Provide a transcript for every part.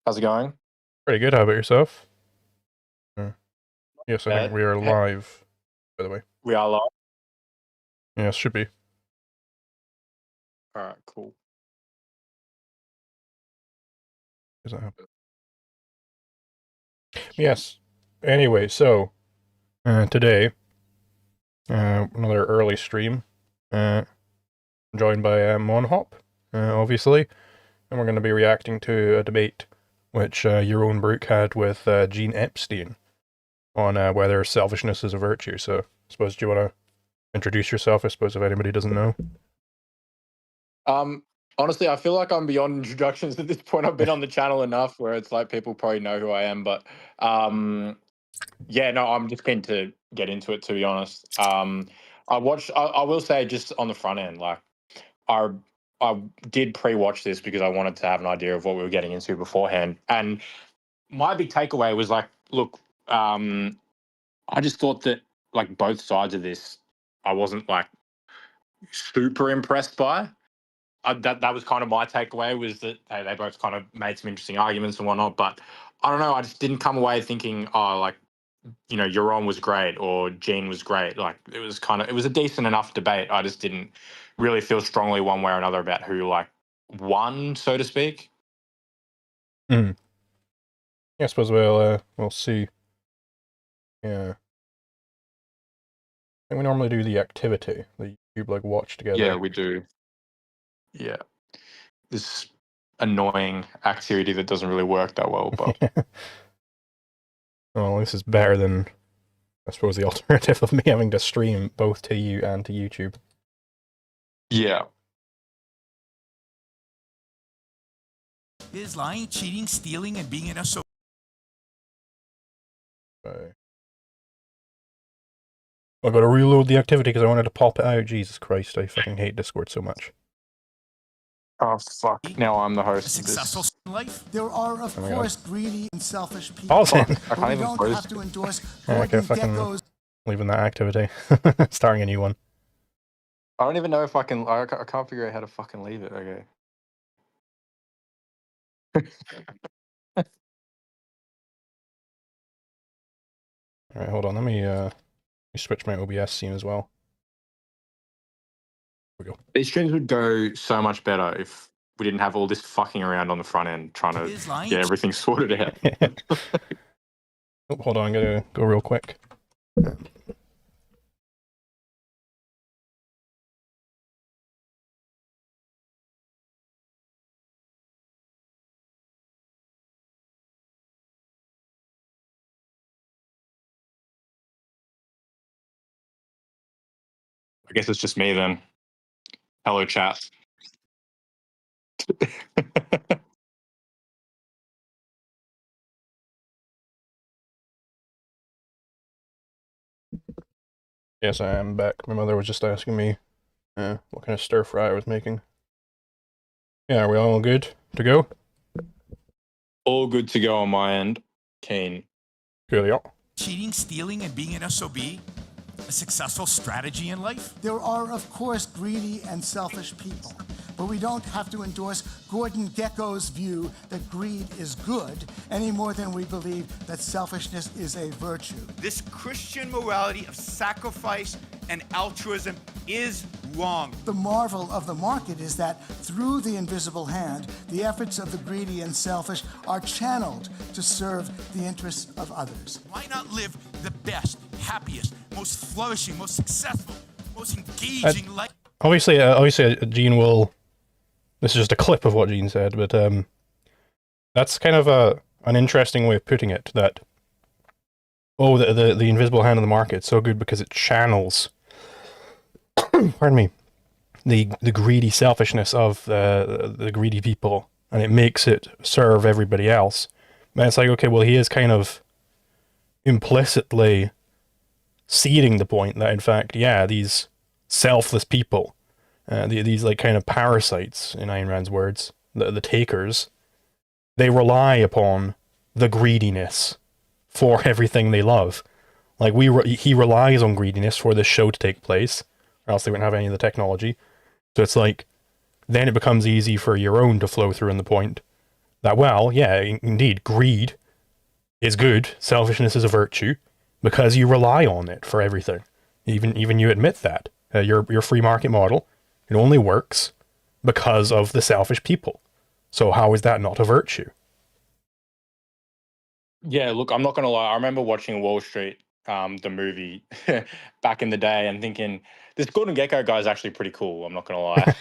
How's it going? Pretty good. How about yourself? Yes, I think Yeah, we are live, by the way. we are live. Yes, should be. All right, cool. Does that happen? Yes. Anyway, so today, another early stream, joined by MonarchoHop, obviously, and we're going to be reacting to a debate which Yaron Brook had with Gene Epstein on whether selfishness is a virtue. So, I suppose, do you want to introduce yourself? I suppose if anybody doesn't know. Honestly, I feel like I'm beyond introductions at this point. I've been on the channel enough where it's like people probably know who I am, but yeah, no, I'm just keen to get into it, to be honest. I will say just on the front end, like I I did pre-watch this because I wanted to have an idea of what we were getting into beforehand, and my big takeaway was like, look, I just thought that like both sides of this, I wasn't like super impressed by. That was kind of my takeaway, was that they both kind of made some interesting arguments and whatnot. But I don't know, I just didn't come away thinking, oh, like, Yaron was great or Gene was great. Like, it was a decent enough debate. I just didn't really feel strongly one way or another about who like won, so to speak. Yeah, I suppose we'll see. Yeah. I think we normally do the activity, the YouTube like watch together. Yeah, we do. Yeah. This annoying activity that doesn't really work that well, but well, this is better than, I suppose, the alternative of me having to stream both to you and to YouTube. Yeah. Is lying, cheating, stealing, and being an SOB. I gotta reload the activity because I wanted to pop it out. Jesus Christ, I fucking hate Discord so much. Oh, fuck. Now I'm the host of Successful this. life. There are, of course, greedy and selfish people. Pause it. I can't even don't have to endorse okay, fucking leaving that activity. Starting a new one. I don't even know if I can't figure out how to fucking leave it. Okay. Alright, hold on. Let me switch my OBS scene as well. Here we go. These streams would go so much better if we didn't have all this fucking around on the front end trying to get everything sorted out. Oh, hold on, I gotta go real quick. I guess it's just me then. Hello, chat. Yes, I am back. My mother was just asking me what kind of stir fry I was making. Yeah, are we all good to go? All good to go on my end. Keen. Good, yeah. Cheating, stealing, and being an SOB. A successful strategy in life. There are, of course, greedy and selfish people. But we don't have to endorse Gordon Gekko's view that greed is good any more than we believe that selfishness is a virtue. This Christian morality of sacrifice and altruism is wrong. The marvel of the market is that through the invisible hand, the efforts of the greedy and selfish are channeled to serve the interests of others. Why not live the best, happiest, most flourishing, most successful, most engaging life? Obviously, Gene will... This is just a clip of what Gene said, but that's kind of an interesting way of putting it, that, oh, the invisible hand of the market's so good because it channels, pardon me, the greedy selfishness of the greedy people, and it makes it serve everybody else. And it's like, okay, well, he is kind of implicitly ceding the point that, in fact, yeah, these selfless people, these like kind of parasites, in Ayn Rand's words, the takers, they rely upon the greediness for everything they love. Like he relies on greediness for this show to take place, or else they wouldn't have any of the technology. So it's like, then it becomes easy for your own to flow through in the point that, well, yeah, indeed, greed is good, selfishness is a virtue, because you rely on it for everything. Even you admit that. Your free market model, it only works because of the selfish people. So how is that not a virtue? Yeah, look, I'm not gonna lie. I remember watching Wall Street, the movie, back in the day, and thinking this Gordon Gecko guy is actually pretty cool. I'm not gonna lie.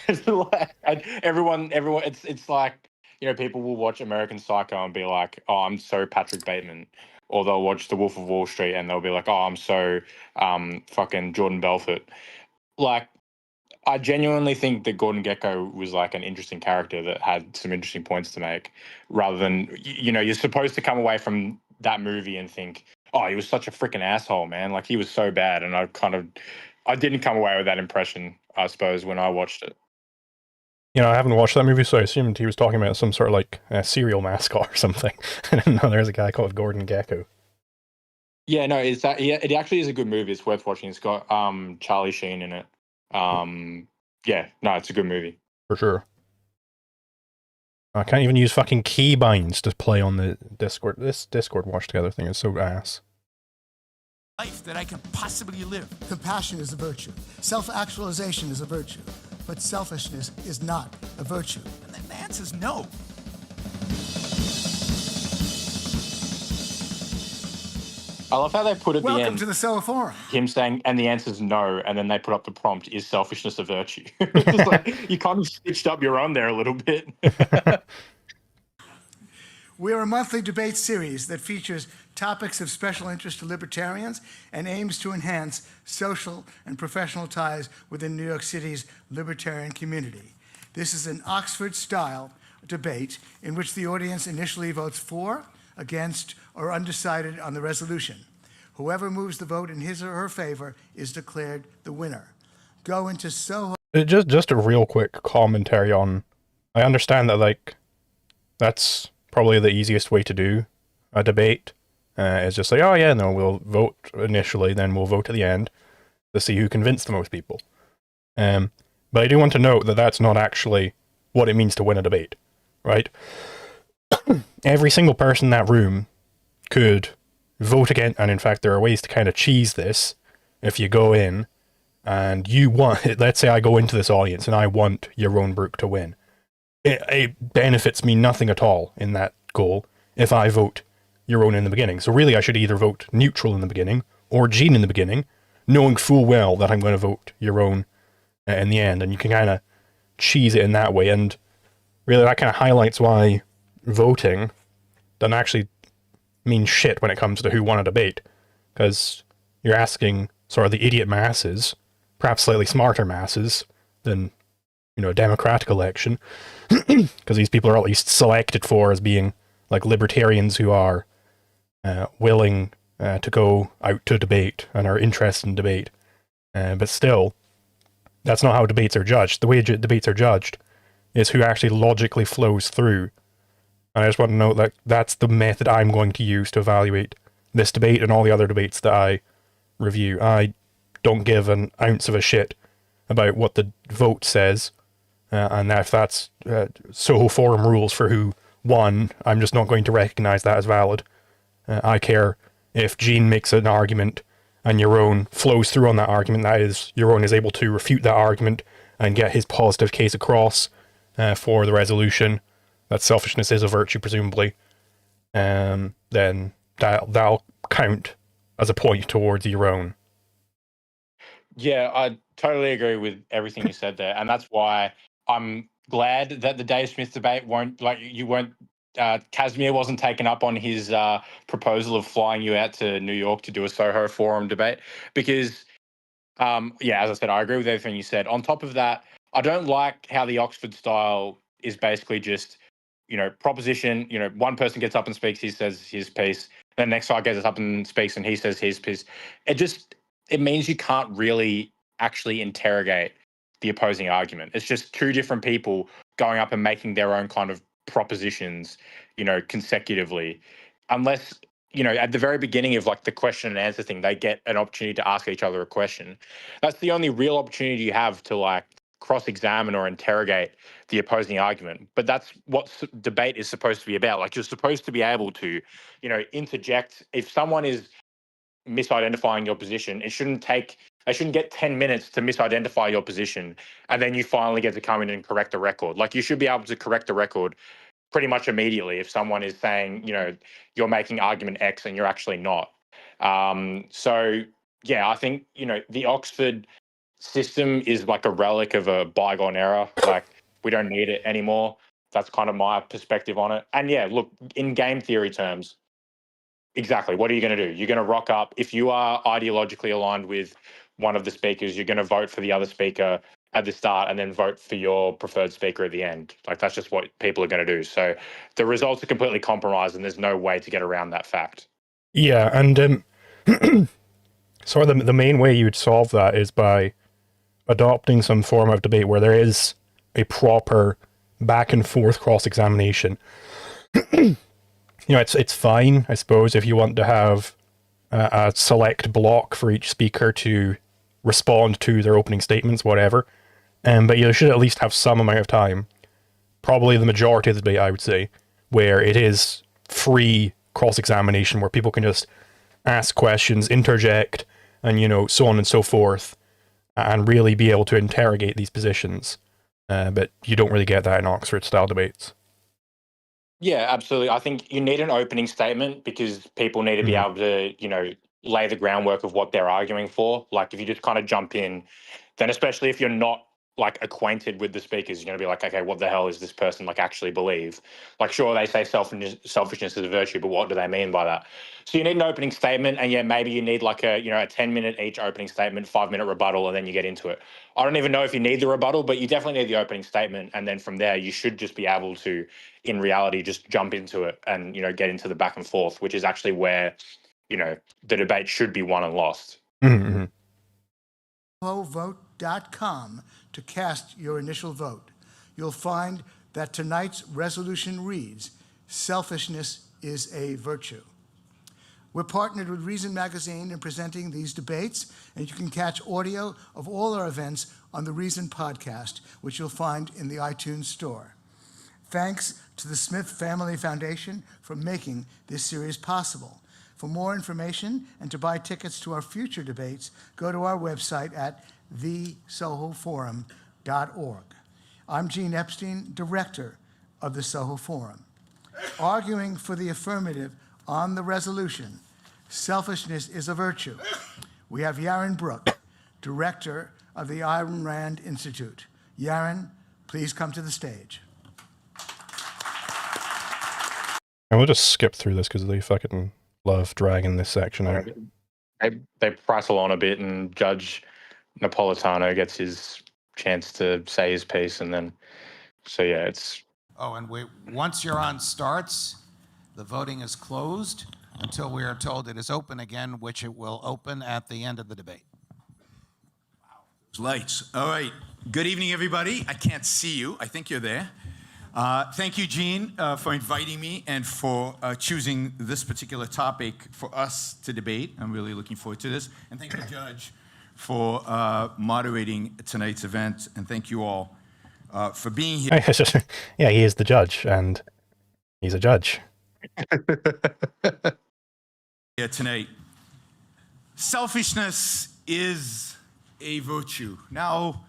Everyone, it's like, people will watch American Psycho and be like, "Oh, I'm so Patrick Bateman," or they'll watch The Wolf of Wall Street and they'll be like, "Oh, I'm so fucking Jordan Belfort." Like, I genuinely think that Gordon Gecko was like an interesting character that had some interesting points to make, rather than, you're supposed to come away from that movie and think, oh, he was such a freaking asshole, man. Like, he was so bad. And I didn't come away with that impression, I suppose, when I watched it. I haven't watched that movie, so I assumed he was talking about some sort of like cereal mascot or something. I didn't know there's a guy called Gordon Gecko. Yeah, no, it actually is a good movie. It's worth watching. It's got Charlie Sheen in it. Yeah, no, it's a good movie. For sure. I can't even use fucking keybinds to play on the Discord. This Discord watch together thing is so ass. Life that I can possibly live. Compassion is a virtue. Self-actualization is a virtue. But selfishness is not a virtue. And then the answer is no. I love how they put at the end. Welcome to the Solar Forum. Him saying, and the answer's no, and then they put up the prompt, is selfishness a virtue? It's like, you kind of stitched up your own there a little bit. We're a monthly debate series that features topics of special interest to libertarians and aims to enhance social and professional ties within New York City's libertarian community. This is an Oxford-style debate in which the audience initially votes for, against, or undecided on the resolution. Whoever moves the vote in his or her favor is declared the winner. Go into Soho. Just a real quick commentary on, I understand that, like, that's probably the easiest way to do a debate. Is just like, oh yeah, no, we'll vote initially, then we'll vote at the end to see who convinced the most people. But I do want to note that that's not actually what it means to win a debate, right? Every single person in that room could vote again, and in fact there are ways to kind of cheese this. If you go in and you want, let's say I go into this audience and I want Yaron Brook to win, it benefits me nothing at all in that goal if I vote Yaron in the beginning. So really I should either vote neutral in the beginning or Gene in the beginning, knowing full well that I'm going to vote Yaron in the end, and you can kind of cheese it in that way. And really that kind of highlights why voting doesn't actually mean shit when it comes to who won a debate, because you're asking sort of the idiot masses, perhaps slightly smarter masses than, a democratic election, because these people are at least selected for as being like libertarians who are willing to go out to debate and are interested in debate. But still, that's not how debates are judged. The way debates are judged is who actually logically flows through. And I just want to note that that's the method I'm going to use to evaluate this debate and all the other debates that I review. I don't give an ounce of a shit about what the vote says. And if that's Soho Forum rules for who won, I'm just not going to recognize that as valid. I care if Gene makes an argument and Yaron flows through on that argument, that is, Yaron is able to refute that argument and get his positive case across for the resolution, that selfishness is a virtue, presumably, then that'll count as a point towards Yaron. Yeah, I totally agree with everything you said there. And that's why I'm glad that the Dave Smith debate Casimir wasn't taken up on his proposal of flying you out to New York to do a Soho Forum debate, because, as I said, I agree with everything you said. On top of that, I don't like how the Oxford style is basically just, proposition, one person gets up and speaks, he says his piece, then the next guy gets up and speaks and he says his piece. It means you can't really actually interrogate the opposing argument. It's just two different people going up and making their own kind of propositions, consecutively. Unless, at the very beginning of like the question and answer thing, they get an opportunity to ask each other a question. That's the only real opportunity you have to like cross-examine or interrogate the opposing argument. But that's what debate is supposed to be about. Like, you're supposed to be able to, interject. If someone is misidentifying your position, they shouldn't get 10 minutes to misidentify your position, and then you finally get to come in and correct the record. Like, you should be able to correct the record pretty much immediately if someone is saying, you're making argument X and you're actually not. So yeah, I think, the Oxford system is like a relic of a bygone era. Like, we don't need it anymore. That's kind of my perspective on it. And yeah, look, in game theory terms, exactly, what are you going to do? You're going to rock up. If you are ideologically aligned with one of the speakers, you're going to vote for the other speaker at the start and then vote for your preferred speaker at the end. Like, that's just what people are going to do. So the results are completely compromised, and there's no way to get around that fact. Yeah, and sort of the main way you'd solve that is by adopting some form of debate where there is a proper back and forth cross-examination. It's fine, I suppose, if you want to have a select block for each speaker to respond to their opening statements, whatever. But you should at least have some amount of time, probably the majority of the debate, I would say, where it is free cross-examination, where people can just ask questions, interject, and, so on and so forth, and really be able to interrogate these positions. But you don't really get that in Oxford-style debates. Yeah, absolutely. I think you need an opening statement because people need to be able to, lay the groundwork of what they're arguing for. Like, if you just kind of jump in, then especially if you're not like acquainted with the speakers, you're going to be like, okay, what the hell is this person like actually believe? Like, sure, they say selfishness is a virtue, but what do they mean by that? So you need an opening statement, and yeah, maybe you need like a 10-minute each opening statement, 5-minute rebuttal, and then you get into it. I don't even know if you need the rebuttal, but you definitely need the opening statement, and then from there you should just be able to, in reality, just jump into it and get into the back and forth, which is actually where the debate should be won and lost. Mm-hmm. Vote.com to cast your initial vote. You'll find that tonight's resolution reads, "Selfishness is a virtue." We're partnered with Reason Magazine in presenting these debates, and you can catch audio of all our events on the Reason podcast, which you'll find in the iTunes store. Thanks to the Smith Family Foundation for making this series possible. For more information and to buy tickets to our future debates, go to our website at thesohoforum.org. I'm Gene Epstein, director of the Soho Forum. Arguing for the affirmative on the resolution, "Selfishness is a Virtue," we have Yaron Brook, director of the Ayn Rand Institute. Yaron, please come to the stage. And we'll just skip through this because they fucking love dragging this section out. They prattle on a bit, and Judge Napolitano gets his chance to say his piece, and then, so yeah, it's... Oh, and once Yaron starts, the voting is closed until we are told it is open again, which it will open at the end of the debate. Lights. All right. Good evening, everybody. I can't see you. I think you're there. Thank you, Gene, for inviting me and for choosing this particular topic for us to debate. I'm really looking forward to this. And thank you, Judge, for moderating tonight's event. And thank you all for being here. Yeah, he is the judge, and he's a judge. Here tonight. Selfishness is a virtue. Now,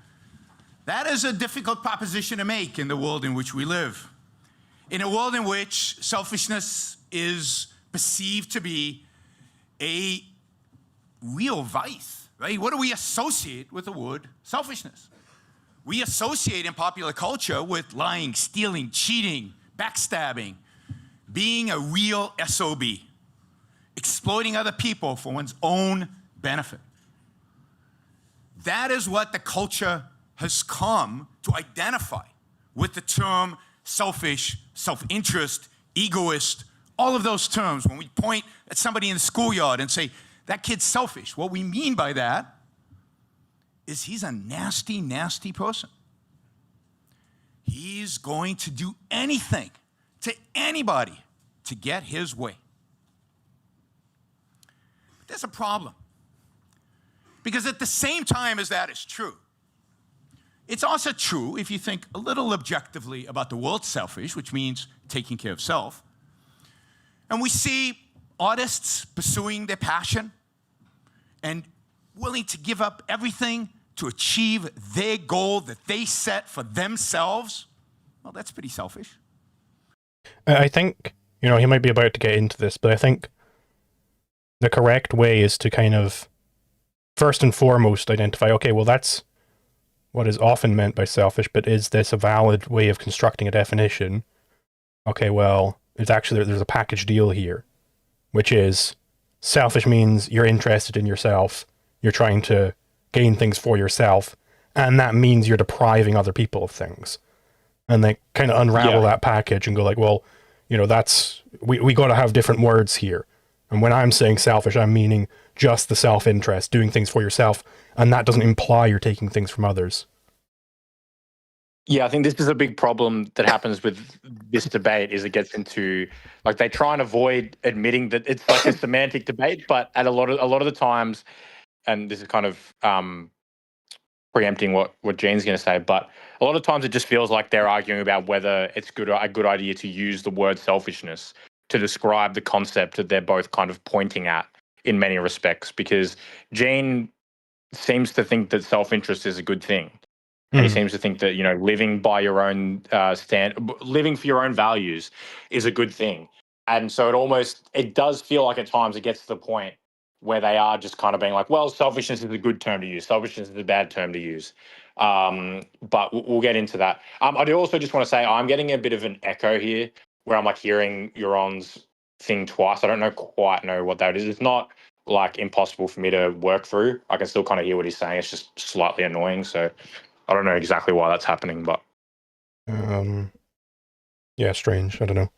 that is a difficult proposition to make in the world in which we live. In a world in which selfishness is perceived to be a real vice, right? What do we associate with the word selfishness? We associate in popular culture with lying, stealing, cheating, backstabbing, being a real SOB, exploiting other people for one's own benefit. That is what the culture has come to identify with the term selfish, self-interest, egoist, all of those terms. When we point at somebody in the schoolyard and say, that kid's selfish, what we mean by that is he's a nasty, nasty person. He's going to do anything to anybody to get his way. But there's a problem. Because at the same time as that is true, It's also true if you think a little objectively about the word selfish, which means taking care of self. And we see artists pursuing their passion and willing to give up everything to achieve their goal that they set for themselves. Well, that's pretty selfish. I think, you know, he might be about to get into this, but I think the correct way is to kind of, first and foremost, identify, okay, well, that's what is often meant by selfish, but is this a valid way of constructing a definition? Okay, well, it's actually, there's a package deal here, which is selfish means you're interested in yourself, you're trying to gain things for yourself, and that means you're depriving other people of things. And they kind of unravel that package and go like, well, you know, that's, we got to have different words here. And when I'm saying selfish, I'm meaning just the self-interest, doing things for yourself, and that doesn't imply you're taking things from others. Yeah, I think this is a big problem that happens with this debate is it gets into, like, they try and avoid admitting that it's like a semantic debate, but at a lot of the times, and this is kind of preempting what Gene's going to say, but a lot of times it just feels like they're arguing about whether it's a good idea to use the word selfishness to describe the concept that they're both kind of pointing at in many respects, because Gene seems to think that self-interest is a good thing. And he seems to think that, you know, living by your own living for your own values is a good thing. And so it does feel like at times it gets to the point where they are just kind of being like, well, selfishness is a good term to use. Selfishness is a bad term to use. But we'll get into that. I do also just want to say I'm getting a bit of an echo here where I'm like hearing Yaron's thing twice. I don't quite know what that is. It's not like impossible for me to work through. I can still kind of hear what he's saying. It's just slightly annoying. So I don't know exactly why that's happening, but yeah, strange. I don't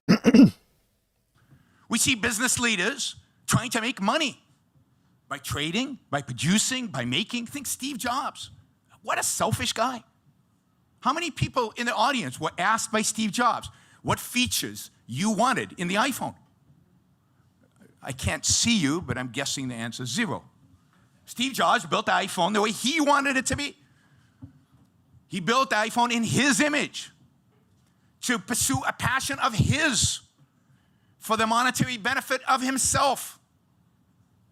know. We see business leaders trying to make money by trading, by producing, by making. Think Steve Jobs. What a selfish guy. How many people in the audience were asked by Steve Jobs what features you wanted in the iPhone? I can't see you, but I'm guessing the answer is 0. Steve Jobs built the iPhone the way he wanted it to be. He built the iPhone in his image to pursue a passion of his for the monetary benefit of himself.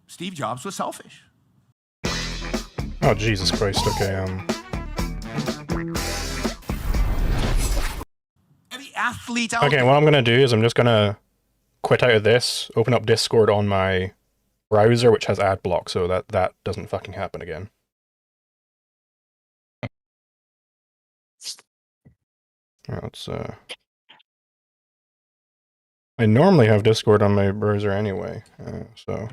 Steve Jobs was selfish. Oh, Jesus Christ. Okay, Every athlete out okay, there. what I'm going to do is I'm just going to quit out of this, open up Discord on my browser, which has ad block, so that doesn't fucking happen again. Let's, I normally have Discord on my browser anyway, so...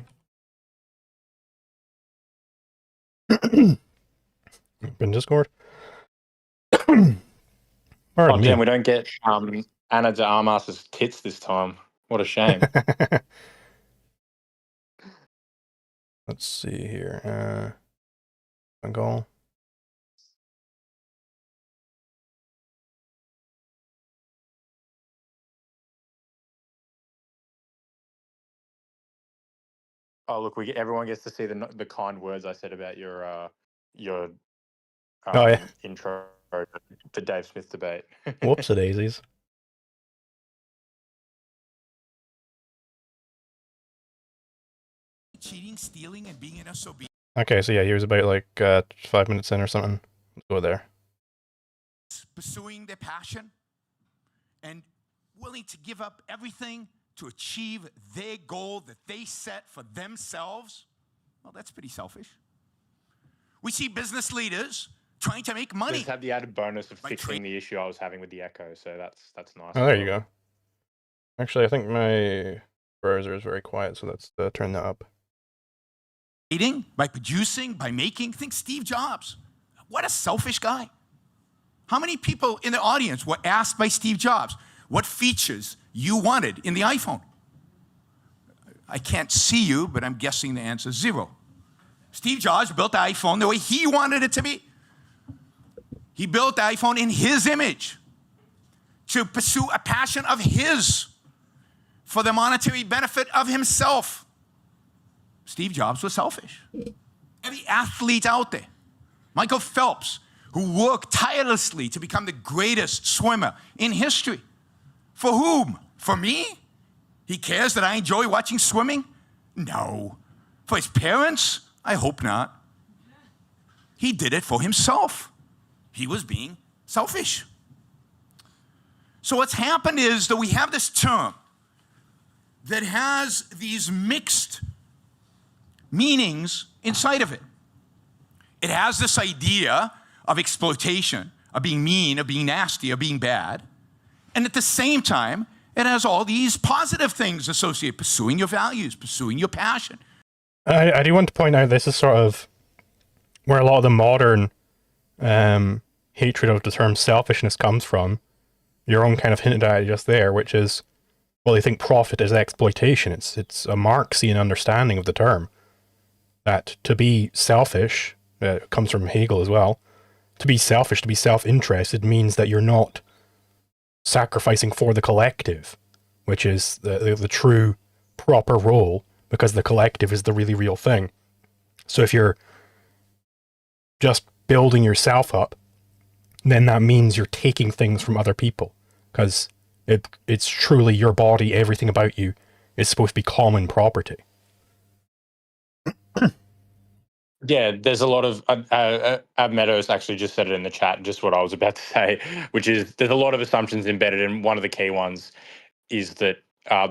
Open Discord. Pardon me. damn, we don't get Anna de Armas's tits this time. What a shame. Let's see here. Bengal. Oh, look, everyone gets to see the kind words I said about your yeah. intro to Dave Smith debate. Whoops-a-daisies. Cheating, stealing, and being an SOB. Okay, so yeah, he was about like 5 minutes in or something. Let's go there. Pursuing their passion and willing to give up everything to achieve their goal that they set for themselves. Well, that's pretty selfish. We see business leaders trying to make money. Just had the added bonus of fixing the issue I was having with the echo, so that's nice. Oh, there you go. Actually, I think my browser is very quiet, so let's turn that up. By producing, by making. Think Steve Jobs. What a selfish guy. How many people in the audience were asked by Steve Jobs what features you wanted in the iPhone? I can't see you, but I'm guessing the answer is 0. Steve Jobs built the iPhone the way he wanted it to be. He built the iPhone in his image to pursue a passion of his for the monetary benefit of himself. Steve Jobs was selfish. Every athlete out there, Michael Phelps, who worked tirelessly to become the greatest swimmer in history. For whom? For me? He cares that I enjoy watching swimming? No. For his parents? I hope not. He did it for himself. He was being selfish. So what's happened is that we have this term that has these mixed meanings inside of it. It has this idea of exploitation, of being mean, of being nasty, of being bad. And at the same time, it has all these positive things associated, pursuing your values, pursuing your passion. I do want to point out this is sort of where a lot of the modern hatred of the term selfishness comes from. Yaron kind of hinted at it just there, which is, well, they think profit is exploitation. It's a Marxian understanding of the term. That to be selfish, comes from Hegel as well, to be selfish, to be self-interested means that you're not sacrificing for the collective, which is the true, proper role, because the collective is the really real thing. So if you're just building yourself up, then that means you're taking things from other people, because it's truly your body, everything about you is supposed to be common property. Yeah, there's a lot of Ab Meadows actually just said it in the chat, just what I was about to say, which is there's a lot of assumptions embedded, and one of the key ones is that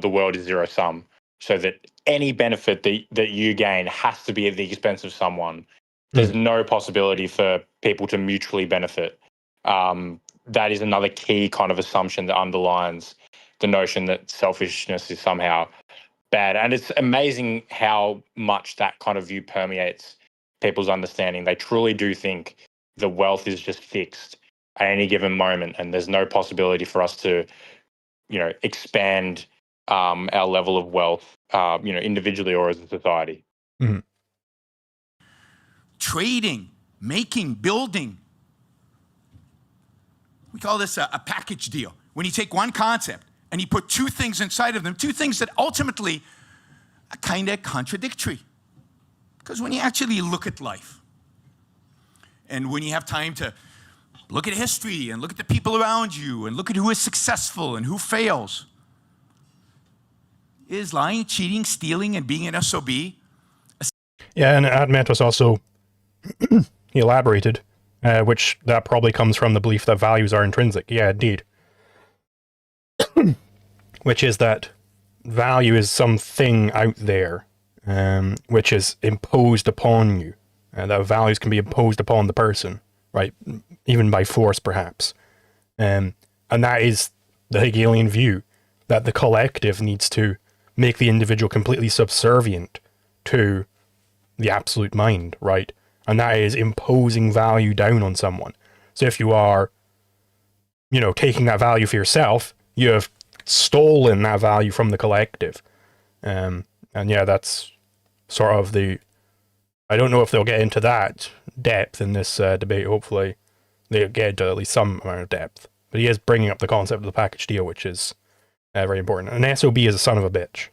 the world is zero sum, so that any benefit that you gain has to be at the expense of someone. There's no possibility for people to mutually benefit. That is another key kind of assumption that underlines the notion that selfishness is somehow bad. And it's amazing how much that kind of view permeates people's understanding. They truly do think the wealth is just fixed at any given moment, and there's no possibility for us to, expand our level of wealth, individually or as a society. Mm-hmm. Trading, making, building. We call this a package deal. When you take one concept and you put two things inside of them, two things that ultimately are kind of contradictory. Because when you actually look at life, and when you have time to look at history and look at the people around you and look at who is successful and who fails, is lying, cheating, stealing, and being an SOB? Yeah, and Admet was also he elaborated, which that probably comes from the belief that values are intrinsic. Yeah, indeed. Which is that value is something out there, which is imposed upon you. And that values can be imposed upon the person, right? Even by force, perhaps. And that is the Hegelian view, that the collective needs to make the individual completely subservient to the absolute mind, right? And that is imposing value down on someone. So if you are, taking that value for yourself, you have stolen that value from the collective. And yeah, that's sort of I don't know if they'll get into that depth in this debate. Hopefully they'll get into at least some amount of depth. But he is bringing up the concept of the package deal, which is very important. An SOB is a son of a bitch.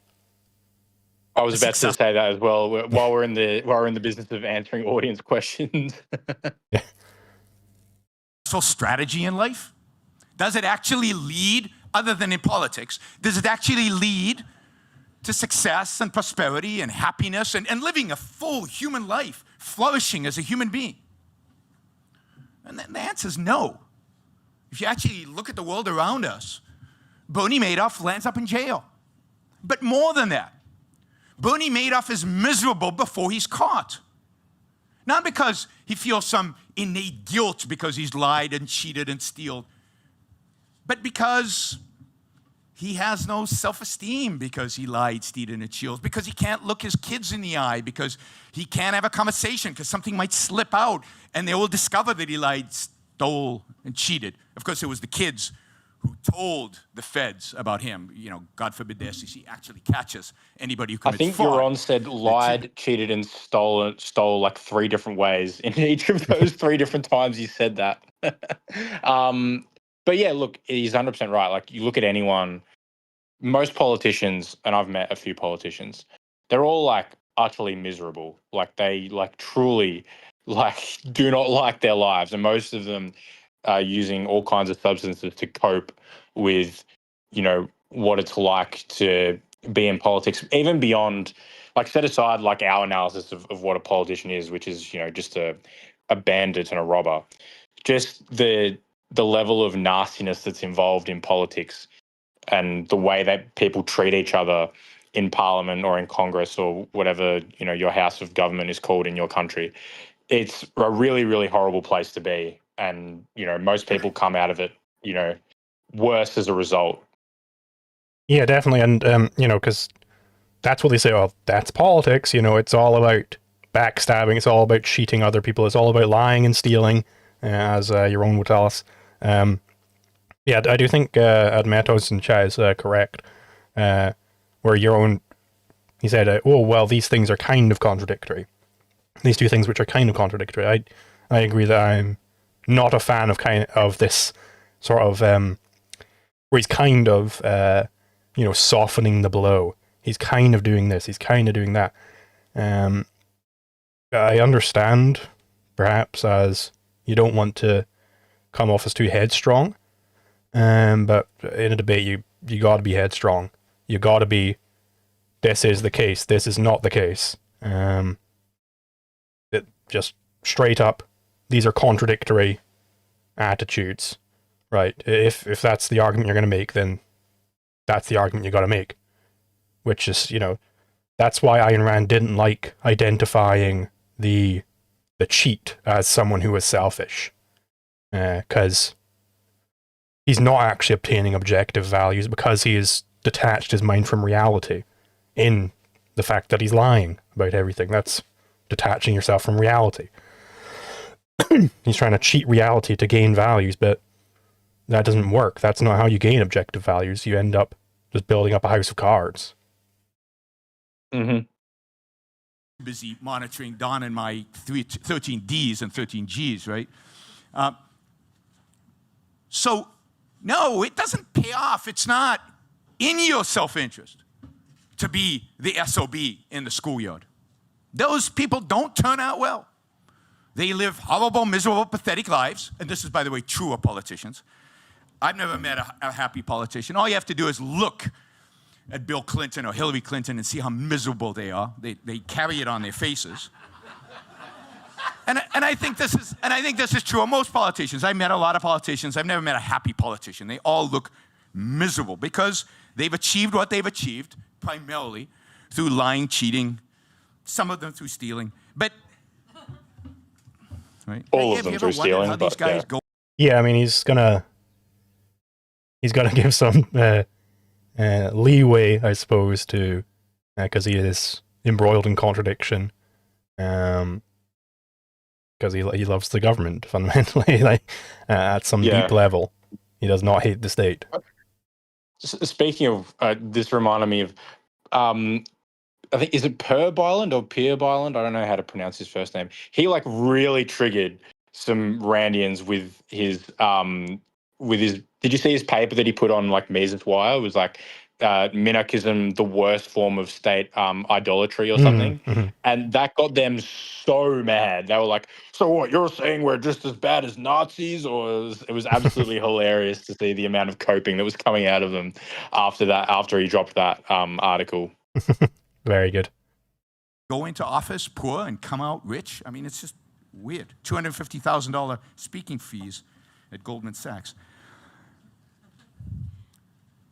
I was about to say that as well. While we're in the business of answering audience questions. Yeah. So strategy in life? Does it actually lead, other than in politics, does it actually lead to success and prosperity and happiness and living a full human life, flourishing as a human being? And the answer is no. If you actually look at the world around us, Bernie Madoff lands up in jail. But more than that, Bernie Madoff is miserable before he's caught. Not because he feels some innate guilt because he's lied and cheated and stealed, but because he has no self-esteem because he lied, cheated, and stealed, because he can't look his kids in the eye, because he can't have a conversation because something might slip out and they will discover that he lied, stole, and cheated. Of course, it was the kids who told the feds about him. God forbid the SEC actually catches anybody who commits fraud. I think Yaron said lied, cheated, and stole like 3 different ways. In each of those 3 different times he said that. But yeah, look, he's 100% right. Like, you look at anyone, most politicians, and I've met a few politicians, they're all like utterly miserable. Like, they truly like do not like their lives, and most of them are using all kinds of substances to cope with, what it's like to be in politics, even beyond, like, set aside like our analysis of what a politician is, which is, just a bandit and a robber. Just the level of nastiness that's involved in politics and the way that people treat each other in Parliament or in Congress or whatever, your house of government is called in your country. It's a really, really horrible place to be. And, most people come out of it, worse as a result. Yeah, definitely. And, because that's what they say, oh, that's politics. It's all about backstabbing. It's all about cheating other people. It's all about lying and stealing, as Yaron would tell us. Yeah, I do think Admetos in chat is correct. Where Yaron, he said, oh, well, these things are kind of contradictory. These two things which are kind of contradictory. I agree that I'm not a fan of this sort of where he's kind of softening the blow. He's kind of doing this. He's kind of doing that. I understand, perhaps, as you don't want to come off as too headstrong. But in a debate, you got to be headstrong. You got to be. This is the case. This is not the case. Just straight up, these are contradictory attitudes, right? If that's the argument you're going to make, then that's the argument you got to make. Which is, that's why Ayn Rand didn't like identifying the cheat as someone who was selfish, because he's not actually obtaining objective values, because he has detached his mind from reality in the fact that he's lying about everything. That's detaching yourself from reality. He's trying to cheat reality to gain values, but that doesn't work. That's not how you gain objective values. You end up just building up a house of cards. Mm-hmm. Busy monitoring Don and my 13 Ds and 13 Gs, right? So, no, it doesn't pay off. It's not in your self-interest to be the SOB in the schoolyard. Those people don't turn out well. They live horrible, miserable, pathetic lives. And this is, by the way, true of politicians. I've never met a happy politician. All you have to do is look at Bill Clinton or Hillary Clinton and see how miserable they are. They carry it on their faces. And I think this is true of most politicians. I met a lot of politicians. I've never met a happy politician. They all look miserable because they've achieved what they've achieved primarily through lying, cheating, some of them through stealing. But right? All of them through stealing. How these guys go? Yeah, I mean, he's gonna give some leeway, I suppose, to because he is embroiled in contradiction. Because he loves the government fundamentally, like at some deep level, he does not hate the state. Speaking of, this reminded me of, I think, is it Per Byland or Pierre Byland? I don't know how to pronounce his first name. He really triggered some Randians with his. Did you see his paper that he put on Mises Wire? It was minarchism, the worst form of state idolatry or something. Mm-hmm. And that got them so mad. They were like, so what, you're saying we're just as bad as Nazis? Or it was absolutely hilarious to see the amount of coping that was coming out of them after he dropped that article. Very good. Go into office poor and come out rich. I mean, it's just weird. $250,000 speaking fees at Goldman Sachs.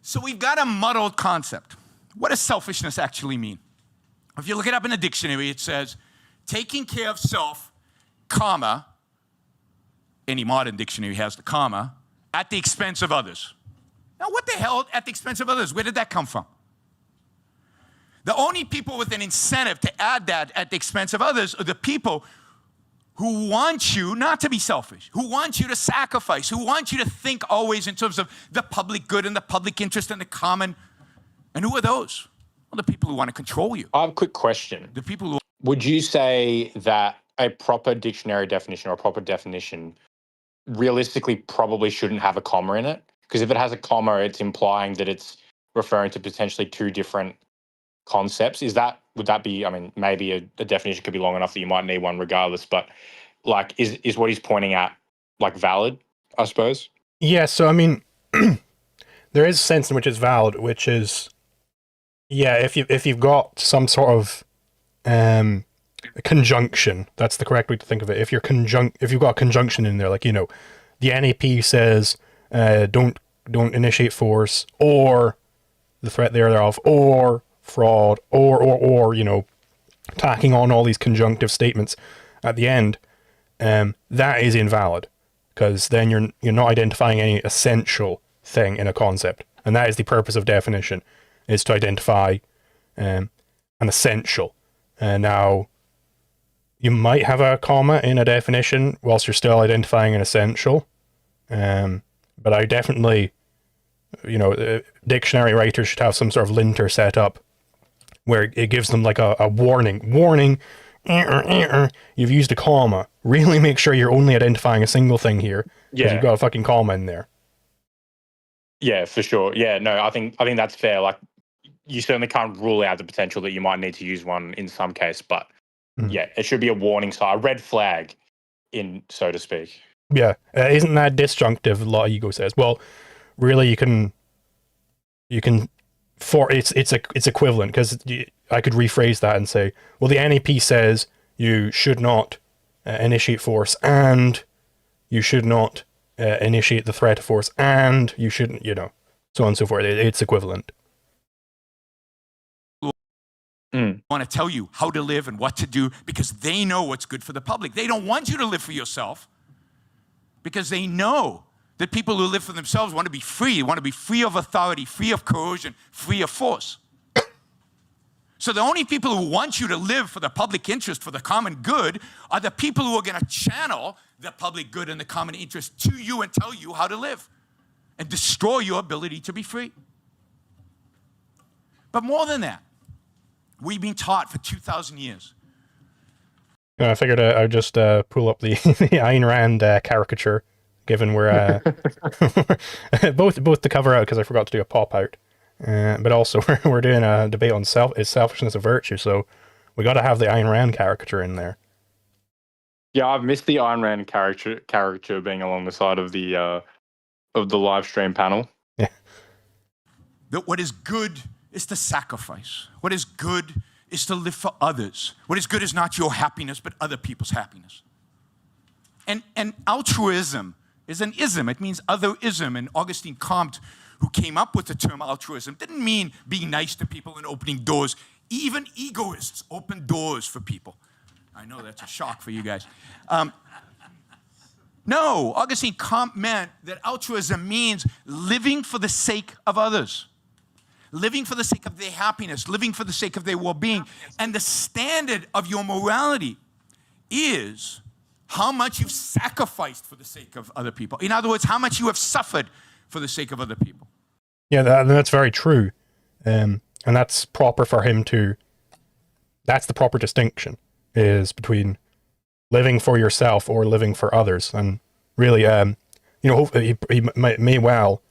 So we've got a muddled concept. What does selfishness actually mean? If you look it up in a dictionary, it says, taking care of self, comma, any modern dictionary has the comma, at the expense of others. Now, what the hell at the expense of others? Where did that come from? The only people with an incentive to add that at the expense of others are the people who want you not to be selfish, who want you to sacrifice, who want you to think always in terms of the public good and the public interest and the common. And who are those? Well, the people who want to control you. I have a quick question. The people who... Would you say that a proper dictionary definition or a proper definition realistically probably shouldn't have a comma in it? Because if it has a comma, it's implying that it's referring to potentially two different concepts. Would that be, I mean, maybe a definition could be long enough that you might need one regardless, but like, is what he's pointing at, like, valid, I suppose? Yeah, so I mean, there is a sense in which it's valid, which is, yeah, if you've got some sort of conjunction, that's the correct way to think of it. If you've got a conjunction in there, like, you know, the NAP says don't initiate force, or the threat thereof, or fraud, or you know, tacking on all these conjunctive statements at the end, that is invalid, because then you're not identifying any essential thing in a concept, and that is the purpose of definition, is to identify an essential. Now, you might have a comma in a definition whilst you're still identifying an essential, but I definitely, you know, dictionary writers should have some sort of linter set up where it gives them like a warning, you've used a comma. Really make sure you're only identifying a single thing here, because you've got a fucking comma in there. Yeah, for sure. Yeah, no, I think that's fair. Like, you certainly can't rule out the potential that you might need to use one in some case, but yeah, it should be a warning sign, a red flag, so to speak. Yeah, isn't that disjunctive? Law ego says. Well, really, you can it's equivalent, because I could rephrase that and say, well, the NAP says you should not initiate force, and you should not initiate the threat of force, and you shouldn't, you know, so on and so forth. It's equivalent. Want to tell you how to live and what to do, because they know what's good for the public. They don't want you to live for yourself, because they know that people who live for themselves want to be free, want to be free of authority, free of coercion, free of force. So the only people who want you to live for the public interest, for the common good, are the people who are going to channel the public good and the common interest to you and tell you how to live and destroy your ability to be free. But more than that, we've been taught for 2,000 years. I figured I'd just pull up the Ayn Rand caricature, given we're both to cover out, because I forgot to do a pop out, but also we're doing a debate on is selfishness a virtue, so we got to have the Ayn Rand caricature in there. Yeah, I've missed the Ayn Rand caricature being along the side of the live stream panel. Yeah. That what is good is to sacrifice. What is good is to live for others. What is good is not your happiness, but other people's happiness. And altruism is an ism. It means otherism. And Augustine Comte, who came up with the term altruism, didn't mean being nice to people and opening doors. Even egoists open doors for people. I know that's a shock for you guys. No, Augustine Comte meant that altruism means living for the sake of others. Living for the sake of their happiness, living for the sake of their well-being. And the standard of your morality is how much you've sacrificed for the sake of other people. In other words, how much you have suffered for the sake of other people. Yeah, that's very true. And that's proper for him to... That's the proper distinction, is between living for yourself or living for others. And really, you know, hopefully he may well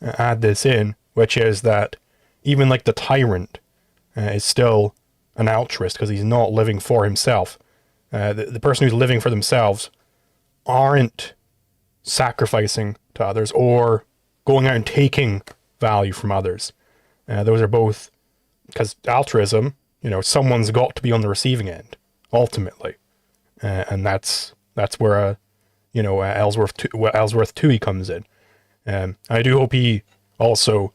add this in, which is that even like the tyrant is still an altruist, because he's not living for himself. The person who's living for themselves aren't sacrificing to others or going out and taking value from others. Those are both, because altruism, you know, someone's got to be on the receiving end ultimately, and that's where you know, Ellsworth Toohey comes in. I do hope he also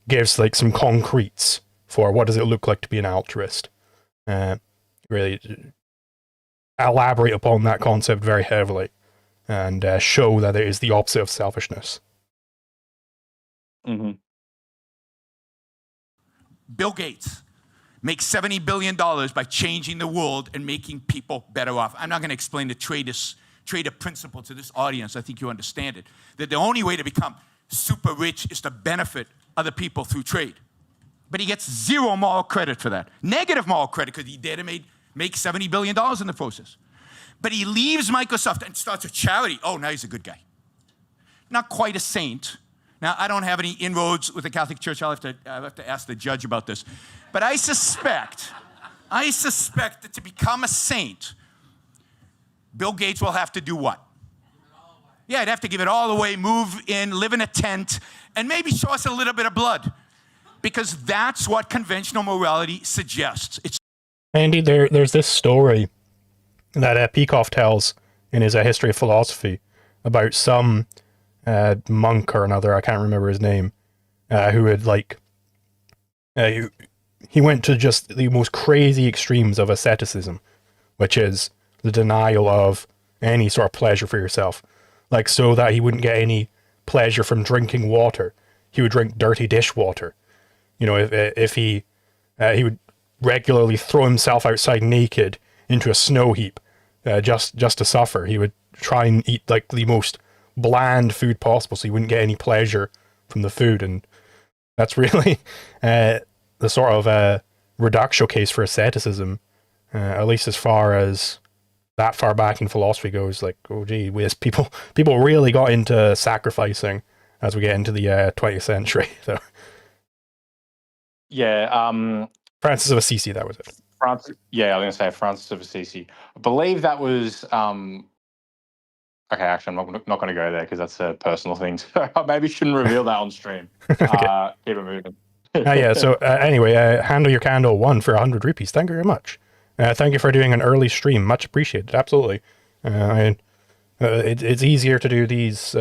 gives like some concretes for what does it look like to be an altruist. Really elaborate upon that concept very heavily, and show that it is the opposite of selfishness. Mm-hmm. Bill Gates makes $70 billion by changing the world and making people better off. I'm not going to explain the trader principle to this audience. I think you understand it. That the only way to become super rich is to benefit other people through trade. But he gets zero moral credit for that. Negative moral credit, because he did make $70 billion in the process. But he leaves Microsoft and starts a charity. Oh, now he's a good guy. Not quite a saint. Now, I don't have any inroads with the Catholic Church. I'll have to ask the judge about this. But I suspect that to become a saint, Bill Gates will have to do what? Yeah, he'd have to give it all away, move in, live in a tent, and maybe show us a little bit of blood. Because that's what conventional morality suggests. It's Andy, there's this story that Peikoff tells in his History of Philosophy about some monk or another, I can't remember his name, who had he went to just the most crazy extremes of asceticism, which is the denial of any sort of pleasure for yourself. Like, so that he wouldn't get any pleasure from drinking water, he would drink dirty dishwater. You know, if he would regularly throw himself outside naked into a snow heap, just to suffer. He would try and eat like the most bland food possible, so he wouldn't get any pleasure from the food. And that's really the sort of reductio case for asceticism, at least as far as that far back in philosophy goes. Like, oh gee whiz, people really got into sacrificing as we get into the 20th century. So Yeah. Francis of Assisi, that was it. Yeah, I was going to say Francis of Assisi. I believe that was... Okay, actually, I'm not going to go there because that's a personal thing. So I maybe shouldn't reveal that on stream. Okay. Keep it moving. Yeah, so anyway, Handle Your Candle 1 for 100 rupees. Thank you very much. Thank you for doing an early stream. Much appreciated. Absolutely. It's easier to do these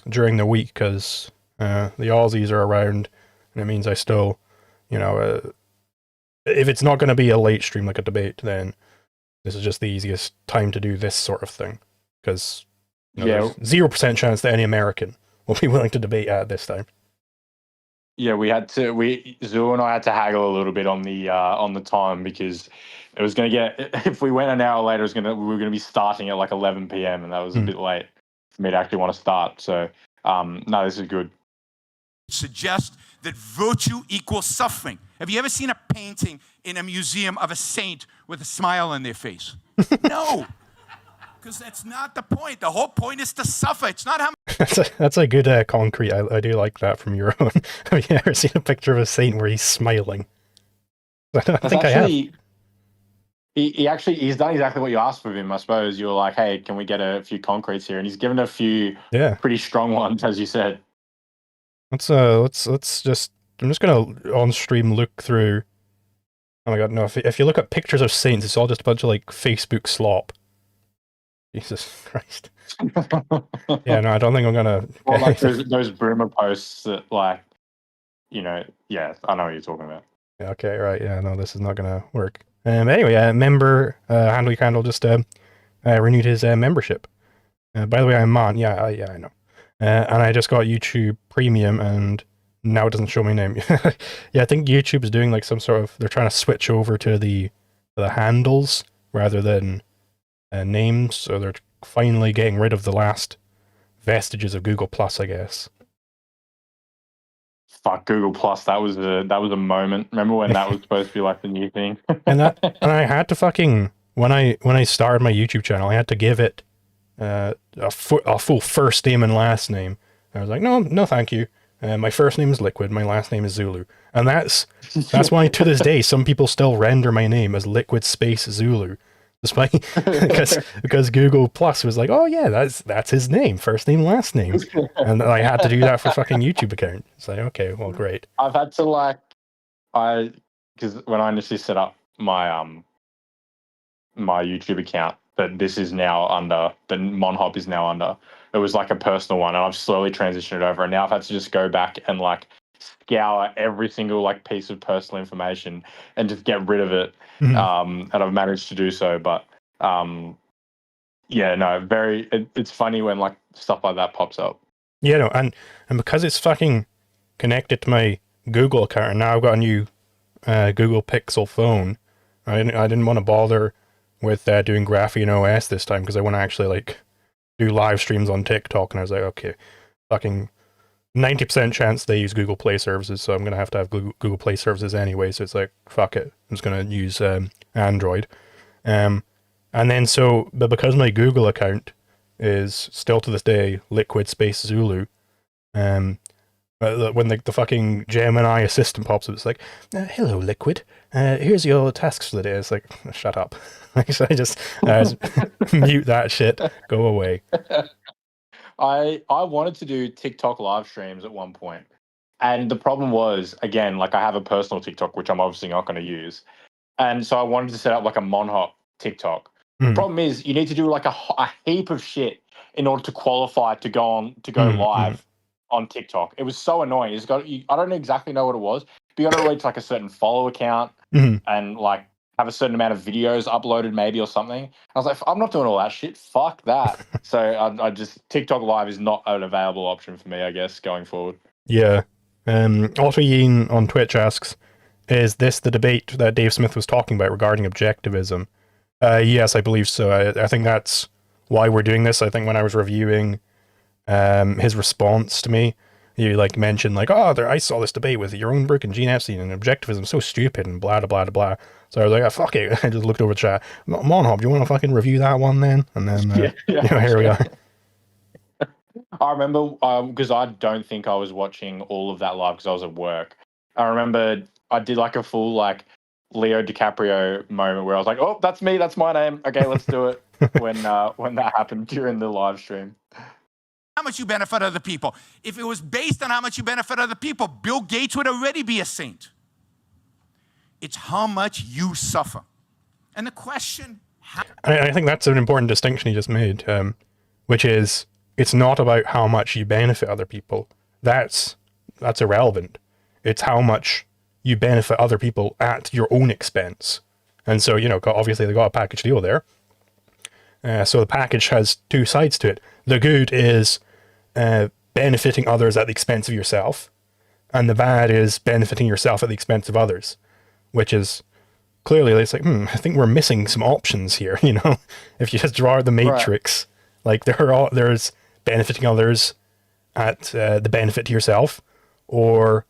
during the week because the Aussies are around, and it means I still, you know, if it's not going to be a late stream like a debate, then this is just the easiest time to do this sort of thing because there's 0% chance that any American will be willing to debate at this time. Yeah, Zoo and I had to haggle a little bit on the time because it was going to get, if we went an hour later, we were going to be starting at like 11 p.m. and that was a bit late for me to actually want to start. So, no, this is good. Suggest that virtue equals suffering. Have you ever seen a painting in a museum of a saint with a smile on their face? No, because that's not the point. The whole point is to suffer. It's not how much. That's a good concrete. I do like that from Yaron. Have you ever seen a picture of a saint where he's smiling? I think I have. He's done exactly what you asked of him. I suppose you were like, "Hey, can we get a few concretes here?" And he's given a few pretty strong ones, as you said. Let's just. I'm just gonna on stream look through. Oh my god, no! If you look at pictures of saints, it's all just a bunch of like Facebook slop. Jesus Christ. Yeah, no, I don't think I'm gonna. Well, like those boomer posts that, like, you know, yeah, I know what you're talking about. Yeah, okay, right, yeah, no, this is not gonna work. Anyway, member Handle Your Candle just renewed his membership. By the way, I'm Mon. Yeah, I know. And I just got YouTube Premium, and now it doesn't show my name. Yeah, I think YouTube is doing like some sort of. They're trying to switch over to the handles rather than names, so they're finally getting rid of the last vestiges of Google Plus, I guess. Fuck Google Plus, that was a moment. Remember when that was supposed to be like the new thing? and I had to fucking when I started my YouTube channel, I had to give it a full first name and last name. And I was like, no, thank you. My first name is Liquid, my last name is Zulu, and that's why to this day some people still render my name as Liquid Space Zulu. Despite because Google Plus was like, oh yeah, that's his name, first name, last name, and I had to do that for fucking YouTube account. It's like, okay, well, great. I've had to because when I initially set up my my YouTube account that this is now under, that MonHop is now under, it was like a personal one, and I've slowly transitioned it over, and now I've had to just go back and like scour every single like piece of personal information and just get rid of it. And I've managed to do so, but yeah, no, it's funny when like stuff like that pops up. Yeah, no, and because it's fucking connected to my Google account, and now I've got a new Google Pixel phone. I didn't want to bother with doing Graphene OS this time because I want to actually like do live streams on TikTok, and I was like, okay, fucking 90% chance they use Google Play services, so I'm going to have Google Play services anyway, so it's like, fuck it, I'm just going to use Android. And then but because my Google account is still to this day Liquid Space Zulu, When the fucking Gemini assistant pops up, it's like, hello, Liquid. Here's your tasks for the day. It's like, shut up. Like, so I just mute that shit. Go away. I wanted to do TikTok live streams at one point. And the problem was, again, like I have a personal TikTok, which I'm obviously not going to use. And so I wanted to set up like a MonHop TikTok. The problem is you need to do like a heap of shit in order to qualify to go live on TikTok. It was so annoying. I don't exactly know what it was, but you got to reach like a certain follow account and like have a certain amount of videos uploaded maybe or something. I was like, I'm not doing all that shit. Fuck that. So I just, TikTok live is not an available option for me, I guess, going forward. Yeah. Autoyeen on Twitch asks, is this the debate that Dave Smith was talking about regarding objectivism? Yes, I believe so. I think that's why we're doing this. I think when I was reviewing his response to me, he like mentioned like, I saw this debate with Yaron, Brook, and Gene Epstein, and objectivism is so stupid and blah, blah, blah, blah. So I was like, fuck it. I just looked over the chat. MonHop, do you want to fucking review that one then? And then, here we are. I remember, because I don't think I was watching all of that live because I was at work. I remember I did like a full like Leo DiCaprio moment where I was like, oh, that's me, that's my name. Okay, let's do it. when that happened during the live stream. How much you benefit other people. If it was based on how much you benefit other people, Bill Gates would already be a saint. It's how much you suffer. And the question... I think that's an important distinction he just made, which is, it's not about how much you benefit other people. That's irrelevant. It's how much you benefit other people at your own expense. And so, obviously they got a package deal there. So the package has two sides to it. The good is benefiting others at the expense of yourself, and the bad is benefiting yourself at the expense of others, which is clearly, it's like, I think we're missing some options here, if you just draw the matrix, right. Like there's benefiting others at the benefit to yourself, or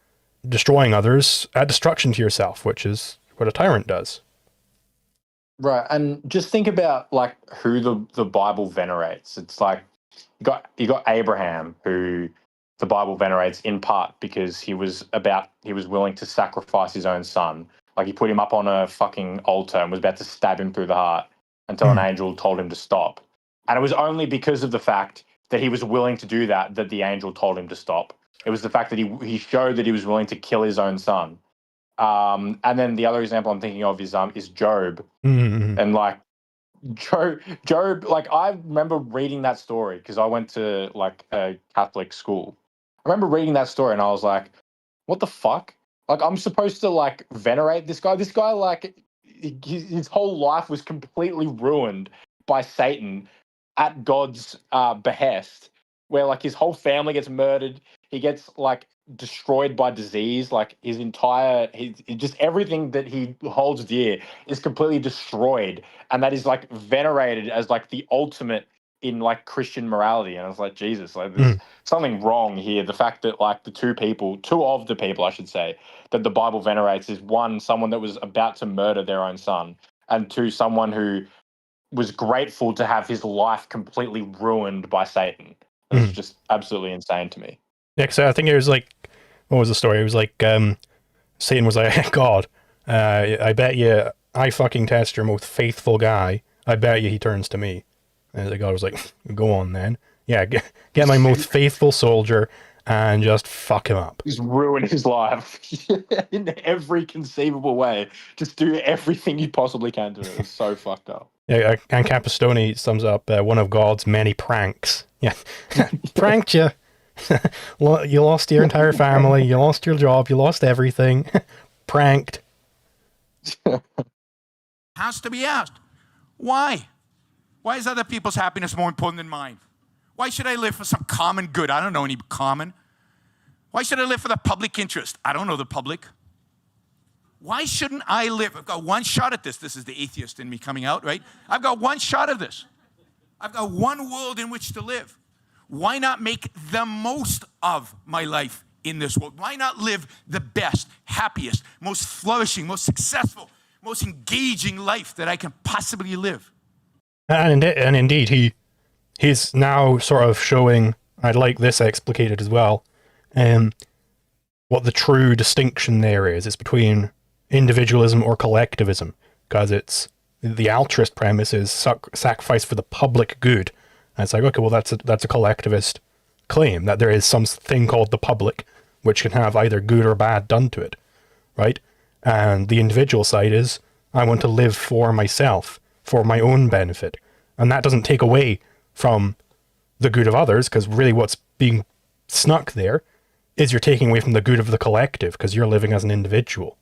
destroying others at destruction to yourself, which is what a tyrant does. Right, and just think about like who the Bible venerates. It's like you got Abraham, who the Bible venerates in part because he was willing to sacrifice his own son. Like he put him up on a fucking altar and was about to stab him through the heart until an angel told him to stop. And it was only because of the fact that he was willing to do that the angel told him to stop. It was the fact that he showed that he was willing to kill his own son. And then the other example I'm thinking of is Job. And like Job, like I remember reading that story because I went to like a Catholic school. I remember reading that story and I was like, what the fuck? Like I'm supposed to like venerate this guy. This guy, like his whole life was completely ruined by Satan at God's behest, where like his whole family gets murdered. He gets like destroyed by disease. Like just everything that he holds dear is completely destroyed. And that is like venerated as like the ultimate in like Christian morality. And I was like, Jesus, like there's something wrong here. The fact that like two of the people I should say, that the Bible venerates is one, someone that was about to murder their own son, and two, someone who was grateful to have his life completely ruined by Satan. It's just absolutely insane to me. Yeah, because I think it was like, what was the story? It was like Satan was like, God, I bet you I fucking test your most faithful guy. I bet you he turns to me. And the God was like, go on then. Yeah, get my most faithful soldier and just fuck him up. Just ruin his life in every conceivable way. Just do everything you possibly can to it. It's so fucked up. Yeah, and Capistone sums up one of God's many pranks. Yeah, pranked you. You lost your entire family. You lost your job. You lost everything. Pranked. Has to be asked. Why? Why is other people's happiness more important than mine? Why should I live for some common good? I don't know any common. Why should I live for the public interest? I don't know the public. Why shouldn't I live? I've got one shot at this. This is the atheist in me coming out, right? I've got one shot at this. I've got one world in which to live. Why not make the most of my life in this world? Why not live the best, happiest, most flourishing, most successful, most engaging life that I can possibly live? And indeed, he's now sort of showing, I'd like this explicated as well, what the true distinction there is. It's between individualism or collectivism, because it's the altruist premise is sacrifice for the public good. And it's like, okay, well, that's a collectivist claim, that there is some thing called the public which can have either good or bad done to it, right? And the individual side is, I want to live for myself, for my own benefit. And that doesn't take away from the good of others, because really what's being snuck there is you're taking away from the good of the collective, because you're living as an individual.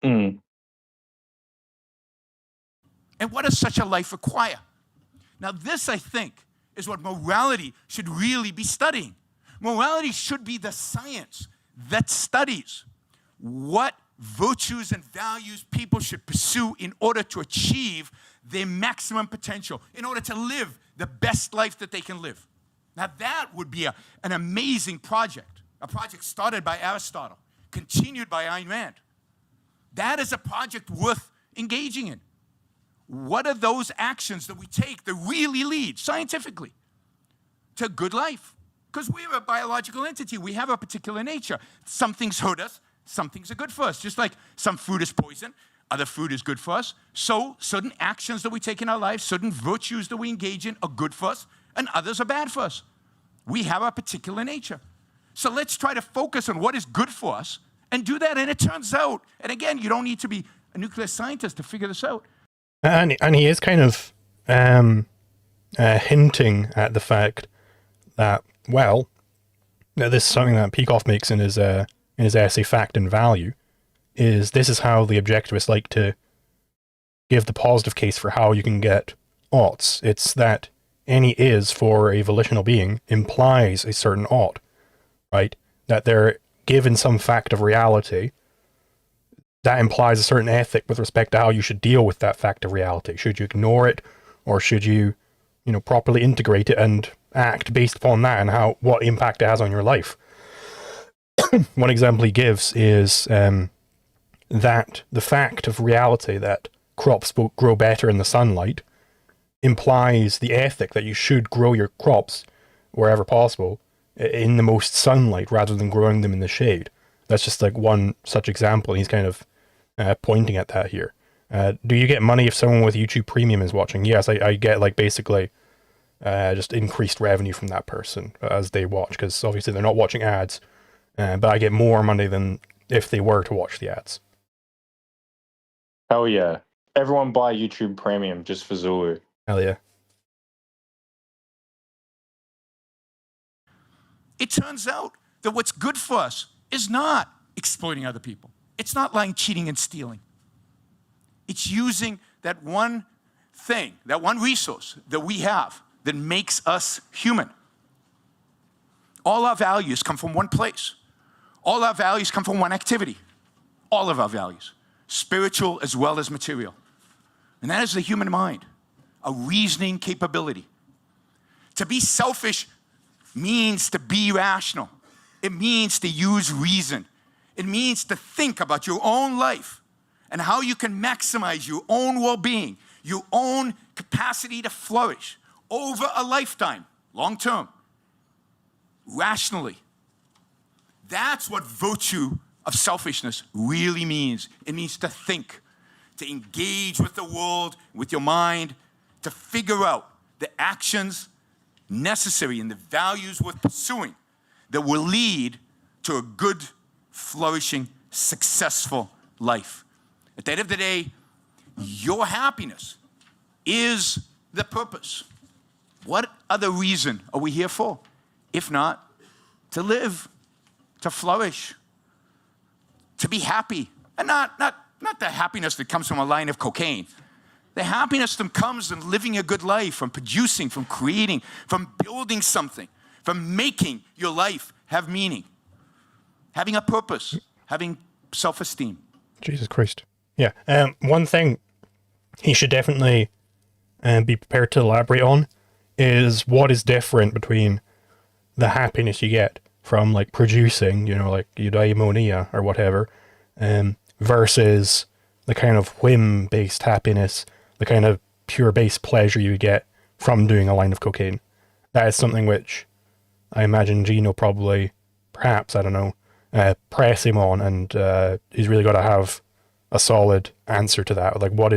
Mm. And what does such a life require? Now, this, I think, is what morality should really be studying. Morality should be the science that studies what virtues and values people should pursue in order to achieve their maximum potential, in order to live the best life that they can live. Now, that would be an amazing project, a project started by Aristotle, continued by Ayn Rand. That is a project worth engaging in. What are those actions that we take that really lead, scientifically, to good life? Because we're a biological entity. We have a particular nature. Some things hurt us. Some things are good for us. Just like some food is poison, other food is good for us. So certain actions that we take in our lives, certain virtues that we engage in are good for us, and others are bad for us. We have a particular nature. So let's try to focus on what is good for us and do that. And it turns out, and again, you don't need to be a nuclear scientist to figure this out. And he is kind of hinting at the fact that, well, this is something that Peikoff makes in his essay Fact and Value, is this is how the objectivists like to give the positive case for how you can get oughts. It's that any is for a volitional being implies a certain ought, right? That they're given some fact of reality that implies a certain ethic with respect to how you should deal with that fact of reality. Should you ignore it, or should you, properly integrate it and act based upon that and what impact it has on your life? One example he gives is that the fact of reality that crops will grow better in the sunlight implies the ethic that you should grow your crops wherever possible in the most sunlight rather than growing them in the shade. That's just like one such example. He's kind of pointing at that here. Do you get money if someone with YouTube Premium is watching? Yes, I get basically just increased revenue from that person as they watch, because obviously they're not watching ads, but I get more money than if they were to watch the ads. Hell yeah. Everyone buy YouTube Premium just for Zulu. Hell yeah. It turns out that what's good for us is not exploiting other people. It's not lying, cheating, and stealing. It's using that one thing, that one resource that we have that makes us human. All our values come from one place. All our values come from one activity. All of our values, spiritual as well as material. And that is the human mind, a reasoning capability. To be selfish means to be rational. It means to use reason. It means to think about your own life and how you can maximize your own well-being, your own capacity to flourish over a lifetime, long term, rationally. That's what virtue of selfishness really means. It means to think, to engage with the world, with your mind, to figure out the actions necessary and the values worth pursuing that will lead to a good, flourishing, successful life. At the end of the day, your happiness is the purpose. What other reason are we here for? If not, to live, to flourish, to be happy. And not the happiness that comes from a line of cocaine. The happiness that comes from living a good life, from producing, from creating, from building something, from making your life have meaning, having a purpose, having self-esteem. Jesus Christ. Yeah. One thing he should definitely be prepared to elaborate on is what is different between the happiness you get from producing, eudaimonia or whatever, versus the kind of whim-based happiness, the kind of pure-based pleasure you get from doing a line of cocaine. That is something which I imagine Gene will probably, perhaps, I don't know, press him on, and he's really got to have a solid answer to that. Like, what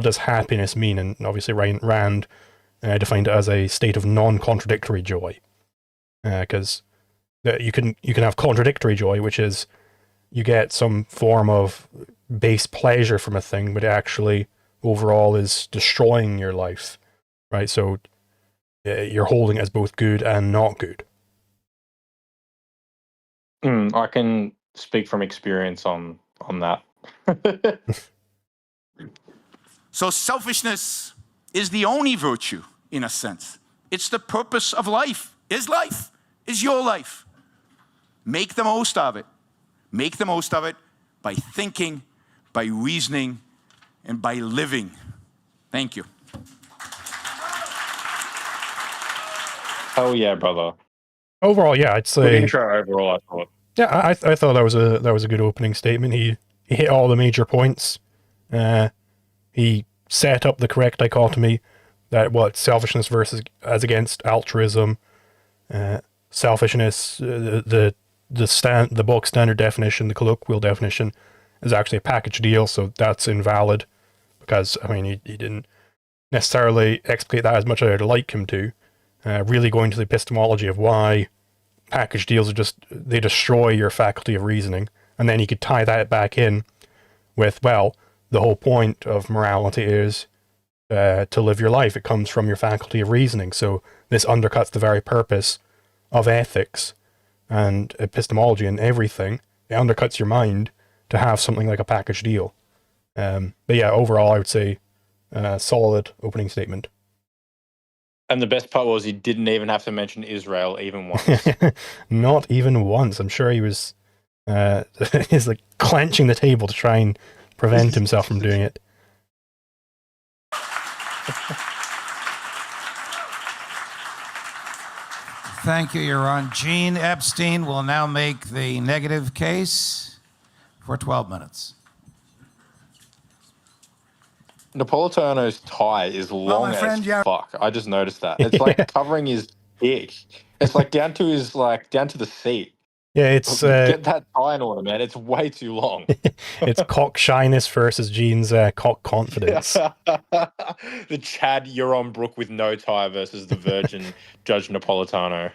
does happiness mean? And obviously Rand defined it as a state of non-contradictory joy, because you can have contradictory joy, which is you get some form of base pleasure from a thing, but it actually overall is destroying your life, right? So you're holding it as both good and not good. I can speak from experience on that. So selfishness is the only virtue, in a sense. It's the purpose of life, is your life. Make the most of it. Make the most of it by thinking, by reasoning, and by living. Thank you. Oh yeah, brother. Overall, yeah, I'd Good say. intro overall, I thought. Yeah, I thought that was a good opening statement. He hit all the major points. He set up the correct dichotomy that selfishness versus as against altruism. Selfishness, the book standard definition, the colloquial definition, is actually a package deal, so that's invalid because he didn't necessarily explicate that as much as I'd like him to. Really going to the epistemology of why package deals they destroy your faculty of reasoning, and then you could tie that back in with, well, the whole point of morality is to live your life. It comes from your faculty of reasoning, so this undercuts the very purpose of ethics and epistemology and everything. It undercuts your mind to have something like a package deal. But yeah, overall, I would say solid opening statement. And the best part was he didn't even have to mention Israel even once. Not even once. I'm sure he was he's like clenching the table to try and prevent himself from doing it. Thank you, Yaron. Gene Epstein will now make the negative case for 12 minutes. Napolitano's tie is long friend as Yaron. fuck. I just noticed that. It's like covering his dick. It's like down to the seat. Yeah, it's get that tie in order, man. It's way too long. It's cock shyness versus Gene's cock confidence. The Chad Yaron Brook with no tie versus the virgin Judge Napolitano.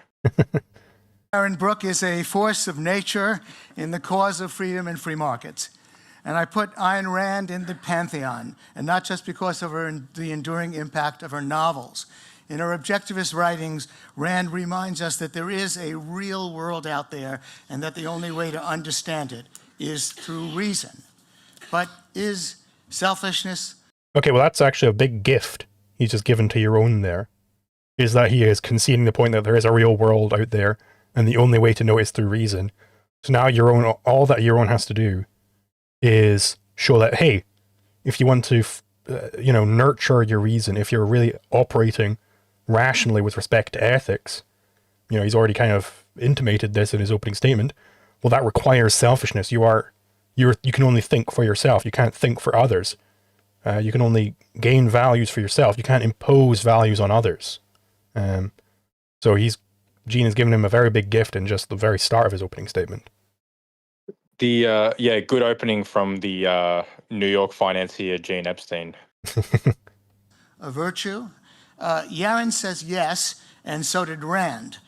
Yaron Brook is a force of nature in the cause of freedom and free markets. And I put Ayn Rand in the pantheon, and not just because of the enduring impact of her novels. In her objectivist writings, Rand reminds us that there is a real world out there and that the only way to understand it is through reason. But is selfishness... Okay, well, that's actually a big gift he's just given to Yaron there, is that he is conceding the point that there is a real world out there and the only way to know it is through reason. So now all that Yaron has to do is show that, hey, if you want to, nurture your reason, if you're really operating rationally with respect to ethics, he's already kind of intimated this in his opening statement. Well, that requires selfishness. You can only think for yourself. You can't think for others. You can only gain values for yourself. You can't impose values on others. So Gene has given him a very big gift in just the very start of his opening statement. Good opening from the New York financier Gene Epstein. A virtue? Yaron says yes, and so did Rand.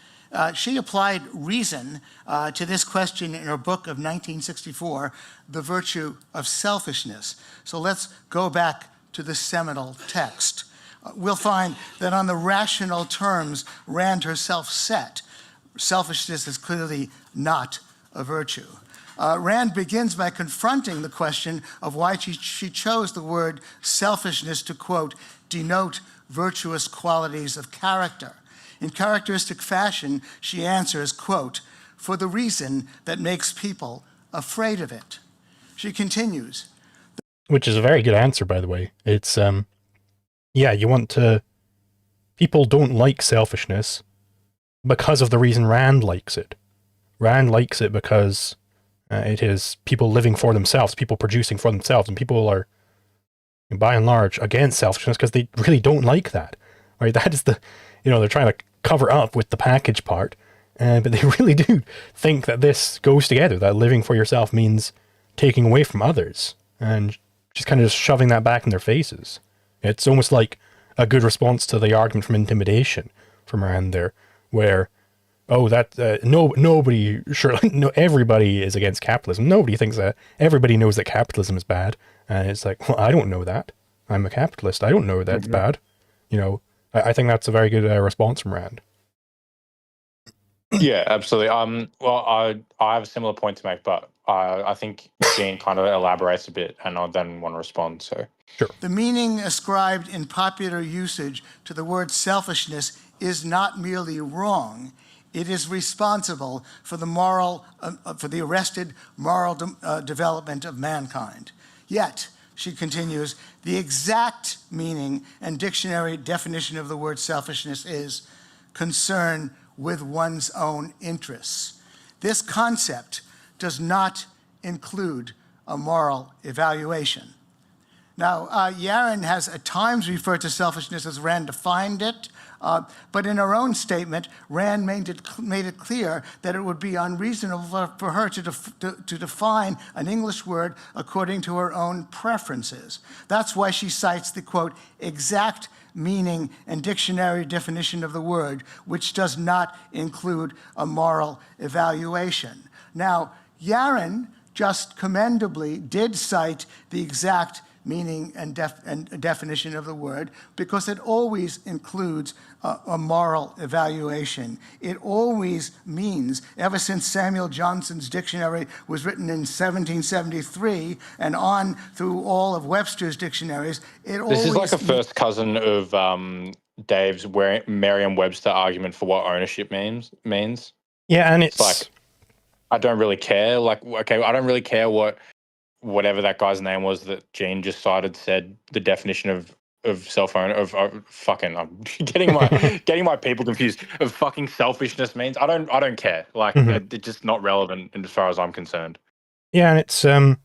She applied reason to this question in her book of 1964, The Virtue of Selfishness. So let's go back to the seminal text. We'll find that on the rational terms Rand herself set, selfishness is clearly not a virtue. Rand begins by confronting the question of why she chose the word selfishness to, quote, denote virtuous qualities of character. In characteristic fashion, she answers, quote, for the reason that makes people afraid of it. She continues. Which is a very good answer, by the way. It's, people don't like selfishness because of the reason Rand likes it. Rand likes it because it is people living for themselves, people producing for themselves, and people are, by and large, against selfishness because they really don't like that. Right? That is they're trying to cover up with the package part, but they really do think that this goes together, that living for yourself means taking away from others, and just kind of just shoving that back in their faces. It's almost like a good response to the argument from intimidation from around there, where, oh, that nobody, sure, no, everybody is against capitalism. Nobody thinks that. Everybody knows that capitalism is bad, and it's like, well, I don't know that. I'm a capitalist. I don't know that's bad. You know, I think that's a very good response from Rand. Yeah, absolutely. Well, I have a similar point to make, but I think Jean kind of elaborates a bit, and I then want to respond. So, sure. The meaning ascribed in popular usage to the word selfishness is not merely wrong. It is responsible for the arrested moral development of mankind. Yet, she continues, the exact meaning and dictionary definition of the word selfishness is concern with one's own interests. This concept does not include a moral evaluation. Now, Yaron has at times referred to selfishness as Rand defined it, but in her own statement, Rand made it clear that it would be unreasonable for her to define an English word according to her own preferences. That's why she cites the, quote, exact meaning and dictionary definition of the word, which does not include a moral evaluation. Now, Yaron just commendably did cite the exact meaning and definition of the word, because it always includes a moral evaluation. It always means, ever since Samuel Johnson's dictionary was written in 1773 and on through all of Webster's dictionaries, it always... This is like a first cousin of Dave's Merriam-Webster argument for what ownership means. Yeah, and it's like, I don't really care. Like, okay, I don't really care whatever that guy's name was that Jean just cited said the definition of self-own of fucking, I'm getting my people confused, of fucking selfishness means. I don't care. Like, it's just not relevant as far as I'm concerned. Yeah, and it's to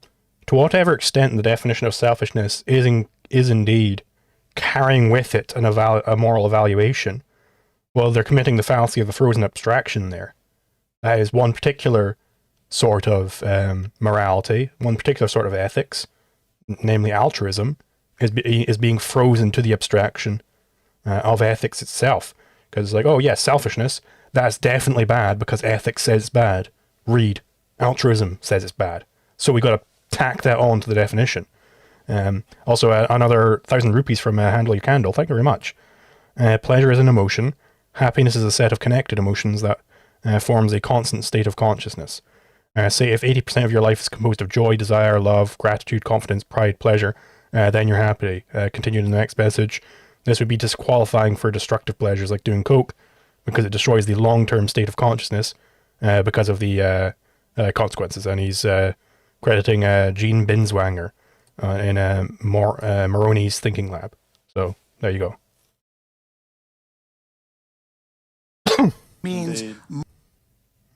whatever extent the definition of selfishness is indeed carrying with it a moral evaluation, well, they're committing the fallacy of the frozen abstraction there. That is one particular sort of morality, one particular sort of ethics, namely altruism, is being frozen to the abstraction of ethics itself. Because it's like, oh yeah, selfishness, that's definitely bad because ethics says it's bad. Read, altruism says it's bad. So we got to tack that on to the definition. Also, another 1,000 rupees from Handle Your Candle. Thank you very much. Pleasure is an emotion. Happiness is a set of connected emotions that forms a constant state of consciousness. Say if 80% of your life is composed of joy, desire, love, gratitude, confidence, pride, pleasure, then you're happy. Continue to the next message. This would be disqualifying for destructive pleasures like doing coke, because it destroys the long-term state of consciousness because of the consequences. And he's crediting Gene Binswanger in Moroni's Thinking Lab. So there you go. Means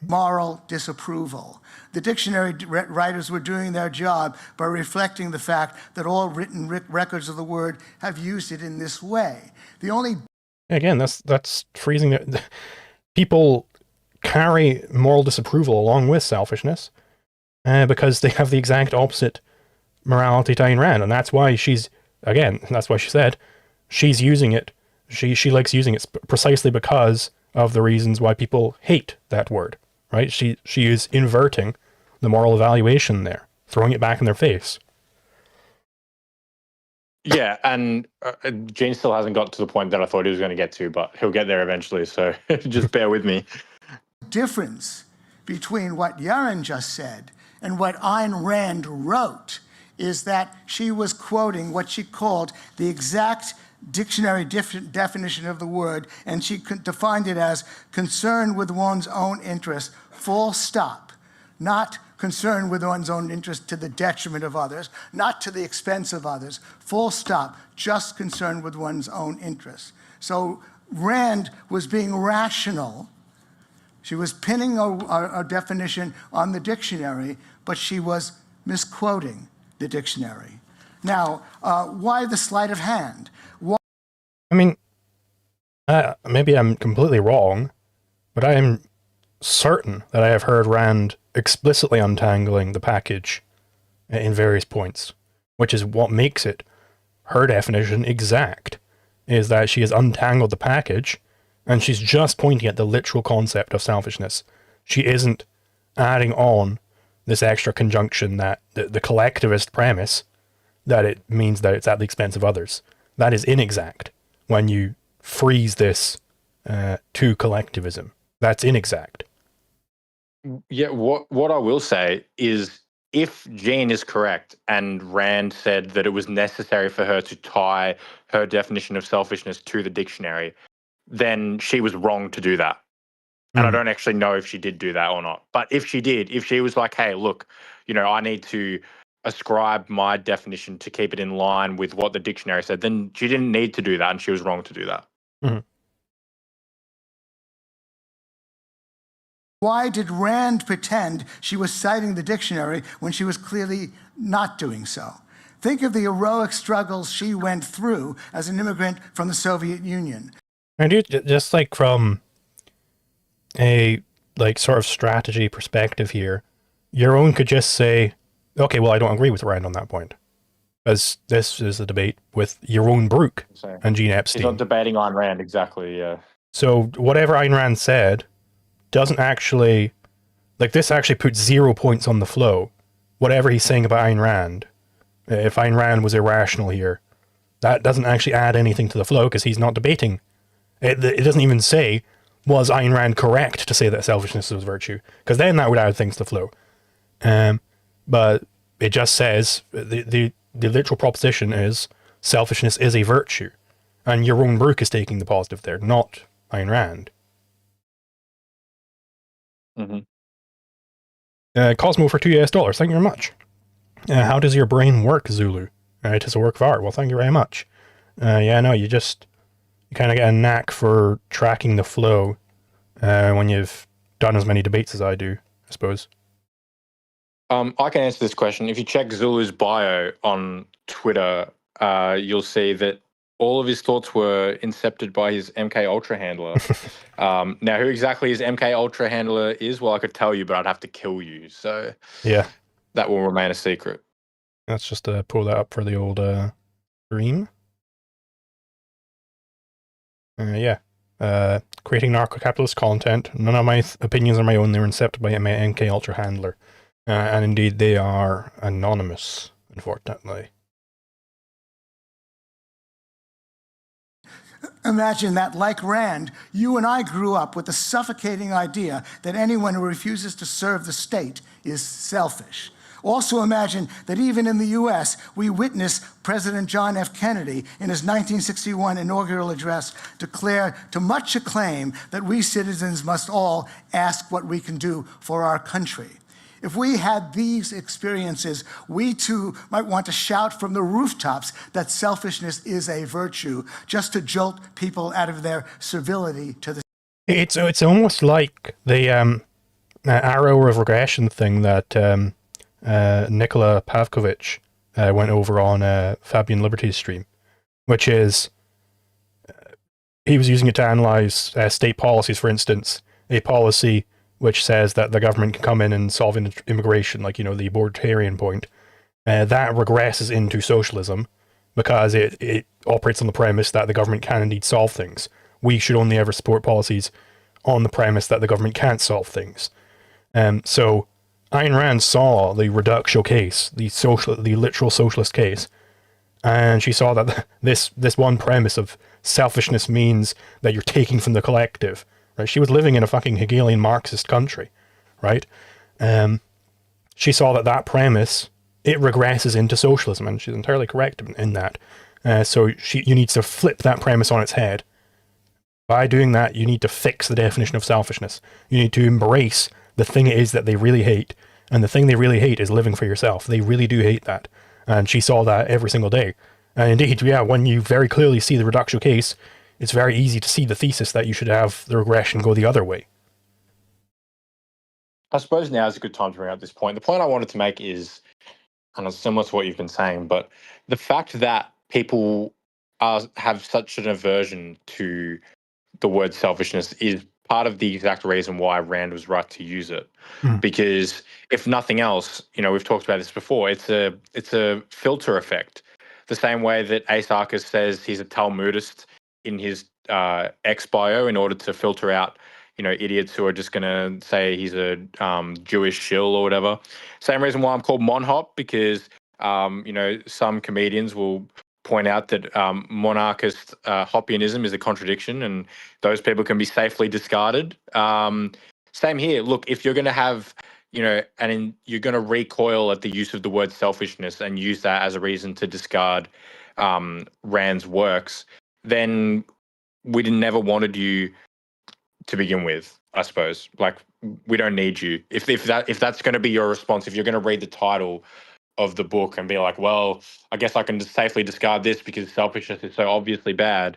moral disapproval. The dictionary writers were doing their job by reflecting the fact that all written records of the word have used it in this way. The only... Again, that's freezing. People carry moral disapproval along with selfishness because they have the exact opposite morality to Ayn Rand, and that's why that's why she said she's using it. She likes using it precisely because of the reasons why people hate that word. Right? She is inverting the moral evaluation there, throwing it back in their face. Yeah, and Gene still hasn't got to the point that I thought he was going to get to, but he'll get there eventually, so just bear with me. Difference between what Yaron just said and what Ayn Rand wrote is that she was quoting what she called the exact dictionary definition of the word, and she defined it as concern with one's own interest, full stop. Not concern with one's own interest to the detriment of others, not to the expense of others, full stop, just concern with one's own interest. So Rand was being rational. She was pinning a definition on the dictionary, but she was misquoting the dictionary. Now, why the sleight of hand? I mean, Maybe I'm completely wrong, but I am certain that I have heard Rand explicitly untangling the package in various points, which is what makes it her definition exact, is that she has untangled the package and she's just pointing at the literal concept of selfishness. She isn't adding on this extra conjunction that the collectivist premise that it means that it's at the expense of others. That is inexact when you freeze this to collectivism. That's inexact. Yeah, what I will say is, if Jean is correct and Rand said that it was necessary for her to tie her definition of selfishness to the dictionary, then she was wrong to do that. And I don't actually know if she did do that or not. But if she did, if she was like, hey, look, I need to ascribe my definition to keep it in line with what the dictionary said, then she didn't need to do that, and she was wrong to do that. Mm-hmm. Why did Rand pretend she was citing the dictionary when she was clearly not doing so? Think of the heroic struggles she went through as an immigrant from the Soviet Union. And just like from a sort of strategy perspective here, Yaron could just say, okay, well, I don't agree with Rand on that point. As this is a debate with Yaron Brook and Gene Epstein. He's not debating Ayn Rand, exactly, yeah. So whatever Ayn Rand said doesn't actually, this actually puts 0 points on the flow. Whatever he's saying about Ayn Rand, if Ayn Rand was irrational here, that doesn't actually add anything to the flow because he's not debating. It doesn't even say, was Ayn Rand correct to say that selfishness was virtue? Because then that would add things to the flow. But it just says, the literal proposition is, selfishness is a virtue. And Yaron Brook is taking the positive there, not Ayn Rand. Mm-hmm. Cosmo for $2. Thank you very much. How does your brain work, Zulu? It is a work of art. Well, thank you very much. Yeah, no, you kind of get a knack for tracking the flow when you've done as many debates as I do, I suppose. I can answer this question. If you check Zulu's bio on Twitter, you'll see that all of his thoughts were incepted by his MK Ultra handler. Now, who exactly his MK Ultra handler is, well, I could tell you, but I'd have to kill you. So yeah, that will remain a secret. Let's just pull that up for the old stream. Yeah. Creating narco-capitalist content. None of my opinions are my own. They were incepted by my MK Ultra handler. And indeed, they are anonymous, unfortunately. Imagine that, like Rand, you and I grew up with the suffocating idea that anyone who refuses to serve the state is selfish. Also imagine that even in the US, we witness President John F. Kennedy in his 1961 inaugural address declare to much acclaim that we citizens must all ask what we can do for our country. If we had these experiences, we too might want to shout from the rooftops that selfishness is a virtue, just to jolt people out of their servility to the... It's almost like the arrow of regression thing that Nikola Pavkovich went over on Fabian Liberty's stream, which is he was using it to analyze state policies, for instance, a policy which says that the government can come in and solve immigration, like, the abortarian point, that regresses into socialism because it operates on the premise that the government can indeed solve things. We should only ever support policies on the premise that the government can't solve things. So Ayn Rand saw the reductio case, the literal socialist case, and she saw that this one premise of selfishness means that you're taking from the collective. Right? She was living in a fucking Hegelian Marxist country, right? She saw that premise, it regresses into socialism, and she's entirely correct in that. So you need to flip that premise on its head. By doing that, you need to fix the definition of selfishness. You need to embrace the thing it is that they really hate, and the thing they really hate is living for yourself. They really do hate that, and she saw that every single day. And indeed, yeah, when you very clearly see the reductio case, it's very easy to see the thesis that you should have the regression go the other way. I suppose now is a good time to bring up this point. The point I wanted to make is kind of similar to what you've been saying, but the fact that people have such an aversion to the word selfishness is part of the exact reason why Rand was right to use it. Mm. Because if nothing else, we've talked about this before, it's a filter effect. The same way that Ace Arcus says he's a Talmudist in his X bio in order to filter out, idiots who are just going to say he's a Jewish shill or whatever. Same reason why I'm called Monhop, because, some comedians will point out that monarchist Hoppeanism is a contradiction, and those people can be safely discarded. Same here. Look, if you're going to have, and you're going to recoil at the use of the word selfishness and use that as a reason to discard Rand's works, then we never wanted you to begin with, I suppose. Like, we don't need you. If that's going to be your response, if you're going to read the title of the book and be like, well, I guess I can just safely discard this because selfishness is so obviously bad,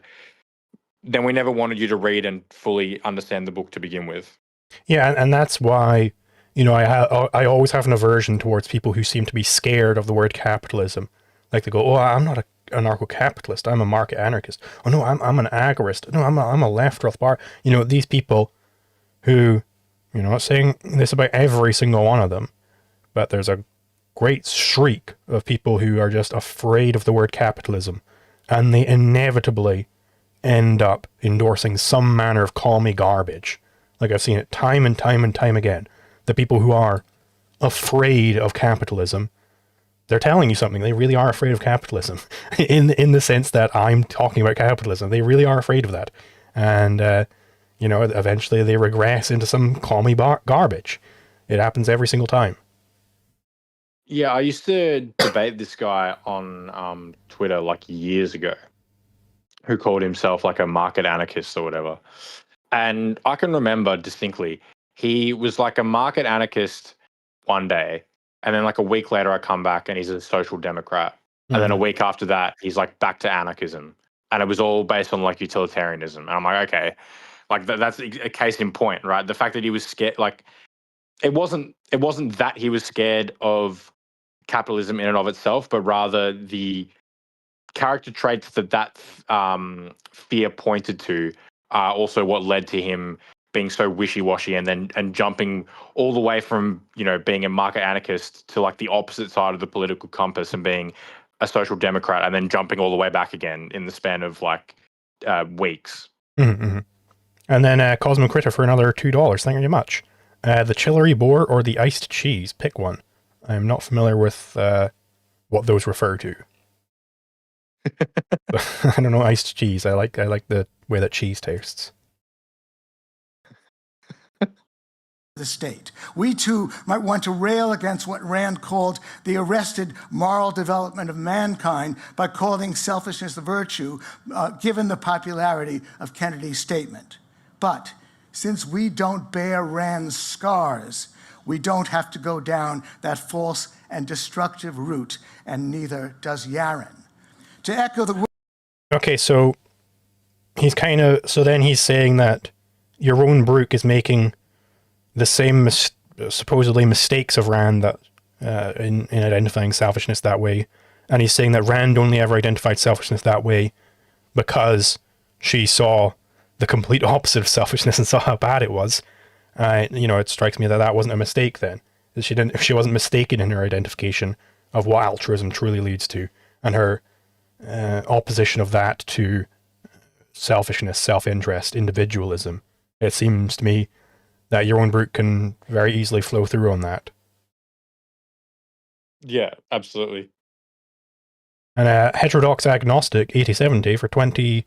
then we never wanted you to read and fully understand the book to begin with. Yeah, and that's why, I always have an aversion towards people who seem to be scared of the word capitalism. Like they go, oh, I'm not a anarcho-capitalist, I'm a market anarchist. Oh no, I'm an agorist. No, I'm a left Rothbard. These people who, I'm not saying this about every single one of them, but there's a great streak of people who are just afraid of the word capitalism, and they inevitably end up endorsing some manner of call me garbage. Like, I've seen it time and time and time again. The people who are afraid of capitalism, they're telling you something. They really are afraid of capitalism in the sense that I'm talking about capitalism. They really are afraid of that. And, eventually they regress into some call me garbage. It happens every single time. Yeah, I used to debate this guy on Twitter like years ago, who called himself like a market anarchist or whatever. And I can remember distinctly, he was like a market anarchist one day, and then like a week later I come back and he's a social democrat. Mm-hmm. And then a week after that, he's like back to anarchism. And it was all based on like utilitarianism. And I'm like, okay, like that's a case in point, right? The fact that he was scared, like it wasn't that he was scared of capitalism in and of itself, but rather the character traits that fear pointed to are also what led to him being so wishy-washy and jumping all the way from, being a market anarchist to like the opposite side of the political compass and being a social democrat, and then jumping all the way back again in the span of like weeks. Mm-hmm. And then Cosmo Critter for another $2. Thank you very much. The chillery boar or the iced cheese? Pick one. I'm not familiar with what those refer to. I don't know iced cheese. I like the way that cheese tastes. The state. We too might want to rail against what Rand called the arrested moral development of mankind by calling selfishness a virtue, given the popularity of Kennedy's statement. But since we don't bear Rand's scars, we don't have to go down that false and destructive route, and neither does Yaron. To echo the... Okay, so then he's saying that Yaron Brook is making the same supposedly mistakes of Rand that in identifying selfishness that way, and he's saying that Rand only ever identified selfishness that way because she saw the complete opposite of selfishness and saw how bad it was. It strikes me that wasn't a mistake then. She wasn't mistaken in her identification of what altruism truly leads to, and her opposition of that to selfishness, self-interest, individualism. It seems to me that Yaron Brook can very easily flow through on that. Yeah, absolutely. And Heterodox Agnostic 8070 for 20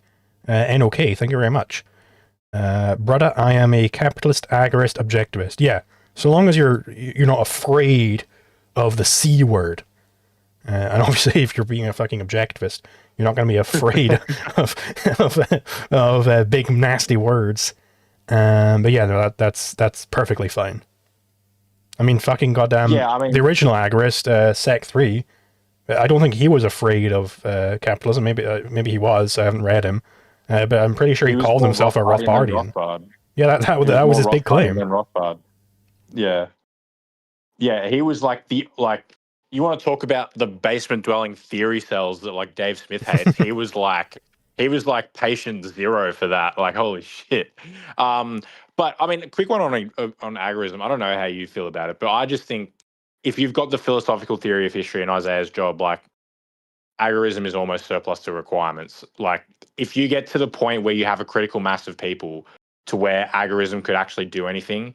NOK. Thank you very much. Brother, I am a capitalist, agorist, objectivist. Yeah, so long as you're not afraid of the C word. And obviously, if you're being a fucking objectivist, you're not going to be afraid of big nasty words. But yeah, no, that's perfectly fine. I mean, fucking goddamn. Yeah, the original agorist, Sec 3. I don't think he was afraid of capitalism. Maybe he was. I haven't read him, but I'm pretty sure he called himself a Rothbardian. Yeah, that was his big claim. Rothbard. Yeah, he was like you want to talk about the basement dwelling theory cells that like Dave Smith hates. He was like He was like patient zero for that. Like, holy shit. But I mean, a quick one on agorism. I don't know how you feel about it, but I just think if you've got the philosophical theory of history and Isaiah's job, like agorism is almost surplus to requirements. Like, if you get to the point where you have a critical mass of people to where agorism could actually do anything,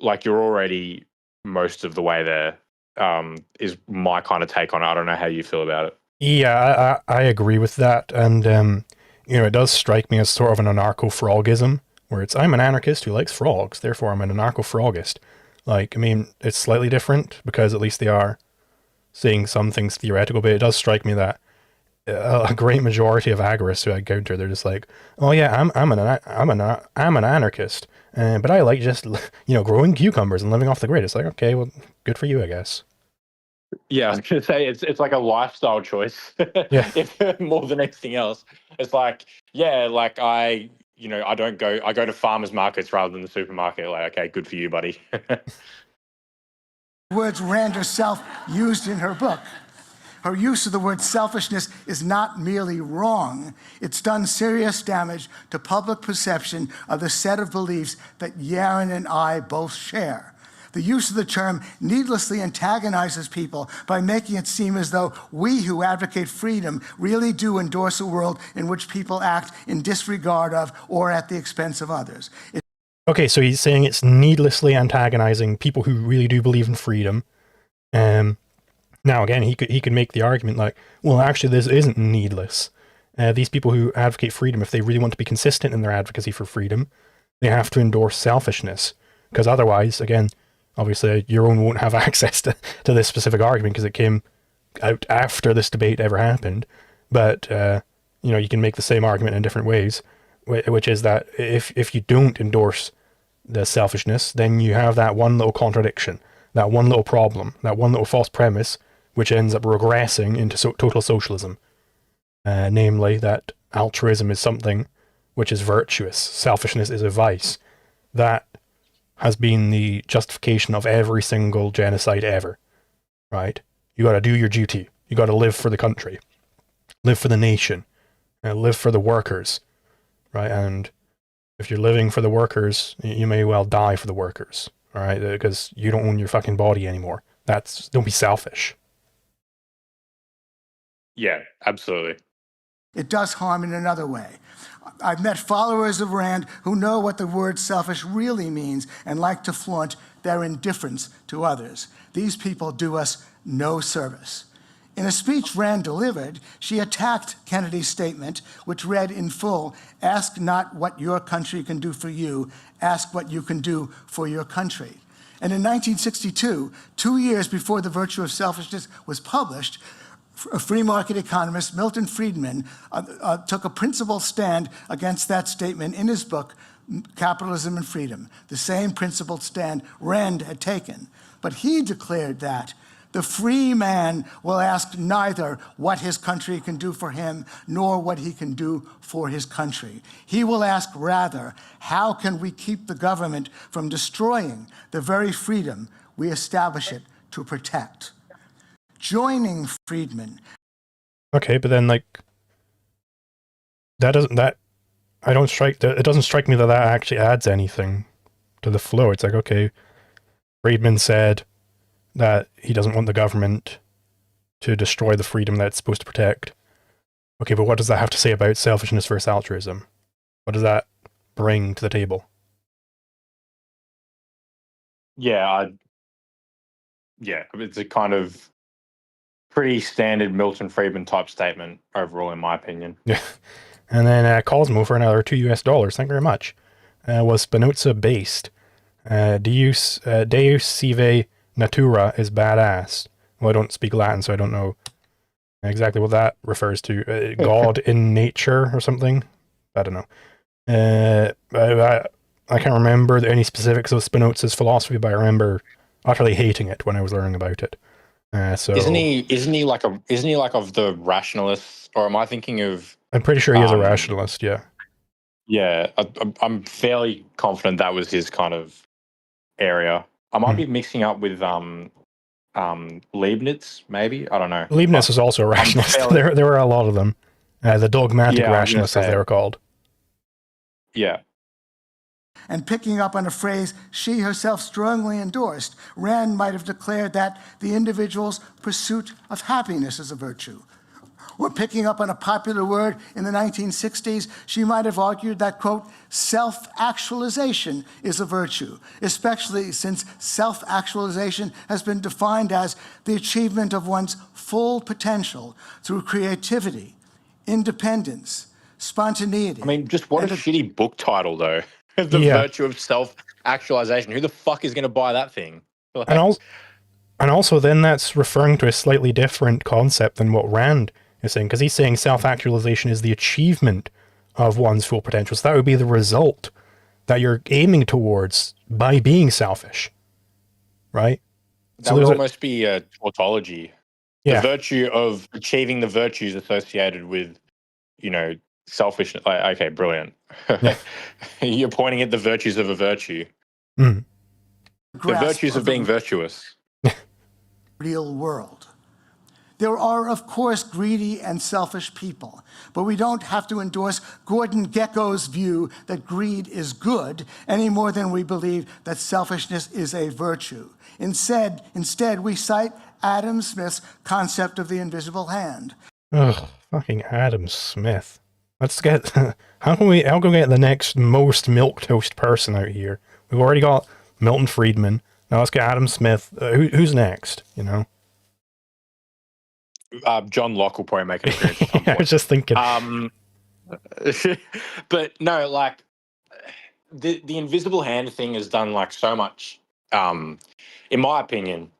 like you're already most of the way there. Is my kind of take on it. I don't know how you feel about it. Yeah, I agree with that, and it does strike me as sort of an anarcho-frogism, where it's I'm an anarchist who likes frogs, therefore I'm an anarcho-frogist. Like, I mean, it's slightly different because at least they are saying some things theoretical, but it does strike me that a great majority of agorists who I encounter, they're just like, oh yeah, I'm an anarchist, but I like just growing cucumbers and living off the grid. It's like, okay, well, good for you, I guess. Yeah, I was gonna say it's like a lifestyle choice. Yeah. If more than anything else, it's like, yeah, like I go to farmers markets rather than the supermarket. Like, okay, good for you, buddy. Words Rand herself used in her book. Her use of the word selfishness is not merely wrong, it's done serious damage to public perception of the set of beliefs that Yaron and I both share. The use of the term needlessly antagonizes people by making it seem as though we who advocate freedom really do endorse a world in which people act in disregard of or at the expense of others. Okay, so he's saying it's needlessly antagonizing people who really do believe in freedom. Now again, he could make the argument like, well, actually, this isn't needless. These people who advocate freedom, if they really want to be consistent in their advocacy for freedom, they have to endorse selfishness, because otherwise, again, obviously, Yaron won't have access to this specific argument because it came out after this debate ever happened. But, you can make the same argument in different ways, which is that if you don't endorse the selfishness, then you have that one little contradiction, that one little problem, that one little false premise, which ends up regressing into total socialism. Namely, that altruism is something which is virtuous, selfishness is a vice. That has been the justification of every single genocide ever, right? You got to do your duty. You got to live for the country, live for the nation, live for the workers, right? And if you're living for the workers, you may well die for the workers, all right? Because you don't own your fucking body anymore. Don't be selfish. Yeah, absolutely. It does harm in another way. I've met followers of Rand who know what the word selfish really means and like to flaunt their indifference to others. These people do us no service. In a speech Rand delivered, she attacked Kennedy's statement, which read in full, "Ask not what your country can do for you, ask what you can do for your country." And in 1962, 2 years before The Virtue of Selfishness was published, free market economist Milton Friedman took a principled stand against that statement in his book, Capitalism and Freedom, the same principled stand Rand had taken. But he declared that the free man will ask neither what his country can do for him nor what he can do for his country. He will ask rather, how can we keep the government from destroying the very freedom we establish it to protect? Joining Friedman. Okay, but then it doesn't strike me that actually adds anything to the flow. It's like, okay, Friedman said that he doesn't want the government to destroy the freedom that it's supposed to protect. Okay, but what does that have to say about selfishness versus altruism? What does that bring to the table? Yeah, it's a kind of pretty standard Milton Friedman type statement overall, in my opinion. Yeah. And then Cosmo for another $2. Thank you very much. Was Spinoza based? Deus sive natura is badass. Well, I don't speak Latin, so I don't know exactly what that refers to. God in nature or something? I don't know. I can't remember any specifics of Spinoza's philosophy, but I remember utterly hating it when I was learning about it. So isn't he like of the rationalists, or am I thinking of? I'm pretty sure he is a rationalist. Yeah. Yeah, I'm fairly confident that was his kind of area. I might be mixing up with Leibniz, maybe. I don't know. Leibniz is also a rationalist. There were a lot of them. The dogmatic Yeah, I was gonna rationalists, as they say. were called. Yeah. And picking up on a phrase she herself strongly endorsed, Rand might have declared that the individual's pursuit of happiness is a virtue. Or picking up on a popular word in the 1960s, she might have argued that, quote, self-actualization is a virtue, especially since self-actualization has been defined as the achievement of one's full potential through creativity, independence, spontaneity. I mean, just what a shitty book title, though. The Yeah. virtue of self-actualization. Who the fuck is going to buy that thing? And also, and also, then that's referring to a slightly different concept than what Rand is saying, because he's saying self-actualization is the achievement of one's full potential. So that would be the result that you're aiming towards by being selfish, right? That would almost be a tautology. Yeah. The virtue of achieving the virtues associated with, selfishness. Okay, brilliant. Yeah. You're pointing at the virtues of a virtue. Mm. The virtues of being virtuous. Real world. There are, of course, greedy and selfish people, but we don't have to endorse Gordon Gekko's view that greed is good any more than we believe that selfishness is a virtue. Instead, we cite Adam Smith's concept of the invisible hand. Ugh, fucking Adam Smith. Let's get, how can we get the next most milquetoast person out here? We've already got Milton Friedman. Now let's get Adam Smith. Who's next, John Locke will probably make an appearance at some point. I was just thinking. But no, like the invisible hand thing has done like so much. In my opinion,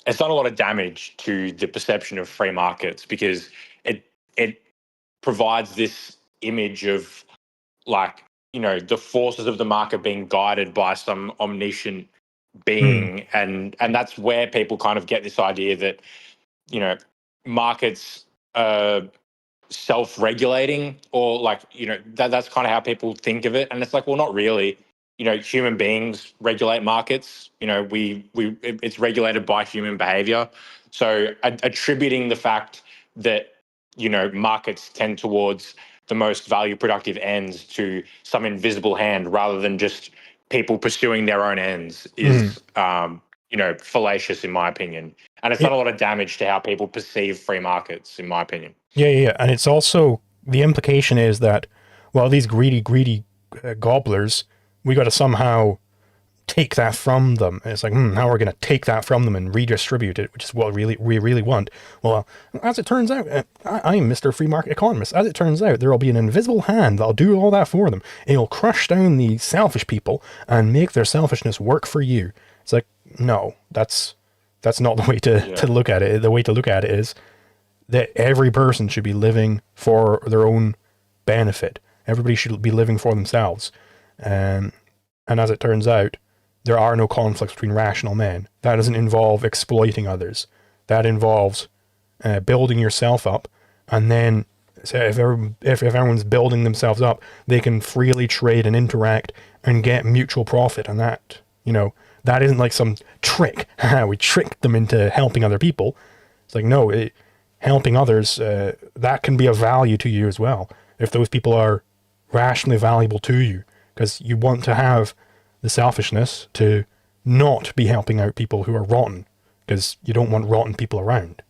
it's done a lot of damage to the perception of free markets because it provides this image of like the forces of the market being guided by some omniscient being, and that's where people kind of get this idea that markets are self-regulating, or like that's kind of how people think of it, and it's like, well, not really. Human beings regulate markets. It's regulated by human behavior. So attributing the fact that markets tend towards the most value productive ends to some invisible hand rather than just people pursuing their own ends is fallacious in my opinion. And it's done a lot of damage to how people perceive free markets, in my opinion. Yeah. And it's also, the implication is that, well, these greedy gobblers, we got to somehow take that from them. And it's like, now we're going to take that from them and redistribute it, which is what we really want. Well, as it turns out, I'm Mr. Free Market Economist. As it turns out, there will be an invisible hand that'll do all that for them. It'll crush down the selfish people and make their selfishness work for you. It's like, no, that's not the way to look at it. The way to look at it is that every person should be living for their own benefit. Everybody should be living for themselves. And as it turns out, there are no conflicts between rational men. That doesn't involve exploiting others. That involves building yourself up, and then if everyone's building themselves up, they can freely trade and interact and get mutual profit. And that, that isn't like some trick. We tricked them into helping other people. It's like, no, helping others, that can be of value to you as well. If those people are rationally valuable to you, because you want to have the selfishness to not be helping out people who are rotten, because you don't want rotten people around.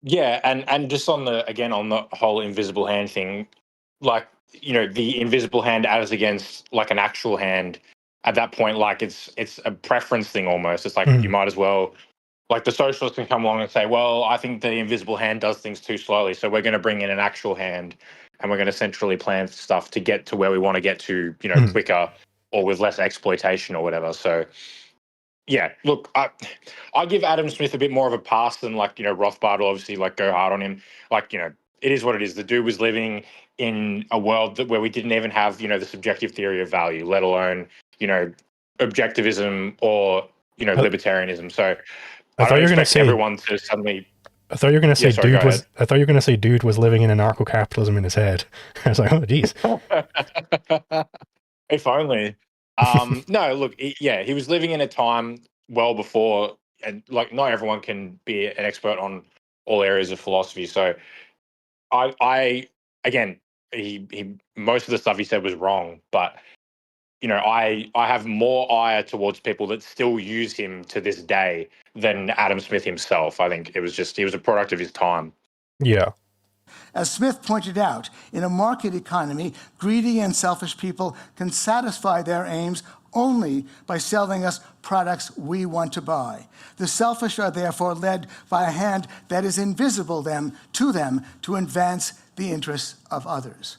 Yeah, and just on the whole invisible hand thing, like, the invisible hand as against like an actual hand, at that point, like it's a preference thing almost. It's like you might as well, like the socialists can come along and say, well, I think the invisible hand does things too slowly, so we're going to bring in an actual hand and we're going to centrally plan stuff to get to where we want to get to, quicker or with less exploitation or whatever. So yeah, look, I give Adam Smith a bit more of a pass than like, Rothbard will obviously like go hard on him. Like, it is what it is. The dude was living in a world where we didn't even have, the subjective theory of value, let alone, objectivism or, libertarianism. So I thought you were going to say everyone to suddenly. I thought you were going to say I thought you were going to say dude was living in anarcho-capitalism in his head. I was like, oh, geez. If only. No, look, he was living in a time well before, and like not everyone can be an expert on all areas of philosophy. So I again, he most of the stuff he said was wrong, but I have more ire towards people that still use him to this day than Adam Smith himself. I think he was a product of his time. Yeah. As Smith pointed out, in a market economy, greedy and selfish people can satisfy their aims only by selling us products we want to buy. The selfish are therefore led by a hand that is invisible to them to advance the interests of others.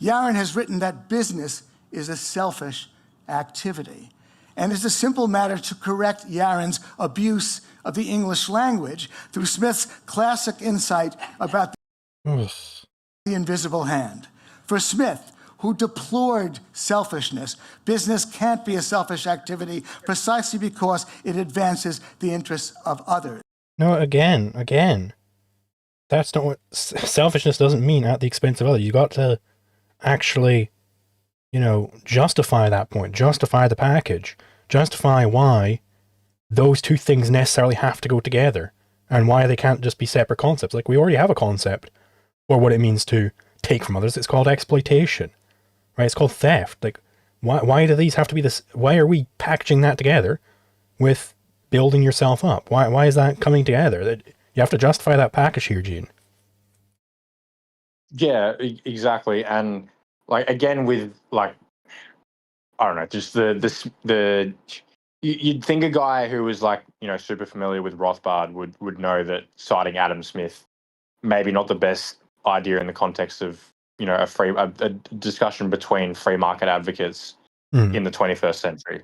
Yaron has written that business is a selfish activity. And it's a simple matter to correct Yaron's abuse of the English language through Smith's classic insight about the invisible hand. For Smith, who deplored selfishness, business can't be a selfish activity precisely because it advances the interests of others. No, again, that's not what selfishness doesn't mean at the expense of others. You got to actually, justify that point, justify the package, justify why those two things necessarily have to go together and why they can't just be separate concepts. Like, we already have a concept for what it means to take from others. It's called exploitation, right? It's called theft. Like, why do these have to be this? Why are we packaging that together with building yourself up? Why is that coming together? You have to justify that package here, Gene. Yeah, exactly. And like, again, with like, I don't know, just you'd think a guy who was like, super familiar with Rothbard would know that citing Adam Smith, maybe not the best idea in the context of, a discussion between free market advocates in the 21st century.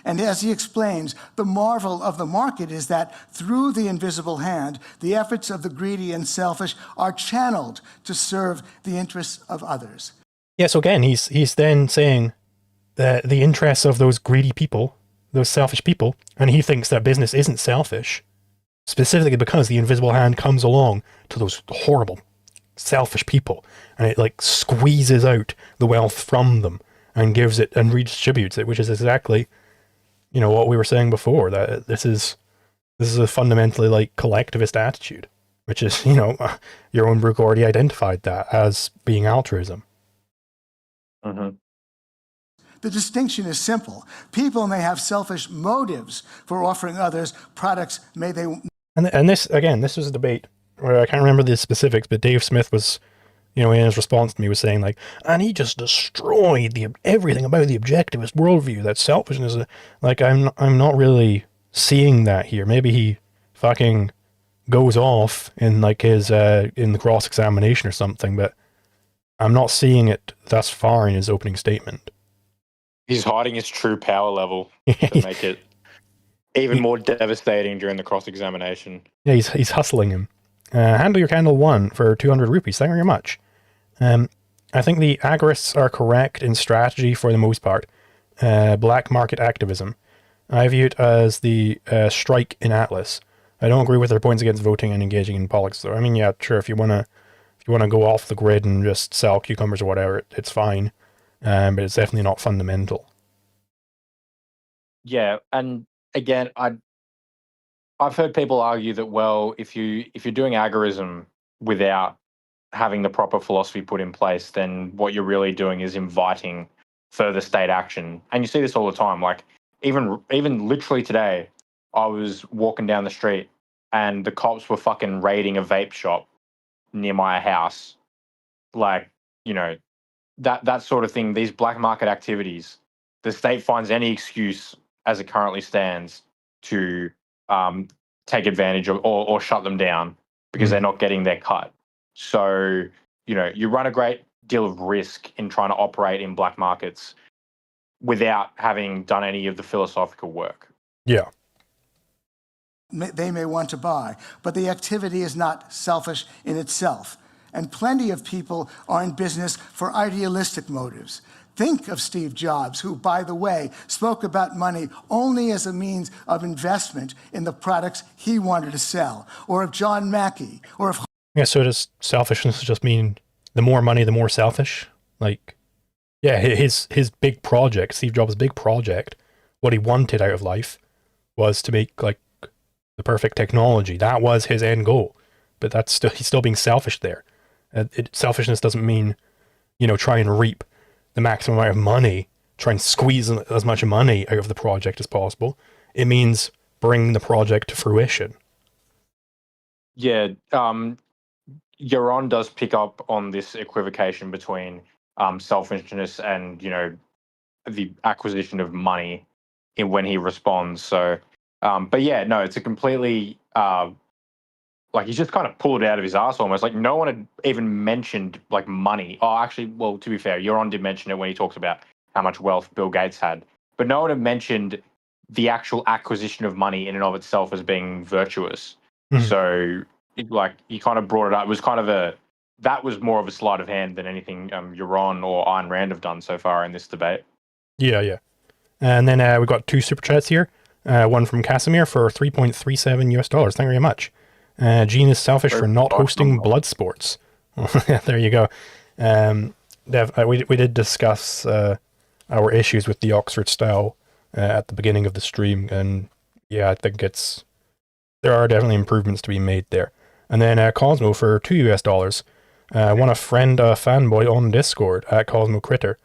And as he explains, the marvel of the market is that through the invisible hand, the efforts of the greedy and selfish are channeled to serve the interests of others. Yeah, so again, he's then saying that the interests of those greedy people, those selfish people, and he thinks that business isn't selfish, specifically because the invisible hand comes along to those horrible, selfish people, and it like squeezes out the wealth from them and gives it and redistributes it, which is exactly, what we were saying before, that this is a fundamentally like collectivist attitude, which is, your own Brook already identified that as being altruism. Mm-hmm. The distinction is simple. People may have selfish motives for offering others products And this, again, this was a debate where I can't remember the specifics, but Dave Smith was, in his response to me was saying like, and he just destroyed everything about the objectivist worldview, that selfishness. Like, I'm not really seeing that here. Maybe he fucking goes off in like his, in the cross-examination or something, but I'm not seeing it thus far in his opening statement. He's hiding his true power level to make it even more devastating during the cross-examination. Yeah, he's hustling him. Handle your candle 1 for 200 rupees. Thank you very much. I think the agorists are correct in strategy for the most part. Black market activism. I view it as the strike in Atlas. I don't agree with their points against voting and engaging in politics, though. I mean, yeah, sure, if you wanna go off the grid and just sell cucumbers or whatever, it's fine. But it's definitely not fundamental. Yeah, and again, I've heard people argue that, well, if you're doing agorism without having the proper philosophy put in place, then what you're really doing is inviting further state action. And you see this all the time. Like, even literally today, I was walking down the street and the cops were fucking raiding a vape shop near my house. Like, that sort of thing, these black market activities, the state finds any excuse as it currently stands to take advantage of or shut them down because they're not getting their cut. So, you run a great deal of risk in trying to operate in black markets without having done any of the philosophical work. Yeah. They may want to buy, but the activity is not selfish in itself. And plenty of people are in business for idealistic motives. Think of Steve Jobs, who, by the way, spoke about money only as a means of investment in the products he wanted to sell, or of John Mackey, or of... Yeah, so does selfishness just mean the more money, the more selfish? Like, yeah, his big project, Steve Jobs' big project, what he wanted out of life was to make, like, the perfect technology. That was his end goal. but he's still being selfish there. Selfishness doesn't mean, try and reap the maximum amount of money, try and squeeze as much money out of the project as possible. It means bring the project to fruition. Yeah, Yaron does pick up on this equivocation between selfishness and the acquisition of money when he responds. So, but yeah, no, it's a completely like he's just kind of pulled it out of his ass almost. Like no one had even mentioned like money. Oh, actually, well, to be fair, Yaron did mention it when he talks about how much wealth Bill Gates had, but no one had mentioned the actual acquisition of money in and of itself as being virtuous. Mhm. So, he kind of brought it up. It was kind of that was more of a sleight of hand than anything Yaron or Ayn Rand have done so far in this debate. Yeah. And then we got 2 super chats here. One from Casimir for $3.37 US. Thank you very much. Gene is selfish for not hosting blood sports. There you go. We did discuss our issues with the Oxford style at the beginning of the stream, and yeah, I think there are definitely improvements to be made there. And then Cosmo for $2 US. Want a friend, fanboy on Discord at Cosmo Critter.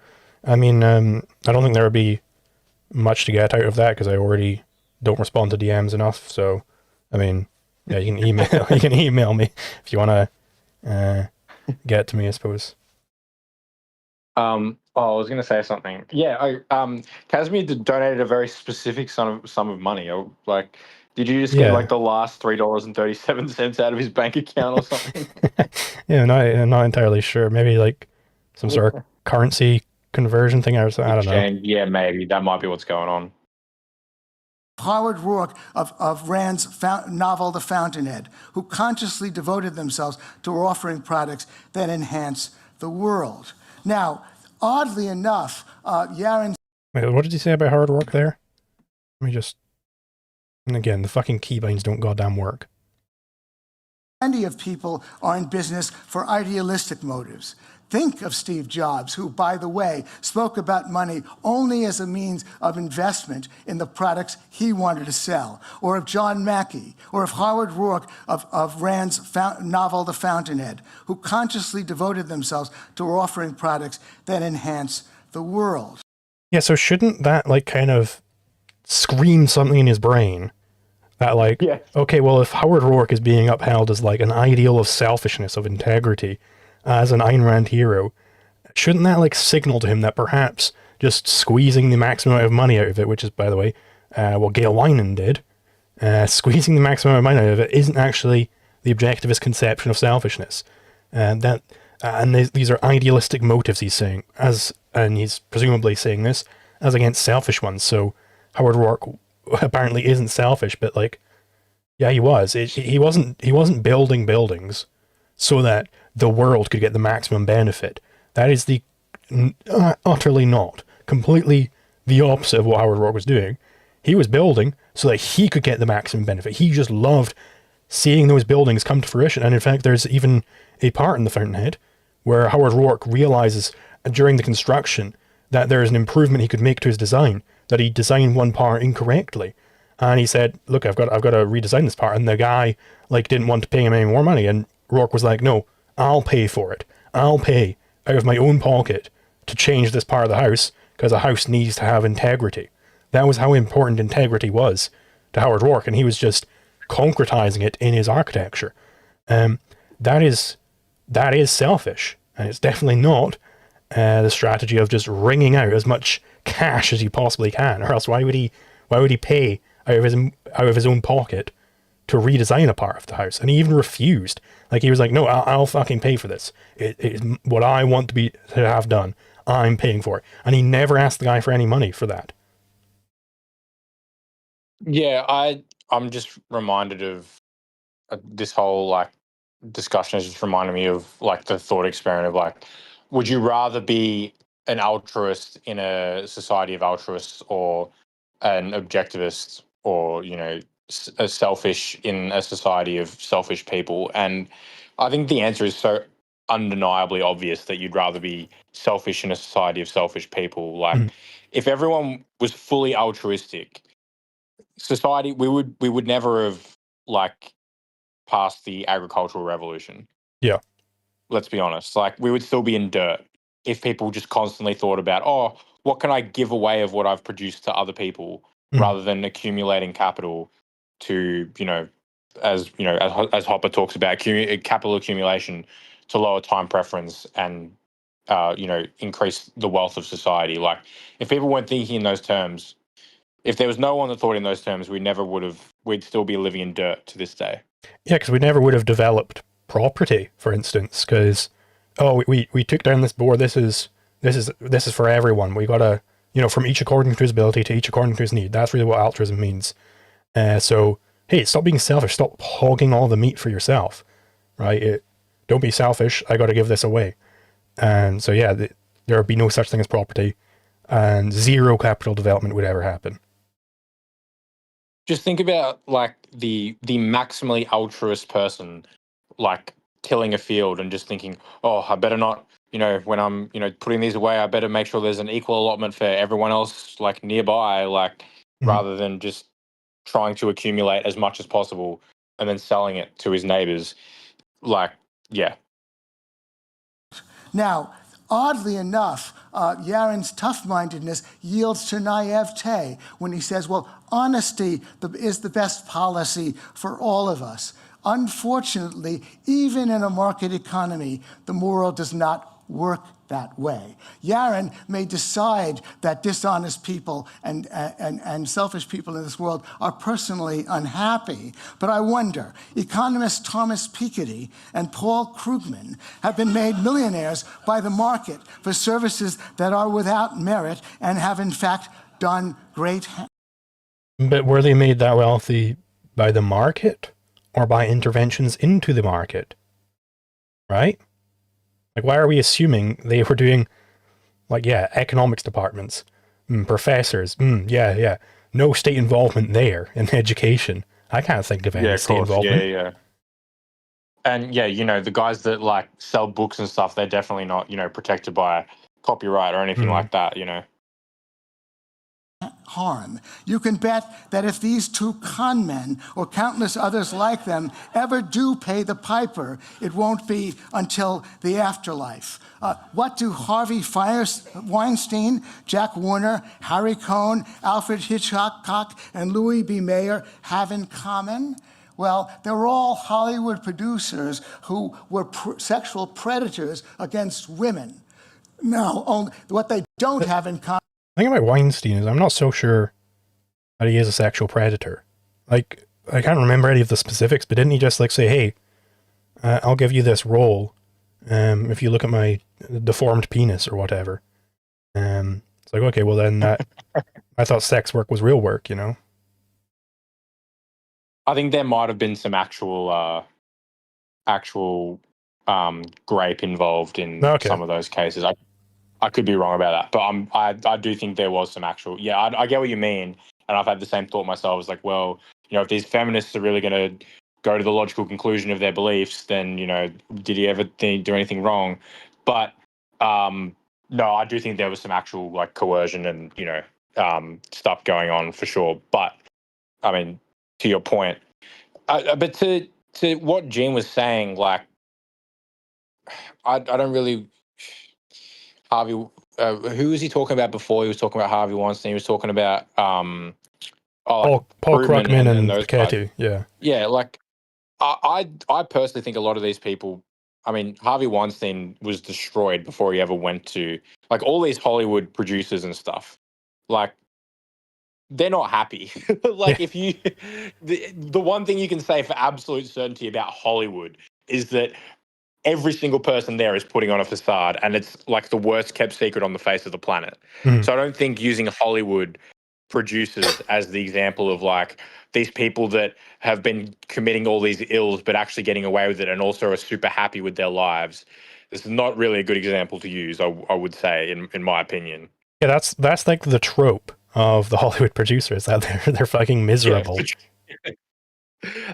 I mean, I don't think there would be much to get out of that because I already don't respond to DMs enough. So, I mean, yeah, you can email me if you want to get to me, I suppose. I was going to say something. Yeah, Casimir donated a very specific sum of money. Did you just get like the last $3.37 out of his bank account or something? Yeah, I'm not entirely sure. Maybe like some sort of currency conversion thing or something. I don't know. Yeah, maybe that might be what's going on. Howard Rourke of Rand's novel The Fountainhead, who consciously devoted themselves to offering products that enhance the world. Now, oddly enough, Yaron... Wait, what did you say about Howard Rourke there? Let me just... And again, the fucking keybinds don't goddamn work. Plenty of people are in business for idealistic motives. Think of Steve Jobs, who, by the way, spoke about money only as a means of investment in the products he wanted to sell. Or of John Mackey, or of Howard Rourke of Rand's novel The Fountainhead, who consciously devoted themselves to offering products that enhance the world. Yeah, so shouldn't that like kind of scream something in his brain? That like, okay, well, if Howard Rourke is being upheld as like an ideal of selfishness, of integrity, as an Ayn Rand hero, shouldn't that like signal to him that perhaps just squeezing the maximum amount of money out of it, which is, by the way, what Gail Wyman did, squeezing the maximum amount of money out of it isn't actually the objectivist conception of selfishness. And these are idealistic motives he's saying, and he's presumably saying this as against selfish ones. So Howard Rourke apparently isn't selfish, but like, yeah, he was. He wasn't building buildings so that the world could get the maximum benefit. That is utterly not. Completely the opposite of what Howard Rourke was doing. He was building so that he could get the maximum benefit. He just loved seeing those buildings come to fruition. And in fact, there's even a part in The Fountainhead where Howard Rourke realizes during the construction that there is an improvement he could make to his design, that he designed one part incorrectly. And he said, look, I've got to redesign this part. And the guy like didn't want to pay him any more money. And Rourke was like, no, I'll pay for it. I'll pay out of my own pocket to change this part of the house because a house needs to have integrity. That was how important integrity was to Howard Rourke, and he was just concretizing it in his architecture. That is selfish, and it's definitely not the strategy of just wringing out as much cash as you possibly can, or else why would he pay out of his own pocket to redesign a part of the house? And he even refused. Like, he was like, no, I'll fucking pay for this. It is what I want to have done. I'm paying for it. And he never asked the guy for any money for that. Yeah, I'm just reminded of this whole like discussion has just reminded me of like the thought experiment of like, would you rather be an altruist in a society of altruists or an objectivist or, a selfish in a society of selfish people? And I think the answer is so undeniably obvious that you'd rather be selfish in a society of selfish people. Like, if everyone was fully altruistic, society, we would never have like past the agricultural revolution. Yeah. Let's be honest. Like, we would still be in dirt if people just constantly thought about, oh, what can I give away of what I've produced to other people, rather than accumulating capital to, as Hopper talks about, capital accumulation to lower time preference and increase the wealth of society. Like, if people weren't thinking in those terms, if there was no one that thought in those terms, we'd still be living in dirt to this day. Yeah, because we never would have developed property, for instance, because, we took down this board, this is for everyone. We gotta, from each according to his ability to each according to his need. That's really what altruism means. So, hey, stop being selfish, stop hogging all the meat for yourself, right? Don't be selfish, I gotta give this away. And so, yeah, there would be no such thing as property, and zero capital development would ever happen. Just think about, like, the maximally altruist person, like, tilling a field and just thinking, oh, I better not, when I'm, putting these away, I better make sure there's an equal allotment for everyone else, like, nearby, like, rather than just trying to accumulate as much as possible and then selling it to his neighbors. Like, yeah. Now, oddly enough, Yaron's tough-mindedness yields to naivete when he says, well, honesty is the best policy for all of us. Unfortunately, even in a market economy, the world does not work that way. Yaron may decide that dishonest people and selfish people in this world are personally unhappy, but I wonder, economists Thomas Piketty and Paul Krugman have been made millionaires by the market for services that are without merit and have in fact done great. But were they made that wealthy by the market or by interventions into the market? Right? Like, why are we assuming they were doing, like, economics departments, professors, no state involvement there in education? I can't think of any state involvement. Yeah. And the guys that, like, sell books and stuff, they're definitely not, protected by copyright or anything like that, Harm. You can bet that if these two con men or countless others like them ever do pay the piper, it won't be until the afterlife. What do Harvey Weinstein, Jack Warner, Harry Cohn, Alfred Hitchcock, and Louis B. Mayer have in common? Well, they're all Hollywood producers who were sexual predators against women. No, what they don't have in common. The thing about Weinstein is I'm not so sure that he is a sexual predator. Like, I can't remember any of the specifics, but didn't he just, like, say, hey, I'll give you this role if you look at my deformed penis or whatever. It's like, okay, well then I thought sex work was real work, I think there might have been some actual grape involved in some of those cases. I could be wrong about that, but I do think there was some actual. Yeah, I get what you mean, and I've had the same thought myself. It's like, well, if these feminists are really going to go to the logical conclusion of their beliefs, then did he ever do anything wrong? But no, I do think there was some actual, like, coercion and stuff going on for sure. But I mean, to your point, but to what Gene was saying, like, I don't really. Harvey, who was he talking about before? He was talking about Harvey Weinstein. He was talking about Paul Krugman and Piketty. Yeah, like, I personally think a lot of these people. I mean, Harvey Weinstein was destroyed before he ever went to, like, all these Hollywood producers and stuff. Like, they're not happy. Like, if you, the one thing you can say for absolute certainty about Hollywood is that every single person there is putting on a facade, and it's like the worst kept secret on the face of the planet. So I don't think using Hollywood producers as the example of, like, these people that have been committing all these ills but actually getting away with it and also are super happy with their lives, this is not really a good example to use, I would say, in my opinion. Yeah, that's like the trope of the Hollywood producers, that they're fucking miserable. Yeah.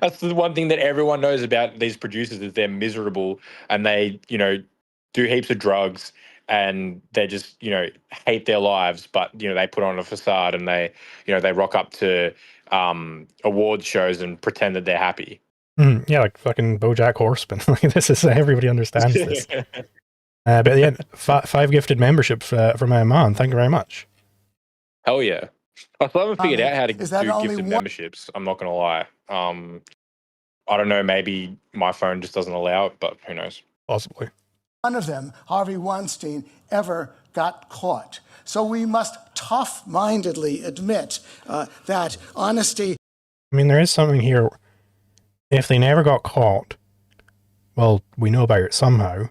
That's the one thing that everyone knows about these producers, is they're miserable, and they, do heaps of drugs, and they just, hate their lives, but, they put on a facade, and they, they rock up to awards shows and pretend that they're happy. Yeah, like fucking BoJack Horseman. Like this is everybody understands this. But yeah, 5 gifted memberships from Man. Thank you very much. Hell yeah. I still haven't figured out how to Is that do only gifted one? memberships. I'm not going to lie. I don't know. Maybe my phone just doesn't allow it, but who knows? Possibly. One of them, Harvey Weinstein, ever got caught. So we must tough-mindedly admit that honesty. I mean, there is something here. If they never got caught, well, we know about it somehow.